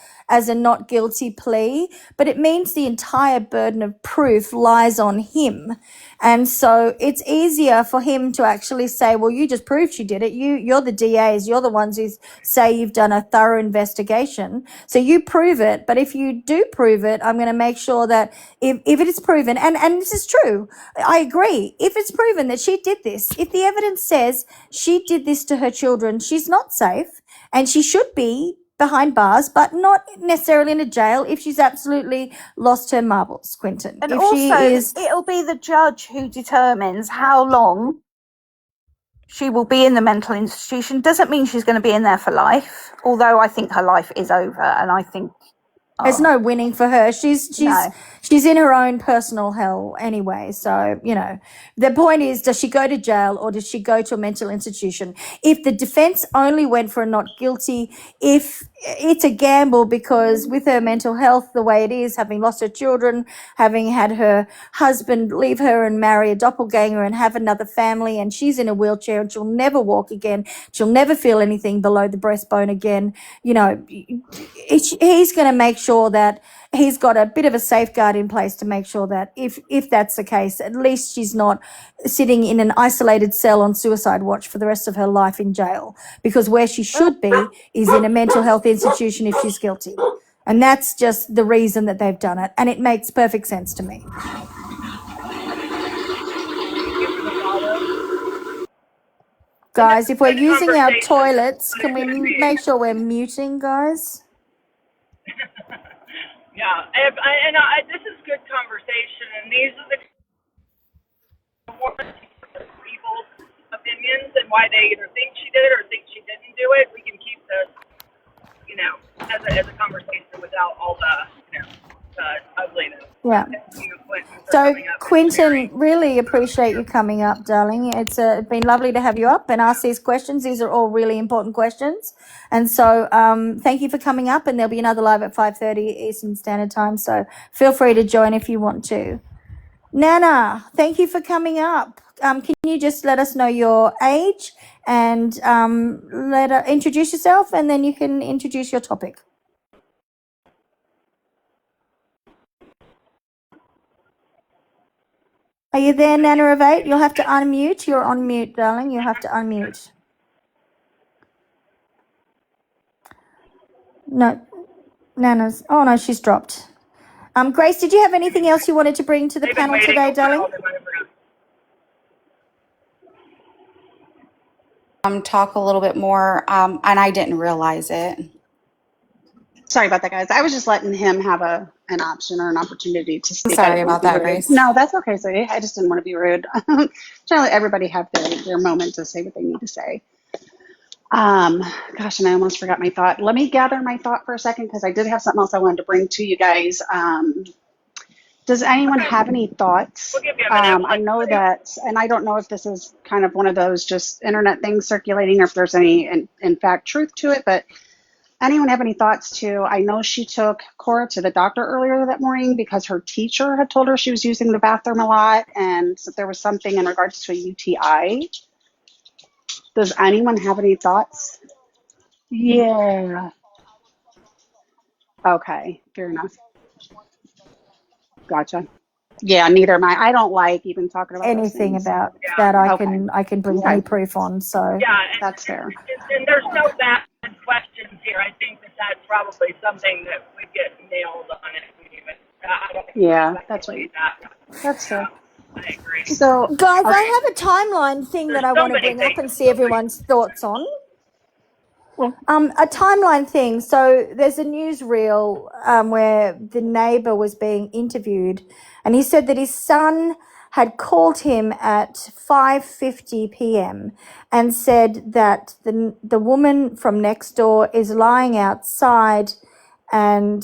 not guilty plea, but it means the entire burden of proof lies on him. And so it's easier for him to actually say, well, you just proved she did it. You're the DAs. You're the ones who say you've done a thorough investigation. So you prove it. But if you do prove it, I'm going to make sure that if it is proven, and this is true, I agree. If it's proven that she did this, if the evidence says she did this to her children, she's not safe and she should be behind bars, but not necessarily in a jail if she's absolutely lost her marbles, Quinton. And if also, she is, it'll be the judge who determines how long she will be in the mental institution. Doesn't mean she's going to be in there for life, although I think her life is over, and I think there's no winning for her. She's no. she's in her own personal hell anyway. So, the point is, does she go to jail or does she go to a mental institution? If the defense only went for a not guilty, if it's a gamble, because with her mental health the way it is, having lost her children, having had her husband leave her and marry a doppelganger and have another family, and she's in a wheelchair and she'll never walk again, she'll never feel anything below the breastbone again, he's going to make sure that he's got a bit of a safeguard in place to make sure that if that's the case, at least she's not sitting in an isolated cell on suicide watch for the rest of her life in jail, because where she should be is in a mental health institution if she's guilty. And that's just the reason that they've done it. And it makes perfect sense to me. Guys, if we're using our toilets, can we make sure we're muting, guys? yeah, this is good conversation, and these are the more people's opinions and why they either think she did it or think she didn't do it. We can keep this, as a conversation without all the, the ugliness. Yeah. Thank you, Quentin, for So, coming up and Quinton, sharing. really appreciate you coming up, darling. It's been lovely to have you up and ask these questions. These are all really important questions. And so thank you for coming up, and there'll be another live at 5:30 Eastern Standard Time. So feel free to join if you want to. Nana, thank you for coming up. Can you just let us know your age and introduce yourself, and then you can introduce your topic. Are you there, Nana of 8? You'll have to unmute. You're on mute, darling. You'll have to unmute. No, Nana's. Oh, no, she's dropped. Grace, did you have anything else you wanted to bring to the They've been panel waiting today, for darling? all the money for us. Talk a little bit more, and I didn't realize it. Sorry about that, guys. I was just letting him have an option or an opportunity to speak. Sorry I didn't about want to that, be rude. Grace. No, that's okay, sweetie. I just didn't want to be rude. Trying to let everybody have their moment to say what they need to say. Gosh, and I almost forgot my thought. Let me gather my thought for a second, because I did have something else I wanted to bring to you guys. Does anyone have any thoughts? We'll give you a minute. I know that, and I don't know if this is kind of one of those just internet things circulating or if there's any, in fact, truth to it, but anyone have any thoughts to, I know she took Cora to the doctor earlier that morning because her teacher had told her she was using the bathroom a lot, and so there was something in regards to a UTI. Does anyone have any thoughts? Yeah. Okay, fair enough. Gotcha. Yeah, neither am I. I don't like even talking about those Anything things. about Yeah. that Okay. I can bring Okay. any proof on. So Yeah, That's fair. and there's no bad questions here. I think that's probably something that we get nailed on if we even. I don't think Yeah, we that's can right. do that. That's fair. I agree. So, guys, I okay. have a timeline thing There's that I so want to many bring up things. and see everyone's thoughts on. Yeah. A timeline thing. So there's a newsreel where the neighbor was being interviewed, and he said that his son had called him at 5:50 p.m. and said that the woman from next door is lying outside and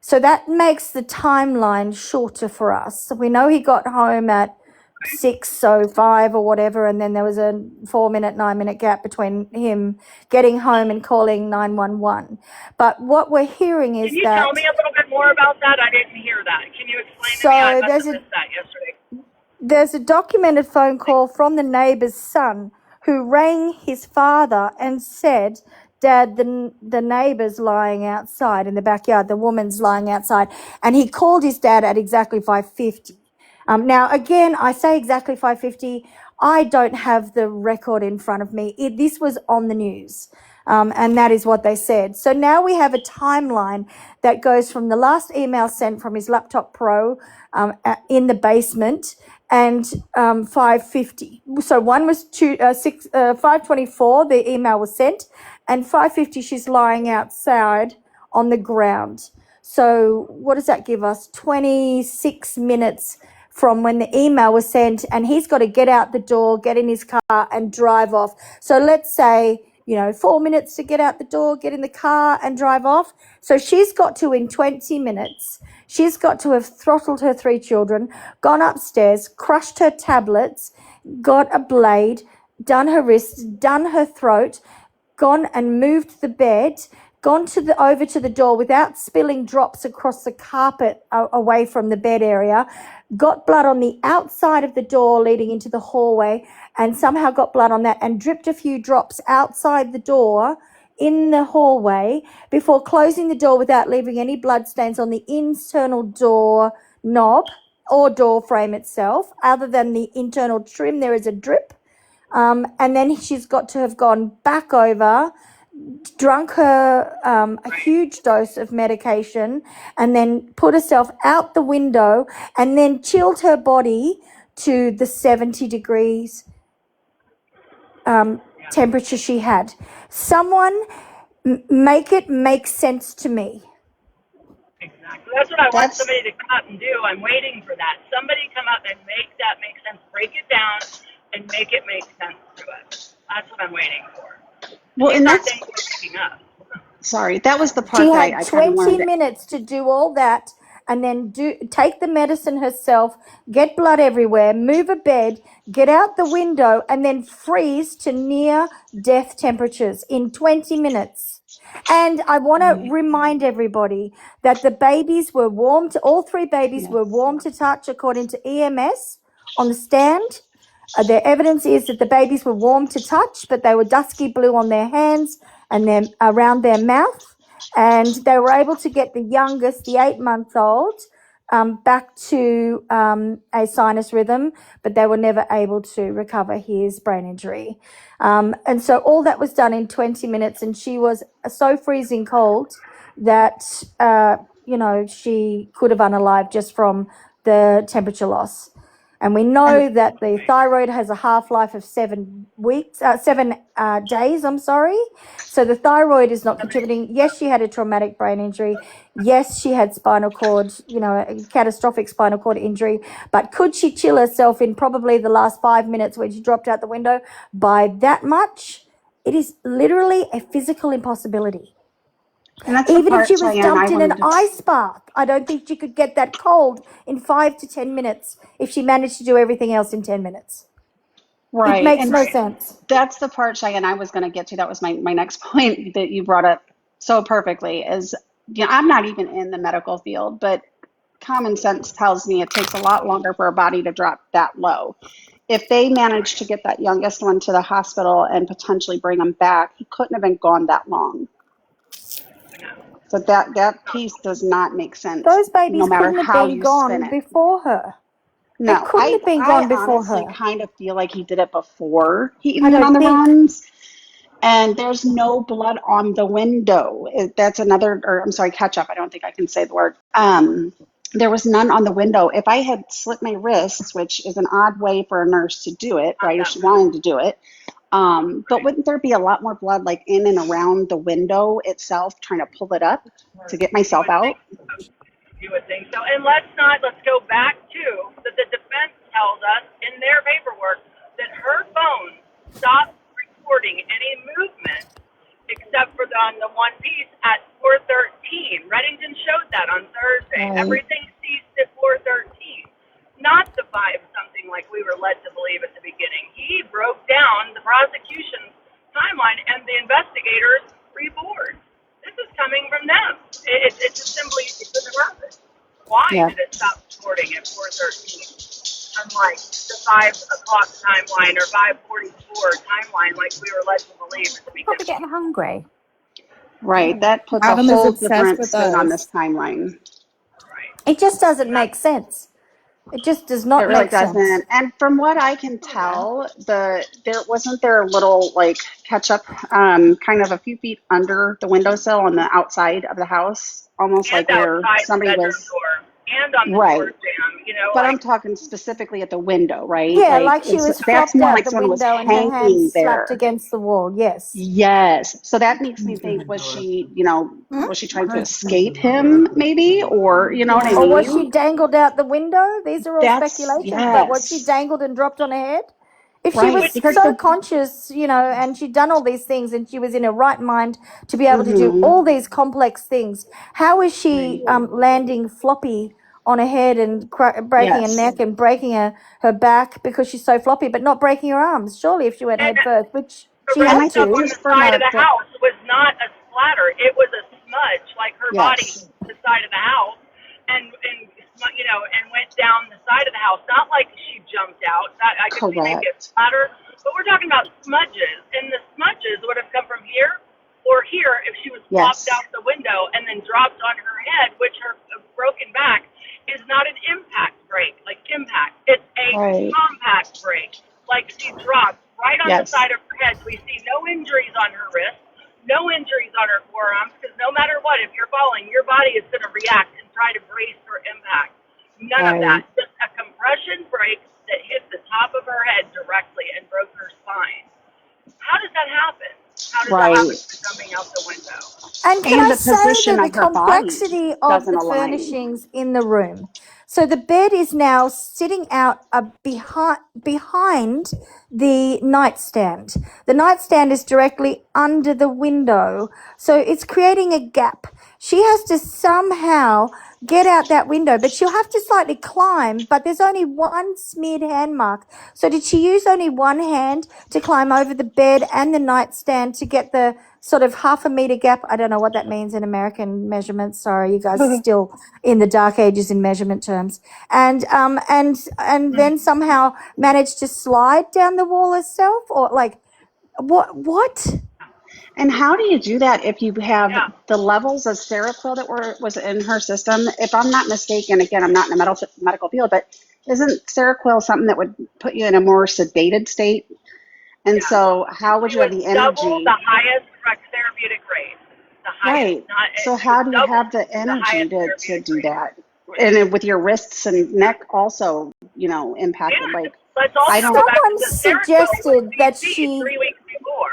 So that makes the timeline shorter for us. So we know he got home at 6:05 or whatever, and then there was a 4-minute, 9-minute gap between him getting home and calling 911. But what we're hearing Can is you tell me that a little bit more about that? I didn't hear that. Can you explain to me? I so must have missed that yesterday. there's a documented phone call from the neighbor's son who rang his father and said, Dad, the neighbor's lying outside in the backyard. The woman's lying outside. And he called his dad at exactly 5:50. Now, again, I say exactly 5:50. I don't have the record in front of me. This was on the news. And that is what they said. So now we have a timeline that goes from the last email sent from his laptop pro in the basement and 5:50. So one was 5:24, the email was sent, and 5:50 she's lying outside on the ground. So what does that give us? 26 minutes from when the email was sent, and he's got to get out the door, get in his car and drive off. So let's say, 4 minutes to get out the door, get in the car and drive off. So she's got to, in 20 minutes, she's got to have throttled her 3 children, gone upstairs, crushed her tablets, got a blade, done her wrists, done her throat, gone and moved the bed, gone over to the door without spilling drops across the carpet away from the bed area, got blood on the outside of the door leading into the hallway, and somehow got blood on that and dripped a few drops outside the door in the hallway before closing the door without leaving any blood stains on the internal door knob or door frame itself. Other than the internal trim, there is a drip. And then she's got to have gone back over, drunk her a huge dose of medication, and then put herself out the window and then chilled her body to the 70 degrees temperature she had. Someone make it make sense to me. Exactly. That's what I want somebody to come out and do. I'm waiting for that. Somebody come out and make that make sense. Break it down and make it make sense to us. That's what I'm waiting for. Well, and that's up. sorry, that was the part She that had I kind of 20 wanted. minutes to do all that and then take the medicine herself, get blood everywhere, move a bed, get out the window, and then freeze to near death temperatures in 20 minutes. And I want to remind everybody that the babies were warm all 3 babies were warm to touch according to EMS on the stand. Their evidence is that the babies were warm to touch, but they were dusky blue on their hands and then around their mouth. And they were able to get the youngest, the 8-month-old, back to a sinus rhythm, but they were never able to recover his brain injury. And so all that was done in 20 minutes, and she was so freezing cold that, she could have unalived just from the temperature loss. And we know that the thyroid has a half-life of 7 days, So the thyroid is not contributing. Yes, she had a traumatic brain injury. Yes, she had spinal cord, a catastrophic spinal cord injury. But could she chill herself in probably the last 5 minutes when she dropped out the window by that much? It is literally a physical impossibility. And that's Even if she was Cheyenne, dumped in an ice bath, I don't think she could get that cold in 5 to 10 minutes if she managed to do everything else in 10 minutes. Right. It makes And no sense. that's the part, Cheyenne, I was going to get to. That was my next point that you brought up so perfectly is, I'm not even in the medical field, but common sense tells me it takes a lot longer for a body to drop that low. If they managed to get that youngest one to the hospital and potentially bring him back, he couldn't have been gone that long. So that piece does not make sense. Those babies no matter couldn't have how been you gone spin it. before her. No, They couldn't have been I gone before honestly her. kind of feel like he did it before he I even went on don't the think. runs. And there's no blood on the window. That's another, or I'm sorry, catch up. I don't think I can say the word. There was none on the window. If I had slit my wrists, which is an odd way for a nurse to do it, right? Or she wanted to do it. But wouldn't there be a lot more blood like in and around the window itself, trying to pull it up to get myself out? You would think so. And let's go back to that the defense tells us in their paperwork that her phone stopped recording any movement except for on the one piece at 4:13. Reddington showed that on Thursday. Right. Everything ceased at 4:13, not the 5 something like we were led to believe at the beginning. He broke down the prosecution's timeline, and the investigators reboard. This is coming from them. It's just simply it couldn't happen. Why Yeah. did it stop recording at 4:13? Unlike the 5 o'clock timeline or 5:44 timeline, like we were led to believe at the Probably beginning. getting hungry. Right. That puts a Adam is whole obsessed different with spin on us. this timeline. Right. It just doesn't make sense. It just does It not really make sense. doesn't. And from what I can tell, there wasn't there a little like catch up, kind of a few feet under the windowsill on the outside of the house, almost And like where outside the somebody bedroom was. door and on the Right. door jamb, But like I'm talking specifically at the window, right? Yeah, Like like she was that's flopped more out like the someone was window and her hanging hands slapped there. against the wall. Yes. Yes. So that makes me think, was she, was she trying to escape him maybe? Or, you know what I Or was mean? she dangled out the window? These are all That's, speculations, but was she yes. dangled and dropped on her head? If she Right. was Because so conscious, and she'd done all these things and she was in her right mind to be able to do mm-hmm. all these complex things, how is she Right. landing floppy on her head and breaking her Yes. neck and breaking her back because she's so floppy, but not breaking her arms? Surely if she went and head first, which the she red And had I stuff think on to. the just from side of the the house was not a splatter. It was a smudge, like her body yes. hit the side of the house and went down the side of the house. Not like she jumped out. That I could see maybe a Correct. splatter, but we're talking about smudges, and the smudges would have come from here or here if she was flopped Yes. out the window and then dropped on her head, which her broken back is not an impact break, like impact. It's a Right. compact break, like she dropped right on the Yes. side of her head. We see no injuries on her wrist, no injuries on her forearms, because no matter what, if you're falling, your body is going to react and try to brace for impact. None of that. Right. Just a compression break that hit the top of her head directly and broke her spine. How does that happen? How does that happen Right. by jumping out the window? And can And I the say position that the of her body complexity of doesn't the align. furnishings in the room? So the bed is now sitting out behind the nightstand. The nightstand is directly under the window, so it's creating a gap. She has to somehow get out that window, but she'll have to slightly climb, but there's only one smeared hand mark. So did she use only one hand to climb over the bed and the nightstand to get the sort of half a meter gap? I don't know what that means in American measurements. Sorry, you guys are still in the dark ages in measurement terms. And then somehow managed to slide down the wall herself, or like what? And how do you do that if you have Yeah. the levels of Seroquel that was in her system? If I'm not mistaken, again, I'm not in the medical field, but isn't Seroquel something that would put you in a more sedated state? And Yeah. so how would She you have was the double energy? the highest therapeutic rate. The highest. Right. Not, So she how was do you double have the the energy highest to therapeutic do rate. that? And then with your wrists and neck also, impacted. Yeah. Like, Let's I also don't, go back to Someone the Seroquel suggested that CC she 3 weeks before.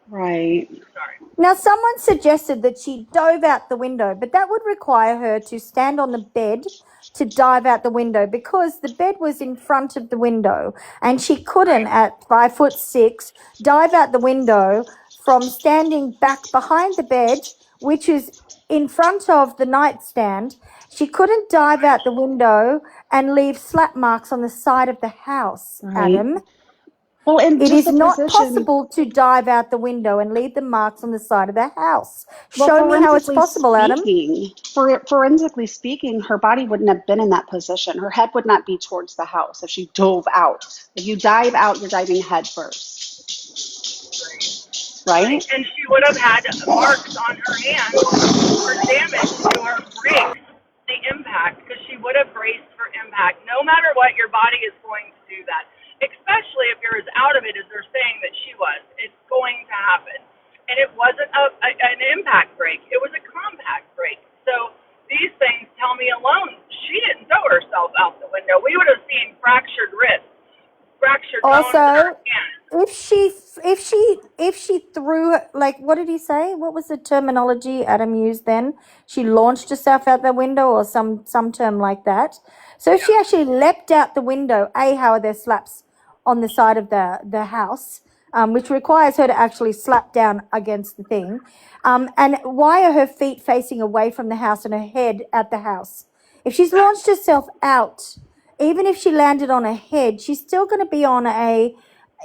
right. Sorry. Now, someone suggested that she dove out the window, but that would require her to stand on the bed to dive out the window because the bed was in front of the window and she couldn't, at 5'6", dive out the window from standing back behind the bed, which is in front of the nightstand. She couldn't dive out the window and leave slap marks on the side of the house, Right. Adam. Well, and It just is the not position. possible to dive out the window and leave the marks on the side of the house. Well, Show me how it's forensically possible, Adam. forensically speaking, her body wouldn't have been in that position. Her head would not be towards the house if she dove out. If you dive out, you're diving head first, right? And she would have had marks on her hands for damage to her brakes, the impact, because she would have braced for impact. No matter what, your body is going to do that, especially if you're as out of it as they're saying that she was. It's going to happen. And it wasn't an impact brake. It was a compact brake. So these things tell me alone, she didn't throw herself out the window. We would have seen fractured wrists, fractured bones in her Also, hands. if she threw, like, what did he say? What was the terminology Adam used then? She launched herself out the window or some term like that. So if she actually leapt out the window, how are there slaps on the side of the house? which requires her to actually slap down against the thing. And why are her feet facing away from the house and her head at the house? If she's launched herself out, even if she landed on her head, she's still going to be on a,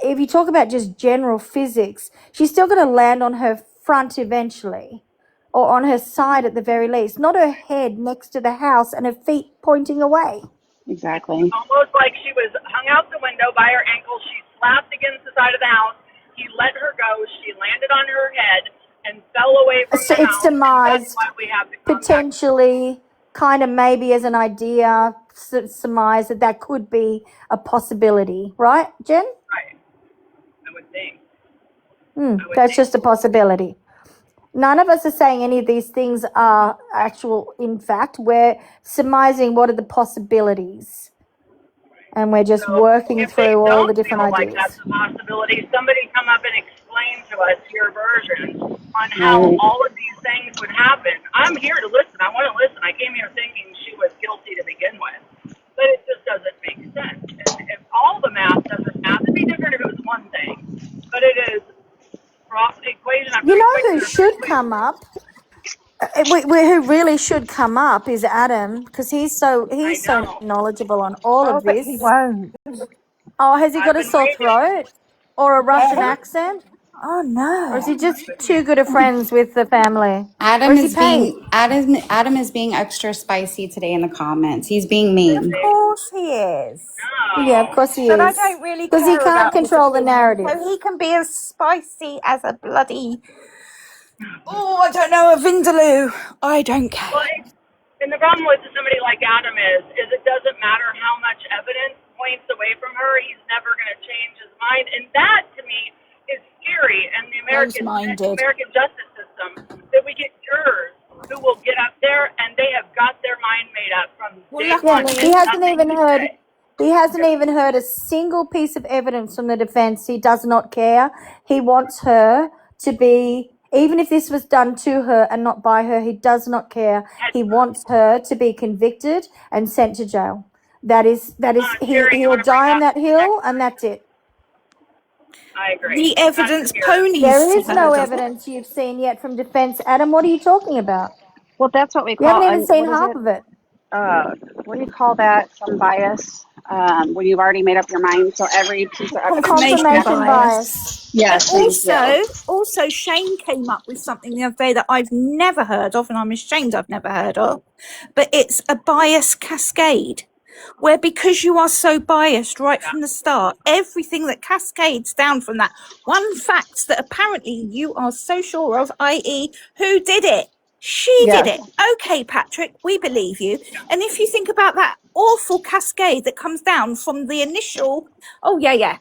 if you talk about just general physics, she's still going to land on her front eventually, or on her side at the very least, not her head next to the house and her feet pointing away. Exactly. Almost like she was hung out the window by her ankle. She slapped against the side of the house. He let her go. She landed on her head and fell away from So the it's house. And that's demised, why we have the contact. potentially, kind of maybe as an idea, surmise that that could be a possibility, right, Jen? Right. I would think. I would That's think. just a possibility. None of us are saying any of these things are actual, in fact. We're surmising what are the possibilities. And we're just So working if they through all the don't different feel like that's ideas. a possibility, somebody come up and explain to us your version on how all of these things would happen. I'm here to listen. I want to listen. I came here thinking she was guilty to begin with, but it just doesn't make sense. And if all the math doesn't math, it'd be different if it was one thing, but it is equation after You know equation who after should equation. come up? Who really should come up is Adam, because he's so I know. knowledgeable on all Oh, of but he this. won't. Oh, has he I've got a been sore waiting. throat or a Russian Yeah. accent? Oh Or is no. he just too good of friends with the family? Or Adam is he is paid? being Adam is being extra spicy today in the comments. He's being Of mean. course he is. Yeah, of No. course he But I is. don't really Because he care can't about his control the opinion. narrative. So he can be as spicy as a bloody, oh, I don't know, a Vindaloo. I don't care. Well, and the problem with somebody like Adam is it doesn't matter how much evidence points away from her, he's never going to change his mind, and that to me is scary. And the Close-minded. American justice system, that we get jurors who will get up there and they have got their mind made up from Well, day Yeah, one. luckily, he There's hasn't nothing even to heard. say. He hasn't even heard a single piece of evidence from the defense. He does not care. He wants her to be, even if this was done to her and not by her, he does not care. He wants her to be convicted and sent to jail. That is Jerry, he you will want to bring die on up that the hill, next? and that's it. I agree. the That's evidence scary. ponies There is her, no doesn't it? evidence you've seen yet from defense. Adam, what are you talking about? Well, that's what we You haven't call, even seen what is half it? of it. What do you call that? Some bias, when you've already made up your mind. So every piece of evidence you Confirmation look at. Confirmation bias. Yes, And thank you. also, Shane came up with something the other day that I've never heard of, and I'm ashamed I've never heard of. But it's a bias cascade, where because you are so biased right from the start, everything that cascades down from that one fact that apparently you are so sure of, i.e., who did it? She did Yes, it. Okay, Patrick, we believe you. And if you think about that awful cascade that comes down from the initial, oh, yeah,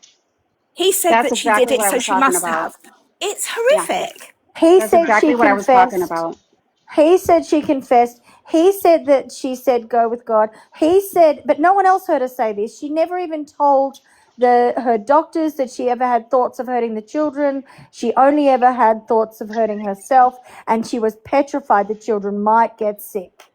he said that's that she did exactly it, what I so was she talking must about. have. It's Yeah, horrific. He that's said exactly she what I was talking confessed. about. He said she confessed. He said that she said go with God. He said, but no one else heard her say this. She never even told her doctors that she ever had thoughts of hurting the children. She only ever had thoughts of hurting herself, and she was petrified the children might get sick.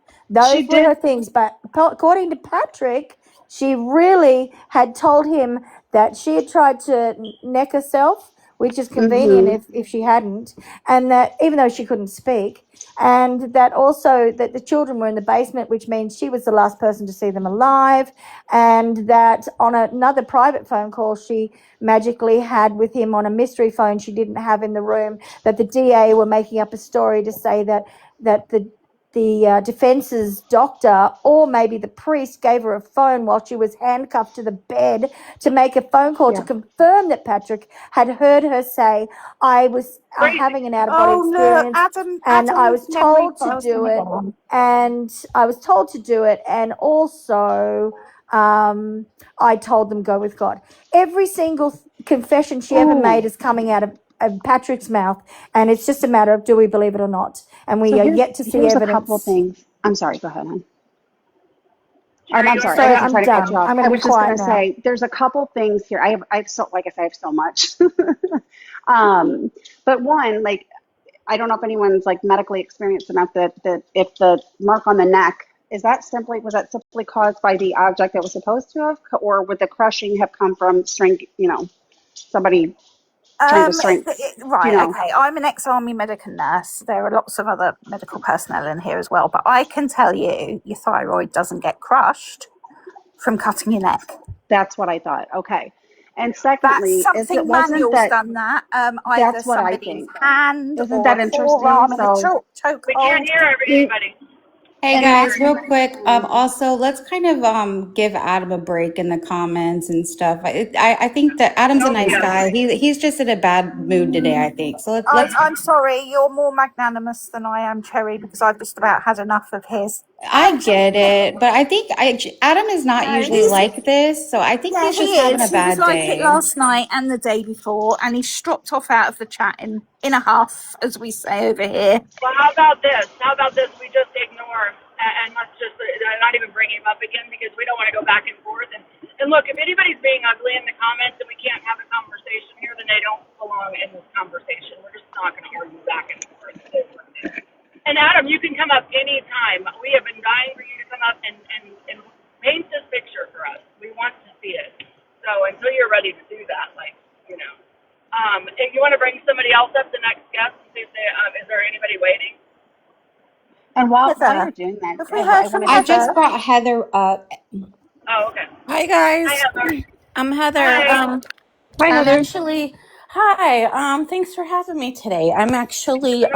She Those were her did. things. But according to Patrick, she really had told him that she had tried to neck herself, which is convenient if she hadn't, and that even though she couldn't speak, and that also that the children were in the basement, which means she was the last person to see them alive, and that on another private phone call she magically had with him on a mystery phone she didn't have in the room, that the DA were making up a story to say that the defense's doctor or maybe the priest gave her a phone while she was handcuffed to the bed to make a phone call to Yeah. confirm that Patrick had heard her say, I was Crazy. having an out-of-body Oh, look, experience, and I was Adam's memory told to file's do gonna it, go on. and also I told them go with God. Every single confession she ever made Ooh. is coming out of Patrick's mouth, and it's just a matter of do we believe it or not, and we So are yet to see here's a couple evidence. things. I'm sorry. Go ahead, hon. Jerry, I'm you sorry. want I to So bring wasn't up I'm trying to cut you done. off. I'm I going to be was just quiet gonna now. say there's a couple things here. I have so like I say I have so much. But one, like I don't know if anyone's like medically experienced enough that if the mark on the neck was that simply caused by the object that was supposed to have, or would the crushing have come from somebody trying to strength, Right, okay. I'm an ex-army medical nurse. There are lots of other medical personnel in here as well, but I can tell you your thyroid doesn't get crushed from cutting your neck. That's what I thought. Okay. And That's secondly, something manual's done that. Either that's what I somebody's think. hand Isn't or that a interesting? forearm in a So We can't chokehold. hear anybody. Hey and guys, that's real quick. Also, let's kind of give Adam a break in the comments and stuff. I think that Adam's a Oh, nice yeah. guy. He's just in a bad mood today, I think. So let's. I'm sorry, you're more magnanimous than I am, Cherry, because I've just about had enough of his. I get it, but I think Adam is not No, usually he's like this, so I think yeah, he's he just having a is. He was bad like it day. last night and the day before, and he stropped off out of the chat in a huff, as we say over here. Well, how about this? We just ignore and let's just not even bring him up again because we don't want to go back and forth. And look, if anybody's being ugly in the comments and we can't have a conversation here, then they don't belong in this conversation. We're just not going to argue back and forth. And Adam, you can come up anytime. We have been dying for you to come up and paint this picture for us. We want to see it. So until you're ready to do that, if you want to bring somebody else up, the next guest, and see if is there anybody waiting? and while Heather, you're doing that, have we heard from I Heather? just brought Heather up. Oh, okay. Hi guys, Hi, Heather. I'm Heather. Hi. Hi, I'm Heather. actually hi. Thanks for having me today. I'm actually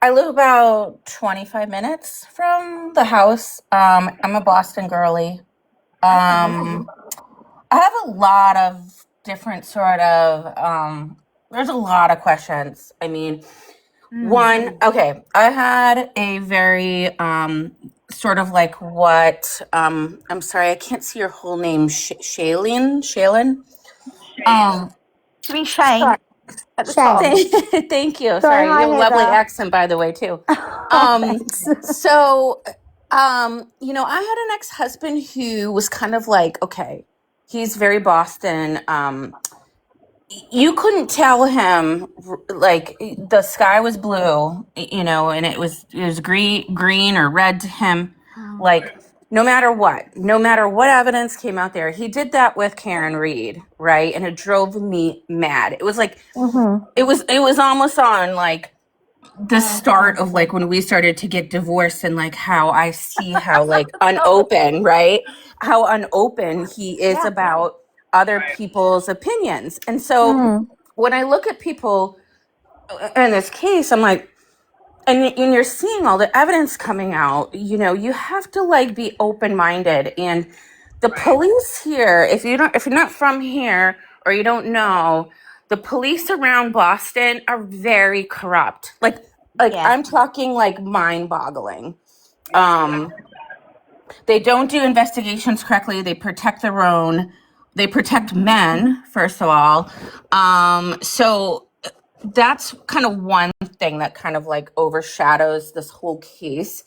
I live about 25 minutes from the house. I'm a Boston girly. I have a lot of different sort of there's a lot of questions. I mean, one, okay, I had a very sort of like what I'm sorry, I can't see your whole name. Shaylin. To be Shane at the top. Thank you. Sorry, Sorry, you hi, have a lovely Heather. accent, by the way, too. Thanks. So, I had an ex-husband who was kind of like, okay, he's very Boston. You couldn't tell him like the sky was blue, and it was green or red to him. Like no matter what evidence came out there, he did that with Karen Reed, right? And it drove me mad. It was like it was almost on like the start of like when we started to get divorced and like how I see how like unopen, right? How unopen he is about other people's opinions. And so when I look at people in this case, I'm like, and you're seeing all the evidence coming out, you have to like be open-minded. And the police here, if you're not from here or you don't know, the police around Boston are very corrupt. Like I'm talking like mind-boggling. They don't do investigations correctly. They protect their own. They protect men, first of all. So that's kind of one thing that kind of like overshadows this whole case.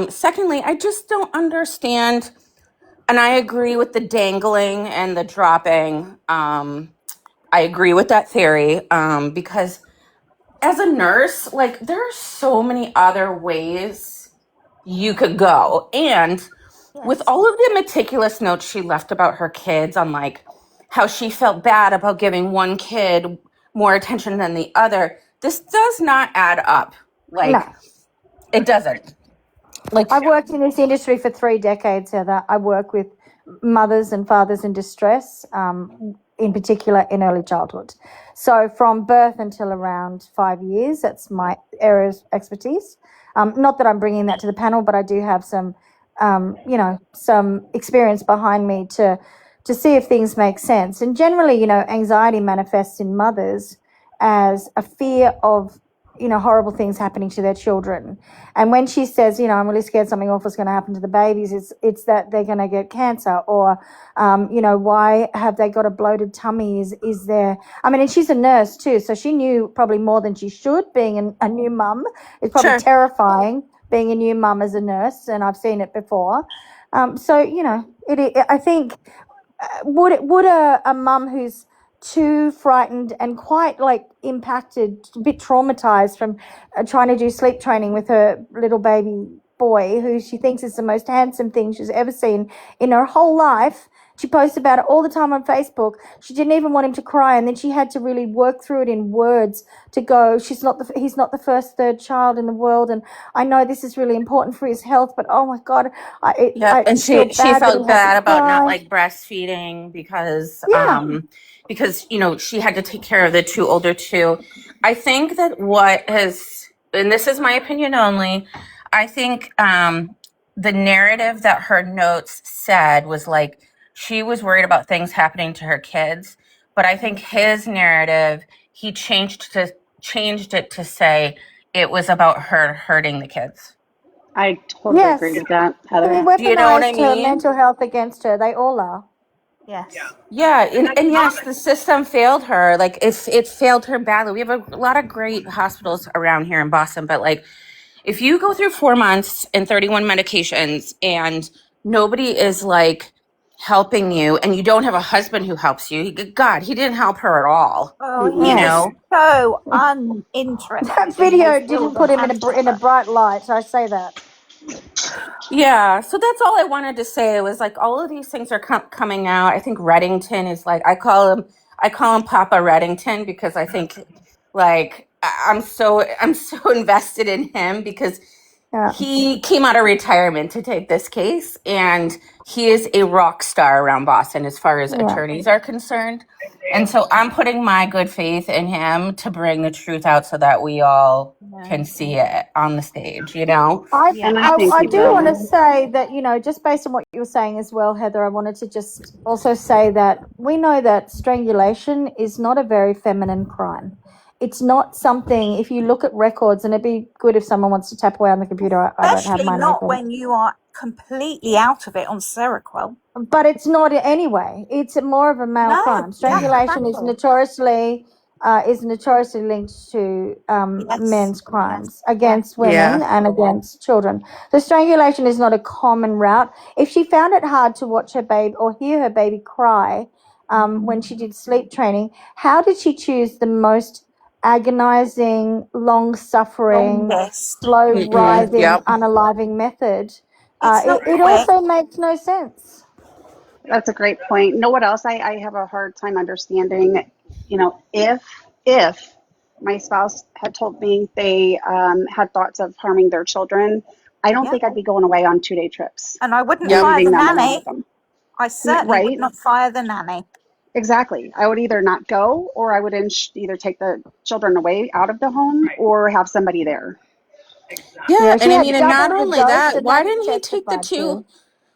Secondly, I just don't understand, and I agree with the dangling and the dropping. I agree with that theory because as a nurse, like there are so many other ways you could go. And with all of the meticulous notes she left about her kids on like how she felt bad about giving one kid more attention than the other, this does not add up. Like No. it doesn't. Like I've worked in this industry for 3 decades, Heather. I work with mothers and fathers in distress, in particular in early childhood. So from birth until around 5 years, that's my area of expertise. Not that I'm bringing that to the panel, but I do have some, some experience behind me to see if things make sense. And generally, anxiety manifests in mothers as a fear of horrible things happening to their children. And when she says, I'm really scared something awful is going to happen to the babies, it's that they're going to get cancer or, why have they got a bloated tummy? Is there, and she's a nurse too. So she knew probably more than she should being a new mum. It's probably terrifying being a new mum as a nurse. And I've seen it before. I think, would a mum who's too frightened and quite like impacted, a bit traumatized from trying to do sleep training with her little baby boy, who she thinks is the most handsome thing she's ever seen in her whole life, She posts about it all the time on Facebook. She didn't even want him to cry, and then she had to really work through it in words to go, he's not the first third child in the world, and I know this is really important for his health, but oh my God, Yeah, I and feel she bad that felt he had to bad about not cry. like breastfeeding Yeah. because she had to take care of the two older two. I think that what has, and this is my opinion only, I think the narrative that her notes said was like she was worried about things happening to her kids, but I think his narrative, he changed it to say it was about her hurting the kids. I totally agree Yes. with that, He Heather. Do you know what I weaponized her mean? mental health against her. They all are. Yes. Yeah, And that's and yes, common. the system failed her. Like, if it failed her badly, we have a lot of great hospitals around here in Boston, but like, if you go through 4 months and 31 medications and nobody is like helping you, and you don't have a husband who helps you, God, he didn't help her at all. Oh, You he was know? so uninterested That in video his didn't children put him and in a her. bright light. I say that. Yeah, so that's all I wanted to say. It was like all of these things are coming out. I think Reddington is like I call him Papa Reddington because I think like I'm so invested in him because Yeah. he came out of retirement to take this case, and he is a rock star around Boston as far as Yeah. attorneys are concerned. And so I'm putting my good faith in him to bring the truth out so that we all can see it on the stage, And I think I he do want to will. say that, just based on what you were saying as well, Heather, I wanted to just also say that we know that strangulation is not a very feminine crime. It's not something, if you look at records, and it'd be good if someone wants to tap away on the computer. I don't have Especially mine not open. when you are completely out of it on Seroquel. But it's not anyway. It's more of a male No, crime. yeah, Strangulation is exactly. notoriously linked to Yes, men's yes, crimes yeah. against women and against children. So strangulation is not a common route. If she found it hard to watch her baby or hear her baby cry when she did sleep training, how did she choose the most agonizing, long-suffering, Longest. slow-writhing, Yep. unaliving method? It's not It quick. also makes no sense. That's a great point. Know what else I have a hard time understanding? If my spouse had told me they had thoughts of harming their children, I don't Yeah. think I'd be going away on 2-day trips And I wouldn't and fire leaving the them alone nanny. with them. I certainly would Right? not fire the nanny. Exactly. I would either not go, or I would either take the children away out of the home or have somebody there. Exactly. Yeah, Yeah, and she I had mean, and not double the only dose. The that, why nanny didn't he take the testified two? too.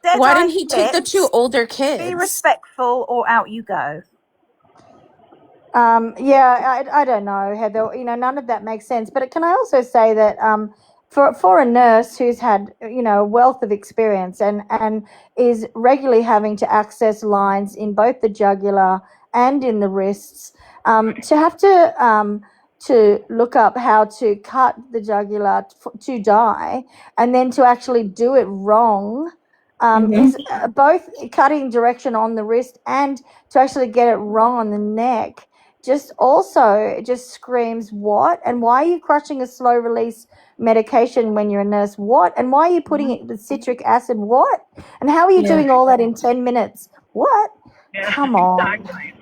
Dead Why eye didn't he take the two fits. older Be kids? respectful or out you go. Yeah, I don't know, Heather. None of that makes sense. But can I also say that for a nurse who's had a wealth of experience and is regularly having to access lines in both the jugular and in the wrists, to have to look up how to cut the jugular to die, and then to actually do it wrong. Is both cutting direction on the wrist and to actually get it wrong on the neck just screams what, and why are you crushing a slow release medication when you're a nurse, what, and why are you putting it with citric acid, what, and how are you doing all that in 10 minutes, what? Yeah, Come on. exactly.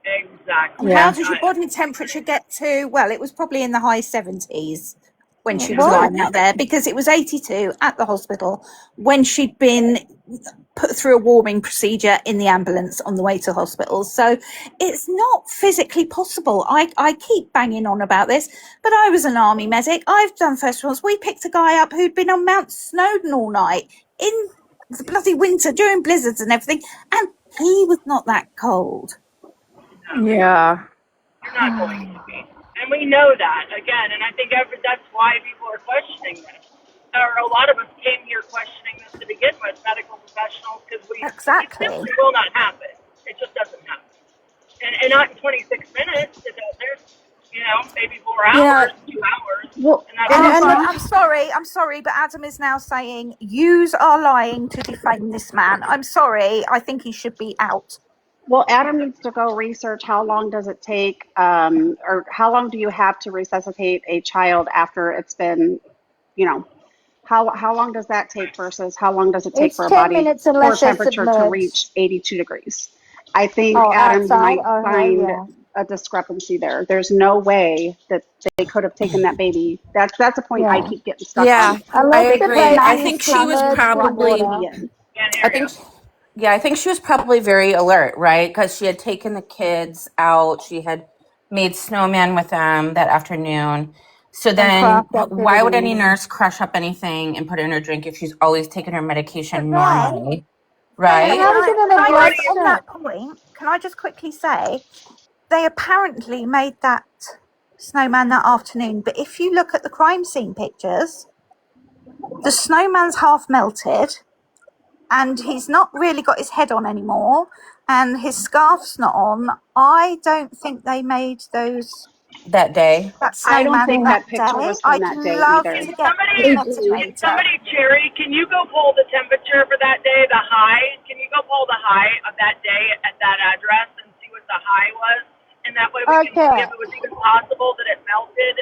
Exactly. And how Yeah. did your body temperature get to? Well, it was probably in the high 70s when she was What? lying out there, because it was 82 at the hospital when she'd been put through a warming procedure in the ambulance on the way to hospital. So it's not physically possible. I keep banging on about this, but I was an army medic. I've done first responders. We picked a guy up who'd been on Mount Snowdon all night in the bloody winter during blizzards and everything, and he was not that cold. No, Yeah. you're not going to be. And we know that, again, and I think that's why people are questioning this. Or a lot of us came here questioning this to begin with, medical professionals, because it Exactly. simply will not happen. It just doesn't happen. And not in 26 minutes. It doesn't, maybe 4 hours, 2 hours. Well, And that's I'm sorry, but Adam is now saying yous are lying to defame this man. I'm sorry. I think he should be out. Well, Adam needs to go research how long does it take, or how long do you have to resuscitate a child after it's been, How long does that take versus how long does it take It's for a 10 body minutes core unless they're temperature to submerged. reach 82 degrees? I think, Oh, Adam, you outside? might Okay, find yeah. a discrepancy there. There's no way that they could have taken that baby. That's a point I Yeah. keep getting stuck Yeah, on. I Unless They the could agree. I baby not is think have she was just submerged in brought the probably, baby water. in. Can't I hear you. think, yeah, I think she was probably very alert, right? Because she had taken the kids out. She had made snowman with them that afternoon. So And then, craft why would any activities. nurse crush up anything and put it in her drink if she's always taken her But medication Ray, normally, And right? how was it in can a I blood just on check? that point? Can I just quickly say they apparently made that snowman that afternoon, but if you look at the crime scene pictures, the snowman's half melted, and he's not really got his head on anymore, and his scarf's not on. I don't think they made That day. that I don't snowman think that that picture day. was from I'd that day love either. to get the Can metadata. somebody, Cherry, can you go pull the temperature for that day, the high? Can you go pull the high of that day at that address and see what the high was? And that way we can see Okay. if it was even possible that it melted.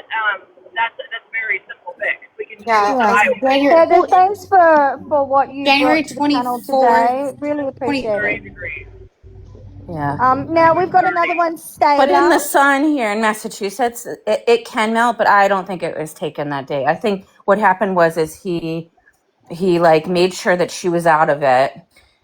That's very simple fix. We can choose Yeah, the Yeah. high. January, Heather, well, thanks for what you January brought to the panel today. 24th, Really 20. appreciate 30 it. degrees. Yeah. Now we've got another one, But in the Stayla. sun here in Massachusetts, it can melt, but I don't think it was taken that day. I think what happened is he like made sure that she was out of it.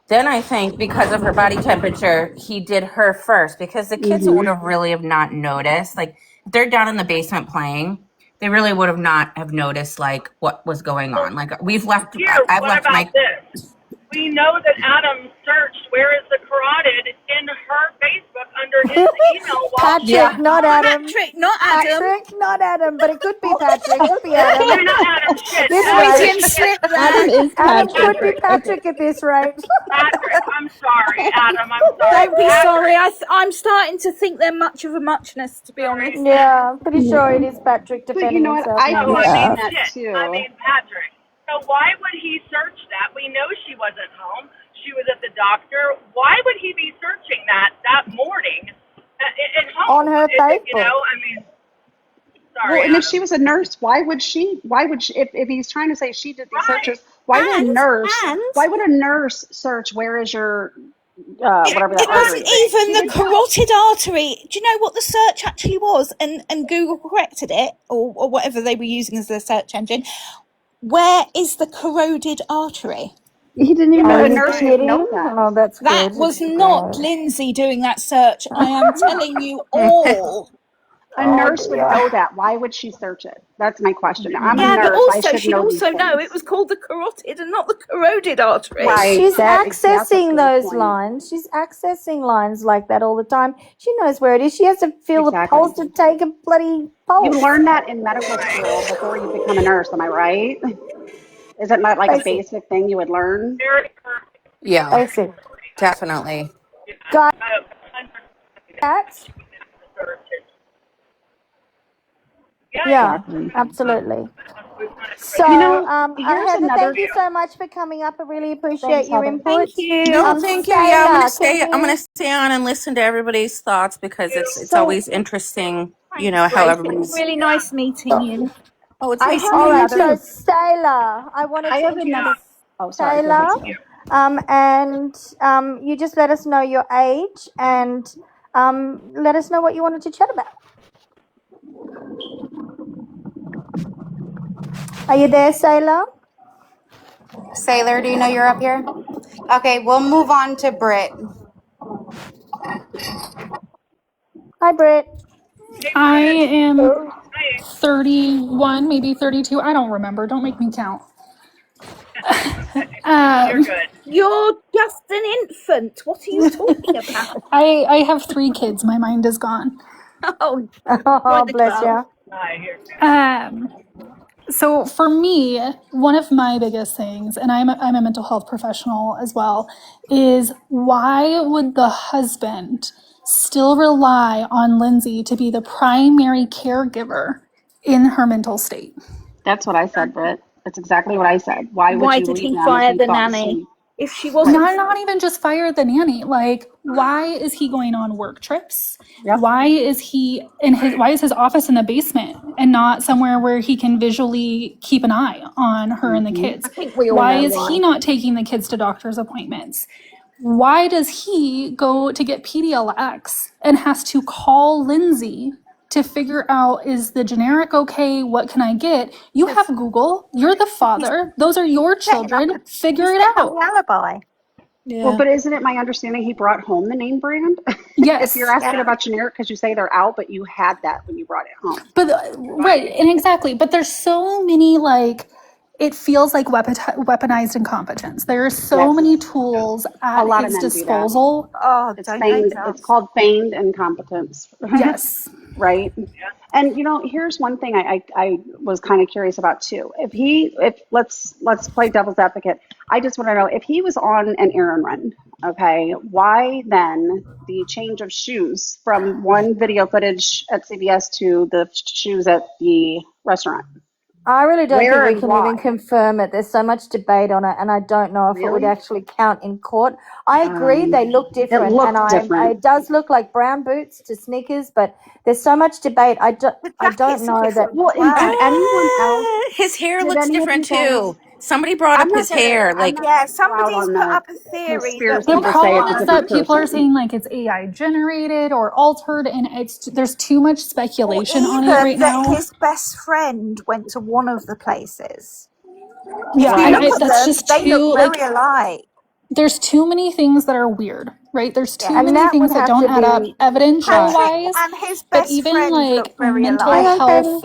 Then I think because of her body temperature, he did her first because the kids would have really have not noticed. Like if they're down in the basement playing, they really would have not have noticed like what was going on. Like Here, I've what left my about this? We know that Adam searched where is the carotid in her Facebook under his email while she Patrick, was not gone. Adam. Patrick, not Adam. Patrick, not Adam, but it could be Patrick. Could be Adam. You're not Adam. Shit. This Freudian rate. slip Adam there. is Adam could be Patrick. Okay. Patrick at this rate. Patrick, I'm sorry. Adam, I'm sorry. Don't be Patrick, sorry. I'm starting to think they're much of a muchness, to be honest. Yeah, pretty sure it is Patrick But you defending know what? himself I now. No, keep I saying mean, that shit. too. I mean, Patrick. So why would he search that? We know she wasn't home. She was at the doctor. Why would he be searching that morning at On home? her You Facebook. know, I mean, Well, sorry, and if Adam. she was a nurse, why would she, if he's trying to say she did these searches, why would a nurse search where is your, whatever that It artery wasn't is? even She the didn't know. carotid artery. Do you know what the search actually was? And Google corrected it, or whatever they were using as their search engine. Where is the carotid artery? He didn't Yeah, even but Are a know you his nurse name. would kidding? know that. Oh, that's That good. was not Great. Lindsay doing that search. I am telling you all. A Oh nurse would dear. know that. Why would she search it? That's my question. I'm a Yeah, but nurse. I also should she'd know these also know it things. was called the carotid and not the carotid artery. Right. She's That's exactly accessing the those point. lines. She's accessing lines like that all the time. She knows where it is. She has to feel the Exactly. pulse to take a bloody You pulse. learn that in medical school before you become a nurse. Am I right? Is it not like a Basic. basic thing you would learn? Very yeah, Basic. definitely. Got 100% that? Yeah, Yeah, Exactly. absolutely. we want to So, You know, here's Heather, another. thank you so much for coming up. I really appreciate Thanks, your Heather. input. Thank you. No, thank you. Yeah, I'm Stayla, can gonna you? stay on and listen to everybody's thoughts because it's So, always interesting, you Thanks, know, how Grace. It was everybody's. really nice meeting you. Oh, it's I nice have all meeting you right. So, another. too. Stayla, I wanted I to have another. introduce Oh, sorry. Go ahead, Stayla. Stella. And you just let us know your age and let us know what you wanted to chat about. Are you there, Sailor? Sailor, do you know you're up here? Okay, we'll move on to Britt. Hi, Britt. I am Hi. 31, maybe 32. I don't remember. Don't make me count. You're good. You're just an infant. What are you talking about? I have 3 kids. My mind is gone. Oh, Oh, join the bless club. you. Hi, here. So for me, one of my biggest things, and I'm a mental health professional as well, is why would the husband still rely on Lindsay to be the primary caregiver in her mental state? That's what I said, Britt. That's exactly what I said. Why would Why you did leave he them if fire you the thought nanny? if she wasn't Not even just fire the nanny. Like, why is he going on work trips? Yep. Why is his office in the basement and not somewhere where he can visually keep an eye on her and the kids? I think we all Why know is he not taking the kids to doctor's appointments? Why does he go to get PDLX and has to call Lindsay to figure out, is the generic okay? What can I get? You have Google. You're the father. Those are your children. Figure it out. alibi. Well, but isn't it my understanding he brought home the name brand? Yes. If you're asking about generic, because you say they're out, but you had that when you brought it home. But right, and exactly. But there's so many, like, it feels like weaponized incompetence. There are so many tools at A lot of his men do that. disposal. Oh, It's don't feigned. hate us. It's called feigned incompetence. Yes. Right. And here's one thing I was kind of curious about too. If let's play devil's advocate. I just want to know if he was on an errand run, okay, why then the change of shoes from one video footage at CBS to the shoes at the restaurant? I really don't Where think we and can why? even confirm it. There's so much debate on it, and I don't know if it would Really? actually count in court. I agree they look different, looked and different. it does look like brown boots to sneakers, but there's so much debate. I don't jackets are know that. different. Well, and did anyone else? His hair Did looks any of different you guys? too. Somebody brought I'm up not his gonna. hair. I'm Like, not Yeah, gonna go out somebody's on put the up a theory that conspiracy The to say it's problem a is that different people are person. saying like it's AI generated or altered, and there's too much or speculation on it even right that now. his best friend went to one of the places. Yeah, If you and look at that's them, just they too, look like, very alike. there's too many things that are weird, right? There's too Yeah. And many that would things that have don't to add up be evidential right. Patrick wise, and his but best even friend like look very mental alike. health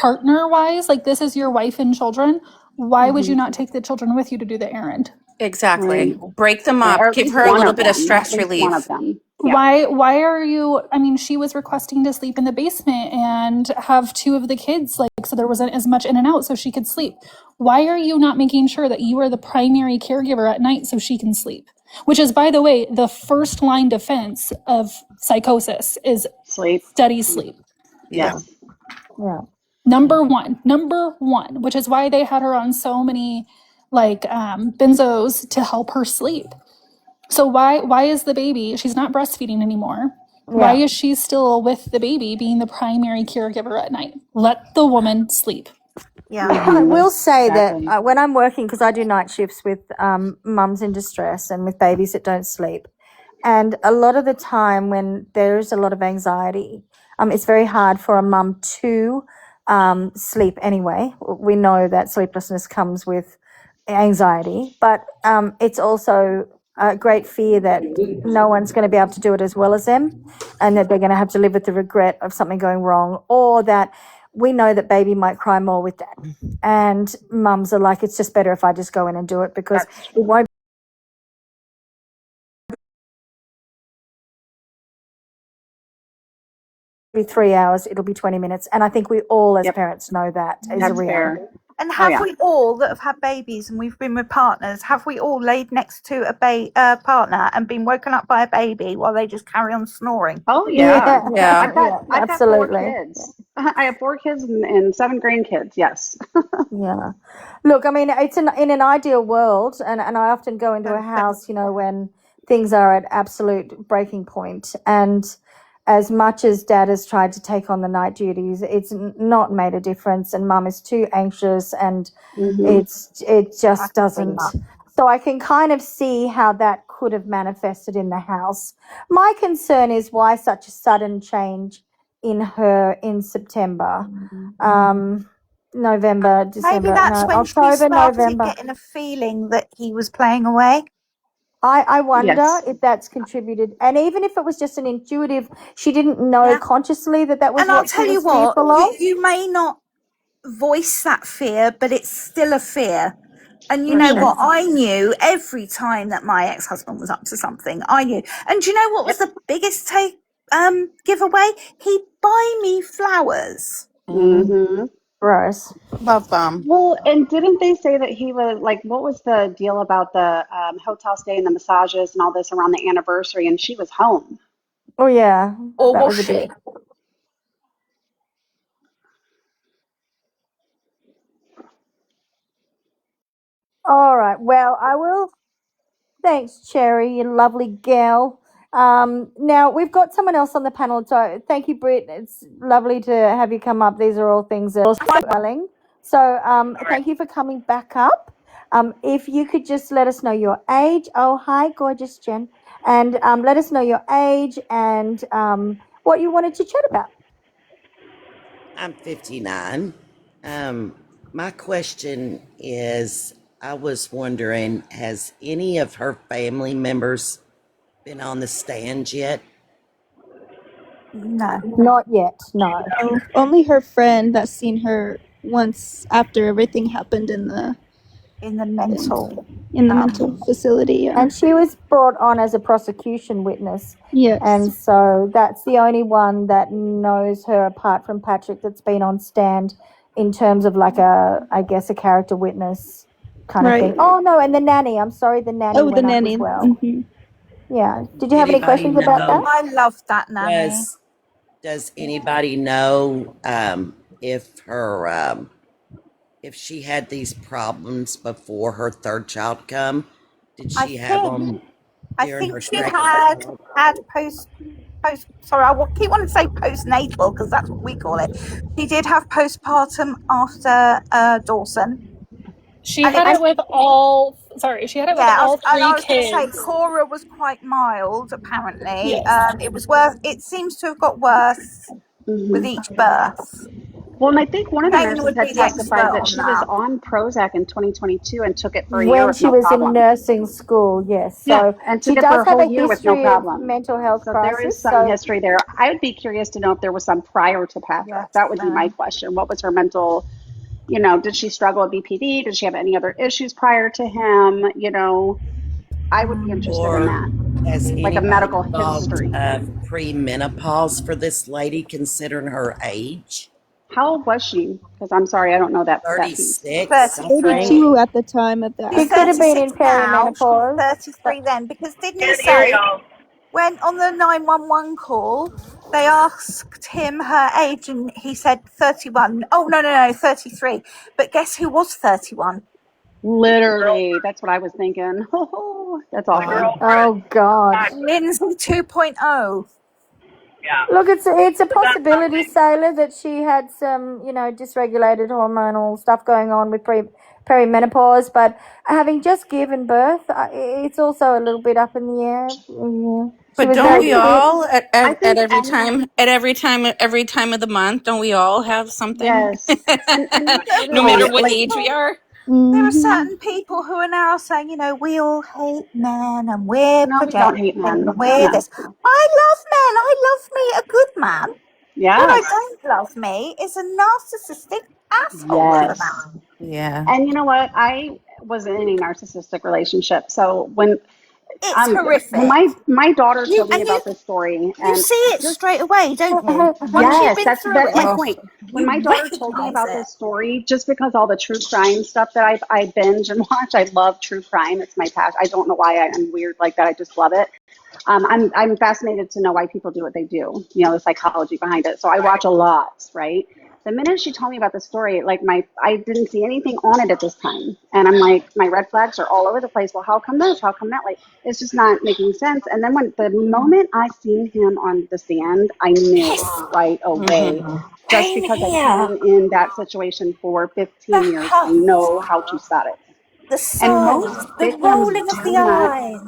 partner wise, like this is your wife and children. Why would you not take the children with you to do the errand? exactly. Right. Break them Right. up. Or at Give least her a one little of bit of them. stress At least one of relief. them. Yeah. Why are you, I mean, she was requesting to sleep in the basement and have two of the kids, like, so there wasn't as much in and out so she could sleep. Why are you not making sure that you are the primary caregiver at night so she can sleep? Which is, by the way, the first line defense of psychosis is Sleep. steady sleep. Yeah. Yeah. Number one, which is why they had her on so many like benzos to help her sleep. So why is the baby, she's not breastfeeding anymore. Why Yeah. is she still with the baby being the primary caregiver at night? Let the woman sleep. Yeah. I will say Exactly. that when I'm working, because I do night shifts with mums in distress and with babies that don't sleep, and a lot of the time when there is a lot of anxiety, it's very hard for a mum to sleep anyway. We know that sleeplessness comes with anxiety, but it's also a great fear that no one's going to be able to do it as well as them, and that they're going to have to live with the regret of something going wrong, or that we know that baby might cry more with dad. And mums are like, it's just better if I just go in and do it because it won't be 3 hours, it'll be 20 minutes. And I think we all as parents know that is a That's reality. fair. And Oh, have yeah. we all that have had babies and we've been with partners, have we all laid next to a partner and been woken up by a baby while they just carry on snoring? Oh yeah. Yeah. I've got four absolutely. kids. I have 4 kids and 7 grandkids. Yes. Yeah. Look, I mean, it's in an ideal world, and I often go into a house, when things are at absolute breaking point. And as much as dad has tried to take on the night duties, it's not made a difference, and mum is too anxious, and it just doesn't. So I can kind of see how that could have manifested in the house. My concern is why such a sudden change in her in September. November, December, Maybe that's when she October, started November. getting a feeling that he was playing away. I wonder Yes. if that's contributed. And even if it was just an intuitive, she didn't know consciously that was And I'll what she tell you was what, fearful of. you may not voice that fear, but it's still a fear. And you For know sure. what? I knew every time that my ex-husband was up to something, I knew. And do you know what was the biggest giveaway? He'd buy me flowers. Mm-hmm. Gross. Love bomb. Well, and didn't they say that he was like, what was the deal about the hotel stay and the massages and all this around the anniversary? And she was home. Oh yeah. Or that was a she? bit. All right. Well, I will Thanks, Cherry, you lovely gal. Now we've got someone else on the panel, so thank you, Britt. It's lovely to have you come up. These are all things that are swelling. So thank you for coming back up. If you could just let us know your age. Oh, hi, gorgeous Jen. And let us know your age and what you wanted to chat about. I'm 59. My question is, I was wondering, has any of her family members been on the stand yet? No. Not yet, no. No, only her friend that's seen her once after everything happened in the mental mental facility. Yeah. And she was brought on as a prosecution witness. Yes. And so that's the only one that knows her apart from Patrick that's been on stand in terms of like I guess a character witness kind of thing. Oh no, and the nanny. I'm sorry, the nanny went up as well. Mhm. Yeah. Did you have any questions about that? I love that nanny. Does anybody know if her if she had these problems before her third child come? Did she have them during her she second had child? post. Sorry, I keep wanting to say postnatal because that's what we call it. She did have postpartum after Dawson. She had it with all. Sorry, she had it with all three I was kids. going to say Cora was quite mild. Apparently, Yes. it was worse. It seems to have got worse with each birth. Well, and I think one of the Megan nurses would had be the testified expert that on she was that. on Prozac in 2022 and took it for a year When with she no was problem. in nursing school, yes. Yeah, So and she took it for does a have whole a year with no history of problem. mental health So there crisis. is some history there. I would be curious to know if there was some prior to Patrick. Yes, That would be my question. What was her mental, did she struggle with BPD? Did she have any other issues prior to him? I would be interested in Or that. has Like a anybody medical thought history. of premenopause for this lady, considering her age? How old was she? Because I'm sorry, I don't know that piece. 36, I think. 32 at the time of the She could have been in 36 now. She's perimenopause. 33 then. Because didn't he Can't hear say y'all. when on the 911 call they asked him her age and he said 31? Oh no, 33. But guess who was 31? Literally, that's what I was thinking. Oh, that's awful. Oh God. Lindsay 2.0. Yeah. Look, it's a possibility, Sailor, that she had some, dysregulated hormonal stuff going on with perimenopause. But having just given birth, it's also a little bit up in the air. Yeah. But was don't very we fit. all at I think every time of the month? Don't we all have something? Yes. And No matter what age we are. There are certain people who are now saying, we all hate men and we're No, we don't hate men. and we're No. this. I love men. I love me a good man. Yes. What I don't love me is a narcissistic asshole of a Yes. man. Yeah. And you know what? I was in a narcissistic relationship. So when It's horrific. when my daughter told me and about this story, You and see it straight away, don't you? Once yes, you've been that's through my it, point. When you my daughter told me recognise about it. this story, just because all the true crime stuff that I binge and watch, I love true crime. It's my passion. I don't know why I'm weird like that. I just love it. I'm fascinated to know why people do what they do. The psychology behind it. So I watch a lot, right? The minute she told me about the story, I didn't see anything on it at this time, and I'm like, my red flags are all over the place. Well, how come this? How come that? It's just not making sense. And then when the moment I seen him on the stand, I knew right away. Just because I've been in that situation for 15 years, I know how to spot it. The And size, most the victims rolling of do the not. eyes.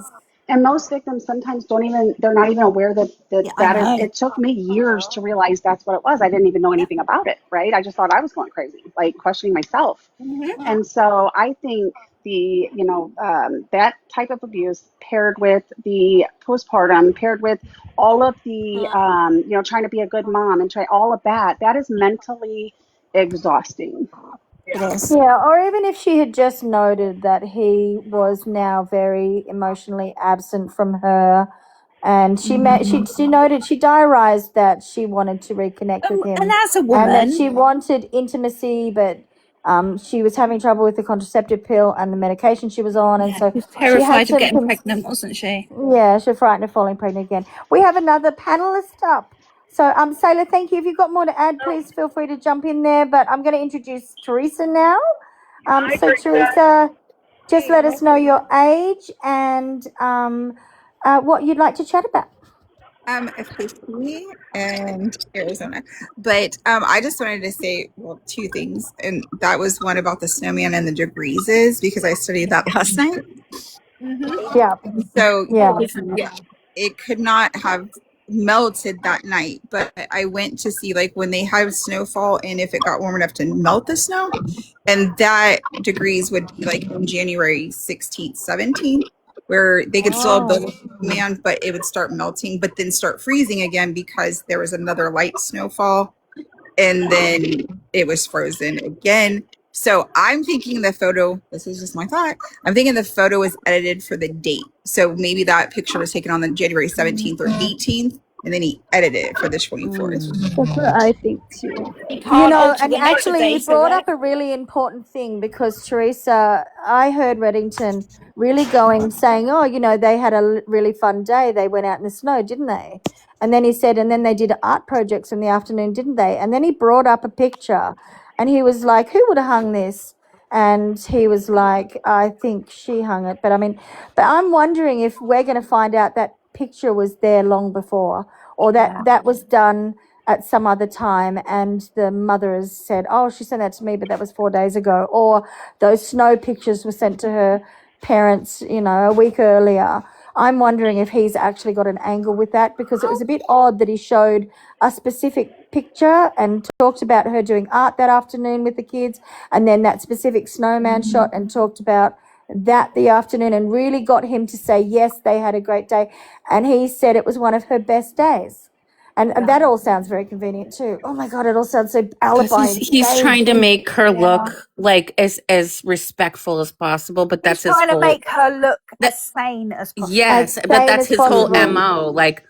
And most victims sometimes they're not even aware that I know. it took me years to realize that's what it was. I didn't even know anything about it, right? I just thought I was going crazy, questioning myself. Mm-hmm. And so I think that type of abuse paired with the postpartum, paired with all of the, trying to be a good mom and try all of that is mentally exhausting. It is. Yeah, or even if she had just noted that he was now very emotionally absent from her, and she noted, she diarized that she wanted to reconnect with him, And as a and that woman, she wanted intimacy, but she was having trouble with the contraceptive pill and the medication she was on, and so she was she had terrified of some getting pregnant, wasn't she? yeah, she was frightened of falling pregnant again. We have another panelist up. So, Sailor, thank you. If you've got more to add, please feel free to jump in there. But I'm going to introduce Teresa now. Hi, So, Teresa. Just let us know your age and what you'd like to chat about. 50 and Arizona. But I just wanted to say, well, two things. And that was one about the snowman and the degrees, because I studied that last night. Yeah. So Yeah. it could not have melted that night. But I went to see like when they have snowfall and if it got warm enough to melt the snow. And that degrees would be like on January 16th, 17th, where they could still build a snowman, but it would start melting, but then start freezing again because there was another light snowfall and then it was frozen again. So I'm thinking the photo, this is just my thought, I'm thinking the photo was edited for the date. So maybe that picture was taken on the January 17th or 18th, and then he edited it for the 24th. That's what I think too. You know, and actually you brought up a really important thing because Teresa, I heard Reddington really saying, oh, you know, they had a really fun day. They went out in the snow, didn't they? And then he said, and then they did art projects in the afternoon, didn't they? And then he brought up a picture and he was like, who would have hung this? And he was like, I think she hung it. But I'm wondering if we're going to find out that picture was there long before, or that was done at some other time and the mother has said, oh, she sent that to me, but that was 4 days ago, or those snow pictures were sent to her parents, you know, a week earlier. I'm wondering if he's actually got an angle with that, because it was a bit odd that he showed a specific picture and talked about her doing art that afternoon with the kids, and then that specific snowman shot and talked about that the afternoon, and really got him to say, yes, they had a great day. And he said it was one of her best days. And that all sounds very convenient too. Oh my God, it all sounds so alibi. He's trying to make her look like as respectful as possible, but that's his trying to whole, make her look as sane as possible. yes, but that's his whole MO. Like,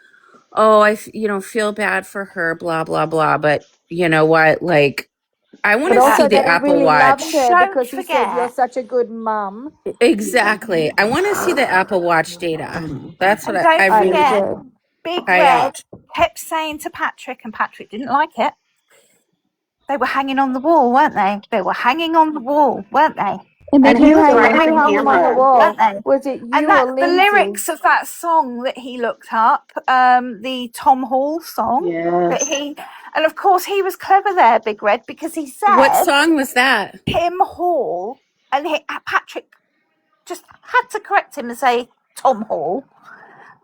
oh, I feel bad for her, blah blah blah. But you know what? Like, I want to see the Apple really Watch. loved her because he said you're such a good mum. Exactly. I want to see the Apple Watch data. That's what I Don't really forget, Big Red kept saying to Patrick, and Patrick didn't like it. They were hanging on the wall, weren't they? They were hanging on the wall, weren't they? And who hung them on the wall? Weren't they? Was it you And or the Lindsay? lyrics of that song that he looked up, the Tom Hall song. That and of course he was clever there, Big Red, because he said, what song was that? Tim Hall, and Patrick just had to correct him and say Tom Hall.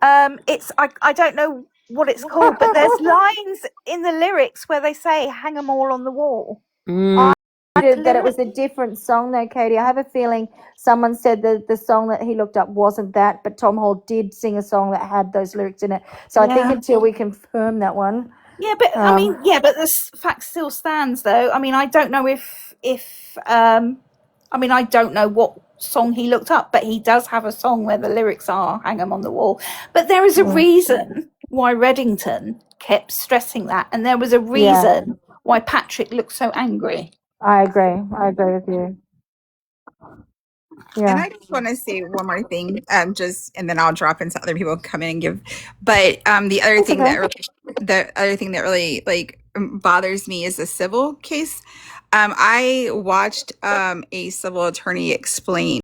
It's I don't know what it's called, but there's lines in the lyrics where they say hang 'em all on the wall. I did that it was a different song though, Katie. I have a feeling someone said that the song that he looked up wasn't that, but Tom Hall did sing a song that had those lyrics in it. So I think until we confirm that one. Yeah, but but this fact still stands though. I mean, I don't know if I don't know what song he looked up, but he does have a song where the lyrics are hang 'em on the wall. But there is a reason why Reddington kept stressing that, and there was a reason why Patrick looked so angry. I agree with you. And I just want to say one more thing, and then I'll drop in so other people come in and give. But the other thing that really like bothers me is the civil case. I watched a civil attorney explain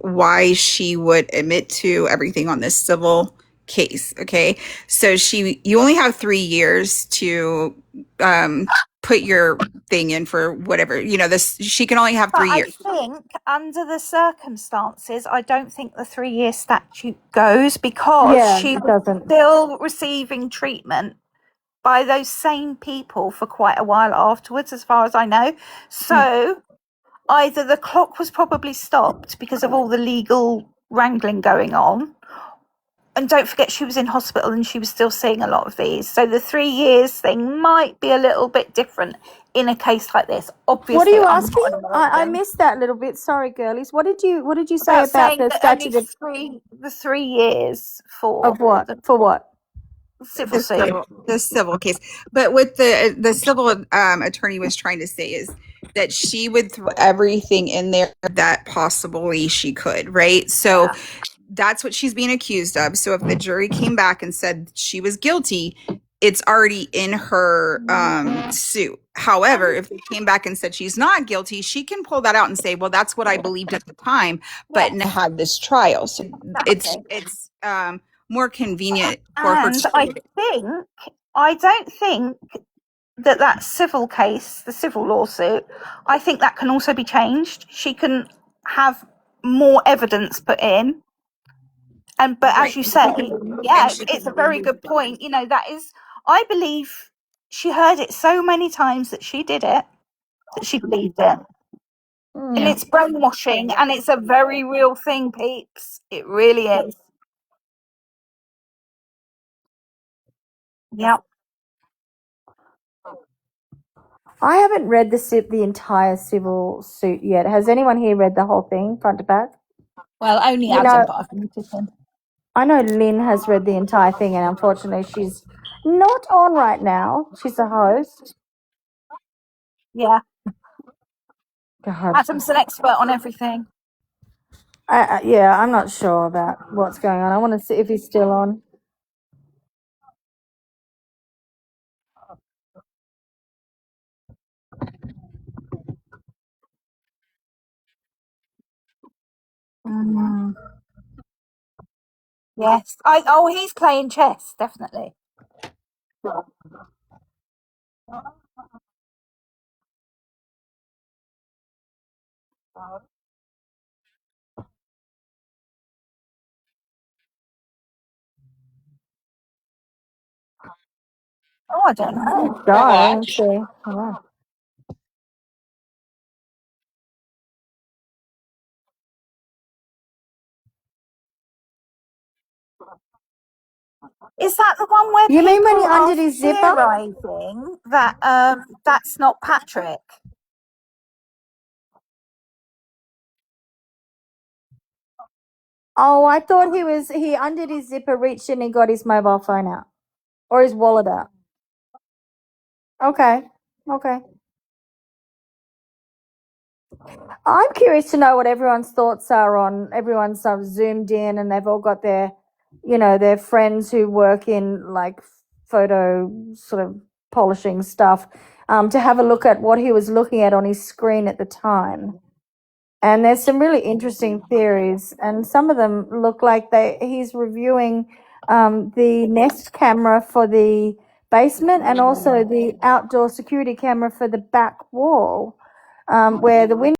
why she would admit to everything on this civil case. Okay, so you only have 3 years to put your thing in for whatever, she can only have 3 years. I think under the circumstances, I don't think the 3-year statute goes, because she was still receiving treatment by those same people for quite a while afterwards, as far as I know. So either the clock was probably stopped because of all the legal wrangling going on, and don't forget she was in hospital and she was still seeing a lot of these. So the 3 years thing might be a little bit different in a case like this. Obviously, what are you asking? I missed that little bit. Sorry, girlies. What did you say about the statute of the 3 years for of what? For what? Civil suit. The civil case. But what the civil attorney was trying to say is that she would throw everything in there that possibly she could, right? So that's what she's being accused of. So if the jury came back and said she was guilty, it's already in her suit. However, if they came back and said she's not guilty, she can pull that out and say, well, that's what I believed at the time, but now have this trial. So it's more convenient for her And to. I don't think that civil case, the civil lawsuit, I think that can also be changed. She can have more evidence put in. But as you say, yeah, it's a very good point. You know, that is, I believe she heard it so many times that she did it, that she believed it. And it's brainwashing, and it's a very real thing, peeps. It really is. Yep. I haven't read the entire civil suit yet. Has anyone here read the whole thing, front to back? Well, only You Adam, know, but I've muted him. I know Lynn has read the entire thing, and unfortunately, she's not on right now. She's a host. Yeah. God. Adam's an expert on everything. Yeah, I'm not sure about what's going on. I want to see if he's still on. Yes. He's playing chess, definitely. Oh, I don't know. Let's see. Hold on. Is that the one where You mean when he people are undid his zipper? theorizing that that's not Patrick? Oh, I thought he undid his zipper, reached in, and he got his mobile phone out or his wallet out. Okay. I'm curious to know what everyone's thoughts are on. Everyone's sort of zoomed in, and they've all got their, their friends who work in like photo sort of polishing stuff, to have a look at what he was looking at on his screen at the time. And there's some really interesting theories, and some of them look like he's reviewing the Nest camera for the basement and also the outdoor security camera for the back wall, where the window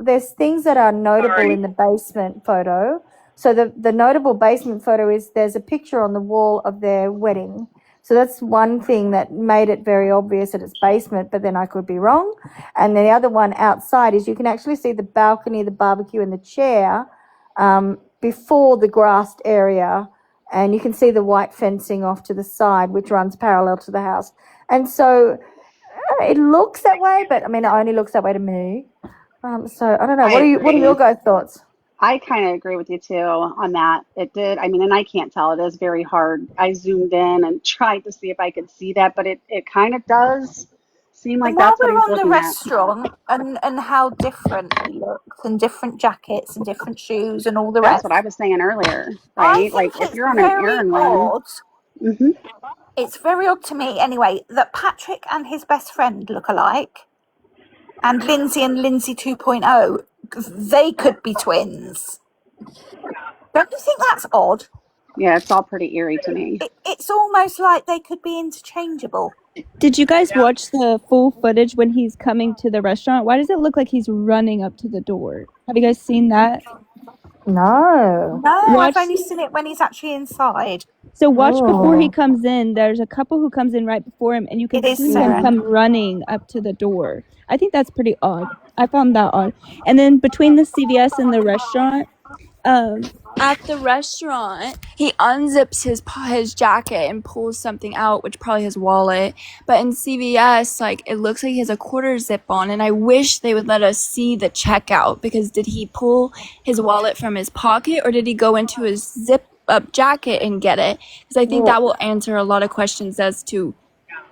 there's things that are notable in the basement photo. So the notable basement photo is there's a picture on the wall of their wedding. So that's one thing that made it very obvious that it's basement, but then I could be wrong. And the other one outside is you can actually see the balcony, the barbecue, and the chair before the grassed area. And you can see the white fencing off to the side, which runs parallel to the house. And so it looks that way, but I mean, it only looks that way to me. So I don't know. What are your guys' thoughts? I kind of agree with you too on that. It did. I mean, and I can't tell. It is very hard. I zoomed in and tried to see if I could see that, but it kind of does seem like And while that's what we're he's on the looking at. restaurant and how different he looks and different jackets and different shoes and all the That's rest. what I was saying earlier, I right? think Like if it's you're on an very errand run. odd. It's very odd to me, anyway, that Patrick and his best friend look alike, and Lindsay and Lindsay 2.0, they could be twins. Don't you think that's odd? Yeah, it's all pretty eerie to me. It's almost like they could be interchangeable. Did you guys watch the full footage when he's coming to the restaurant? Why does it look like he's running up to the door? Have you guys seen that? No. I've only seen it when he's actually inside. So watch before he comes in. There's a couple who comes in right before him, and you can see him come running up to the door. I think that's pretty odd. I found that odd. And then between the CVS and the restaurant, at the restaurant, he unzips his jacket and pulls something out, which probably his wallet. But in CVS, like, it looks like he has a quarter zip on, and I wish they would let us see the checkout, because did he pull his wallet from his pocket, or did he go into his zip up jacket and get it? Because I think that will answer a lot of questions as to,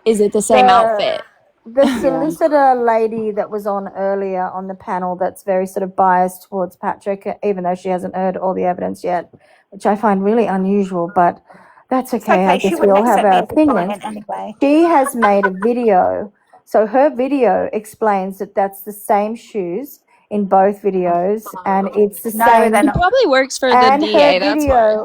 is it the same outfit? The solicitor lady that was on earlier on the panel, that's very sort of biased towards Patrick, even though she hasn't heard all the evidence yet, which I find really unusual. But That's It's okay. I okay. She guess we wouldn't all have accept me our as a client opinions. anyway. She has made a video. So her video explains that that's the same shoes in both videos, and it's the No, same. they're He not. probably works for the And DA, that's why.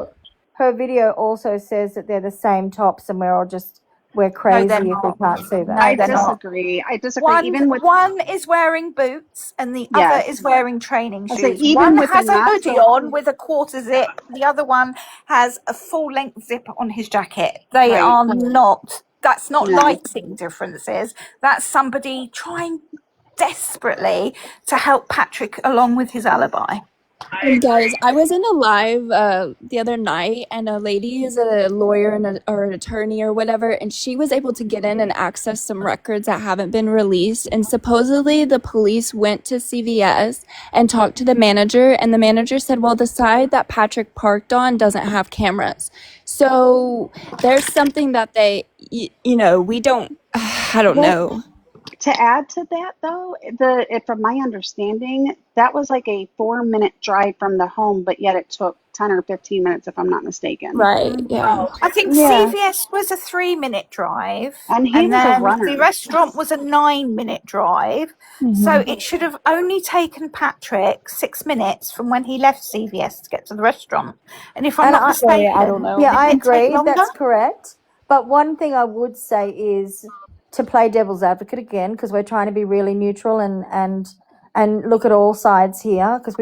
her video also says that they're the same tops, and we're No, they're crazy if we not. can't see that. No, I they're not. disagree. I disagree. One Even with, one is wearing boots and the other is yes, wearing training I say shoes. even One within has a that. hoodie So on with a quarter zip. The other one has a full length zip on his jacket. They right, are not. That's not no. lighting differences. That's somebody trying desperately to help Patrick along with his alibi. And guys, I was in a live the other night, and a lady is a lawyer or an attorney or whatever, and she was able to get in and access some records that haven't been released. And supposedly the police went to CVS and talked to the manager, and the manager said, well, the side that Patrick parked on doesn't have cameras. So there's something that they, we don't, I don't Well, know. to add to that, though, from my understanding, that was like a 4-minute drive from the home, but yet it took 10 or 15 minutes, if I'm not mistaken. Right, yeah. I think Yeah. CVS was a 3-minute drive, And he and was a then the runner. restaurant was a 9-minute drive. So it should have only taken Patrick 6 minutes from when he left CVS to get to the restaurant. And if I'm And not I- mistaken, I don't know. Yeah, I didn't it take agree. longer? That's correct. But one thing I would say is to play devil's advocate again, because we're trying to be really neutral and look at all sides here. Because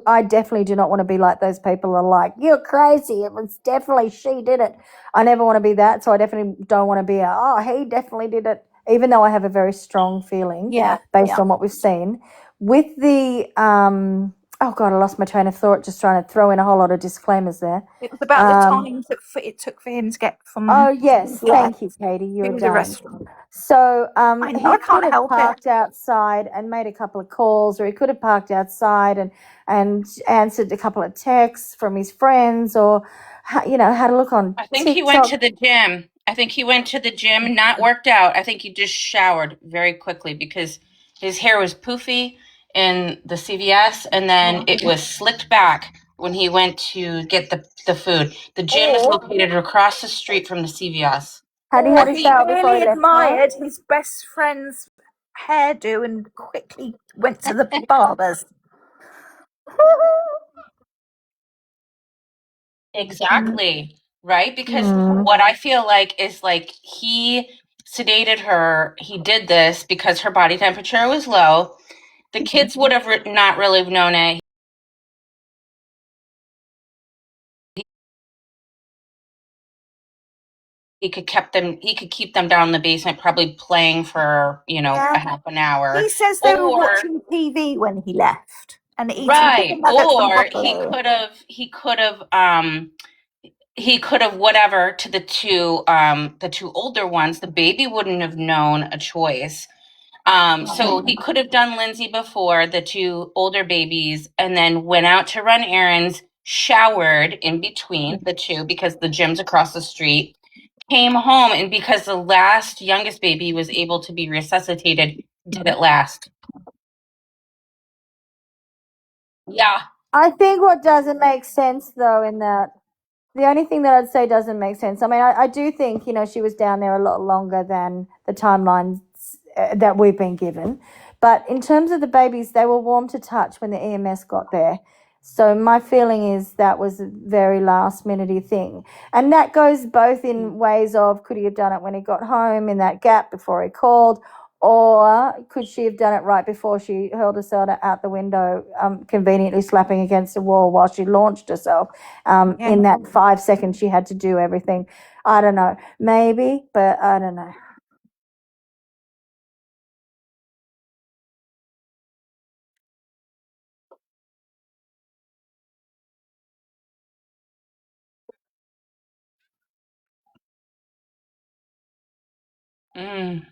I definitely do not want to be like those people that are like, you're crazy. It was definitely she did it. I never want to be that. So I definitely don't want to be he definitely did it. Even though I have a very strong feeling Yeah, based yeah. on what we've seen. With the oh God, I lost my train of thought. Just trying to throw in a whole lot of disclaimers there. It was about the Um, time that it took for him to get from Oh yes, CVS thank you, Katie. You're to the done. restaurant. So I know, I he can't could have help it. parked outside and made a couple of calls, or he could have parked outside and answered a couple of texts from his friends, or had a look on I think he went TikTok. to the gym. I think he went to the gym, not worked out. I think he just showered very quickly because his hair was poofy in the CVS, and then it was slicked back when he went to get the food. The gym is located across the street from the CVS. Had he Or had a he shower before really he left home? admired his best friend's hairdo and quickly went to the barber's. Exactly, right? Because Mm. what I feel like is like he sedated her. He did this because her body temperature was low. The kids would have not really known it. He could keep them down in the basement, probably playing for, Yeah. a half an hour. He says they were Or watching TV when he left and eating right. chicken nuggets and Or broccoli. he could have whatever to the two older ones. The baby wouldn't have known a choice. So he could have done Lindsay before the two older babies, and then went out to run errands, showered in between the two because the gym's across the street, came home, and because the last youngest baby was able to be resuscitated, did it last. Yeah. I think what doesn't make sense though in that, the only thing that I'd say doesn't make sense. I mean, I do think, she was down there a lot longer than the timelines that we've been given. But in terms of the babies, they were warm to touch when the EMS got there. So my feeling is that was a very last minute thing. And that goes both in ways of, could he have done it when he got home in that gap before he called? Or could she have done it right before she hurled herself out the window, conveniently slapping against the wall while she launched herself? In that 5 seconds, she had to do everything. I don't know. Maybe, but I don't know. Mm.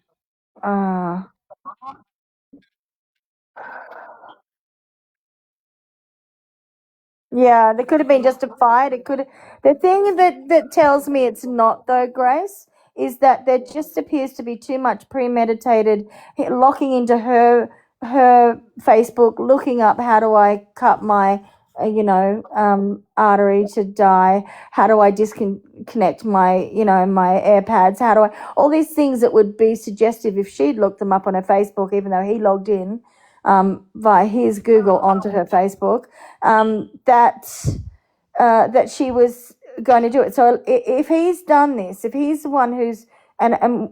Yeah, they could have been just a fight. It could. The thing that tells me it's not though, Grace, is that there just appears to be too much premeditated locking into her Facebook, looking up how do I cut my artery to die? How do I disconnect my, my AirPads? How do I, all these things that would be suggestive if she'd looked them up on her Facebook, even though he logged in via his Google onto her Facebook, that she was going to do it. So if he's done this, if he's the one who's, and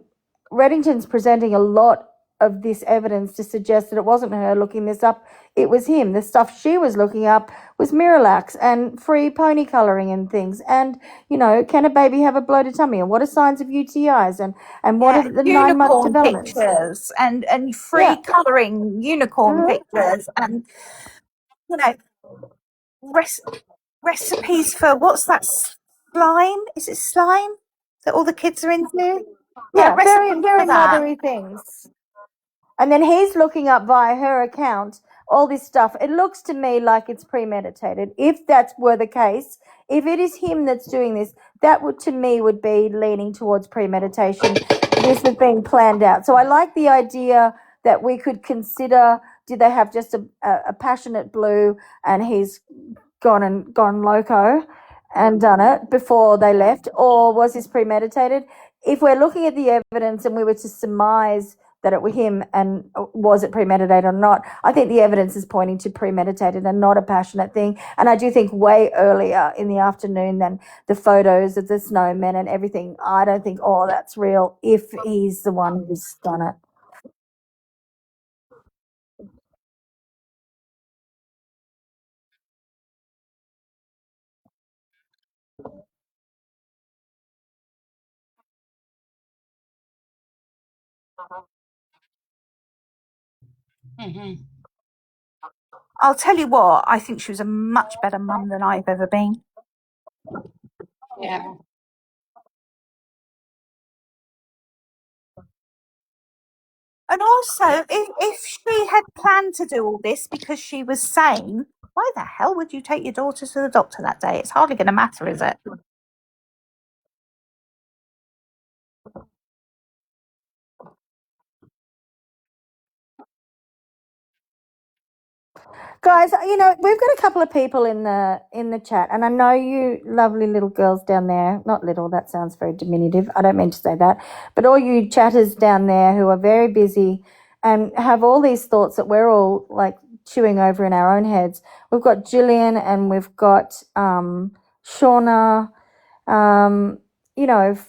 Reddington's presenting a lot of this evidence to suggest that it wasn't her looking this up, it was him. The stuff she was looking up was Miralax and free pony colouring and things. And, can a baby have a bloated tummy? And what are signs of UTIs? And what are the 9-month Unicorn developments? pictures and free Yeah. colouring unicorn pictures and recipes for what's that slime? Is it slime that all the kids are into? Yeah, very, recipes very for that. mothery things. And then he's looking up via her account all this stuff. It looks to me like it's premeditated. If that were the case, if it is him that's doing this, that would, to me, would be leaning towards premeditation. This has been planned out. So I like the idea that we could consider, did they have just a passionate blue and he's gone loco and done it before they left, or was this premeditated? If we're looking at the evidence and we were to surmise that it was him and was it premeditated or not, I think the evidence is pointing to premeditated and not a passionate thing. And I do think way earlier in the afternoon than the photos of the snowmen and everything, I don't think, that's real if he's the one who's done it. I'll tell you what, I think she was a much better mum than I've ever been. Yeah. And also, if she had planned to do all this because she was sane, why the hell would you take your daughter to the doctor that day? It's hardly going to matter, is it? Guys, we've got a couple of people in the chat, and I know you lovely little girls down there, not little, that sounds very diminutive, I don't mean to say that, but all you chatters down there who are very busy and have all these thoughts that we're all like chewing over in our own heads. We've got Gillian and we've got Shauna,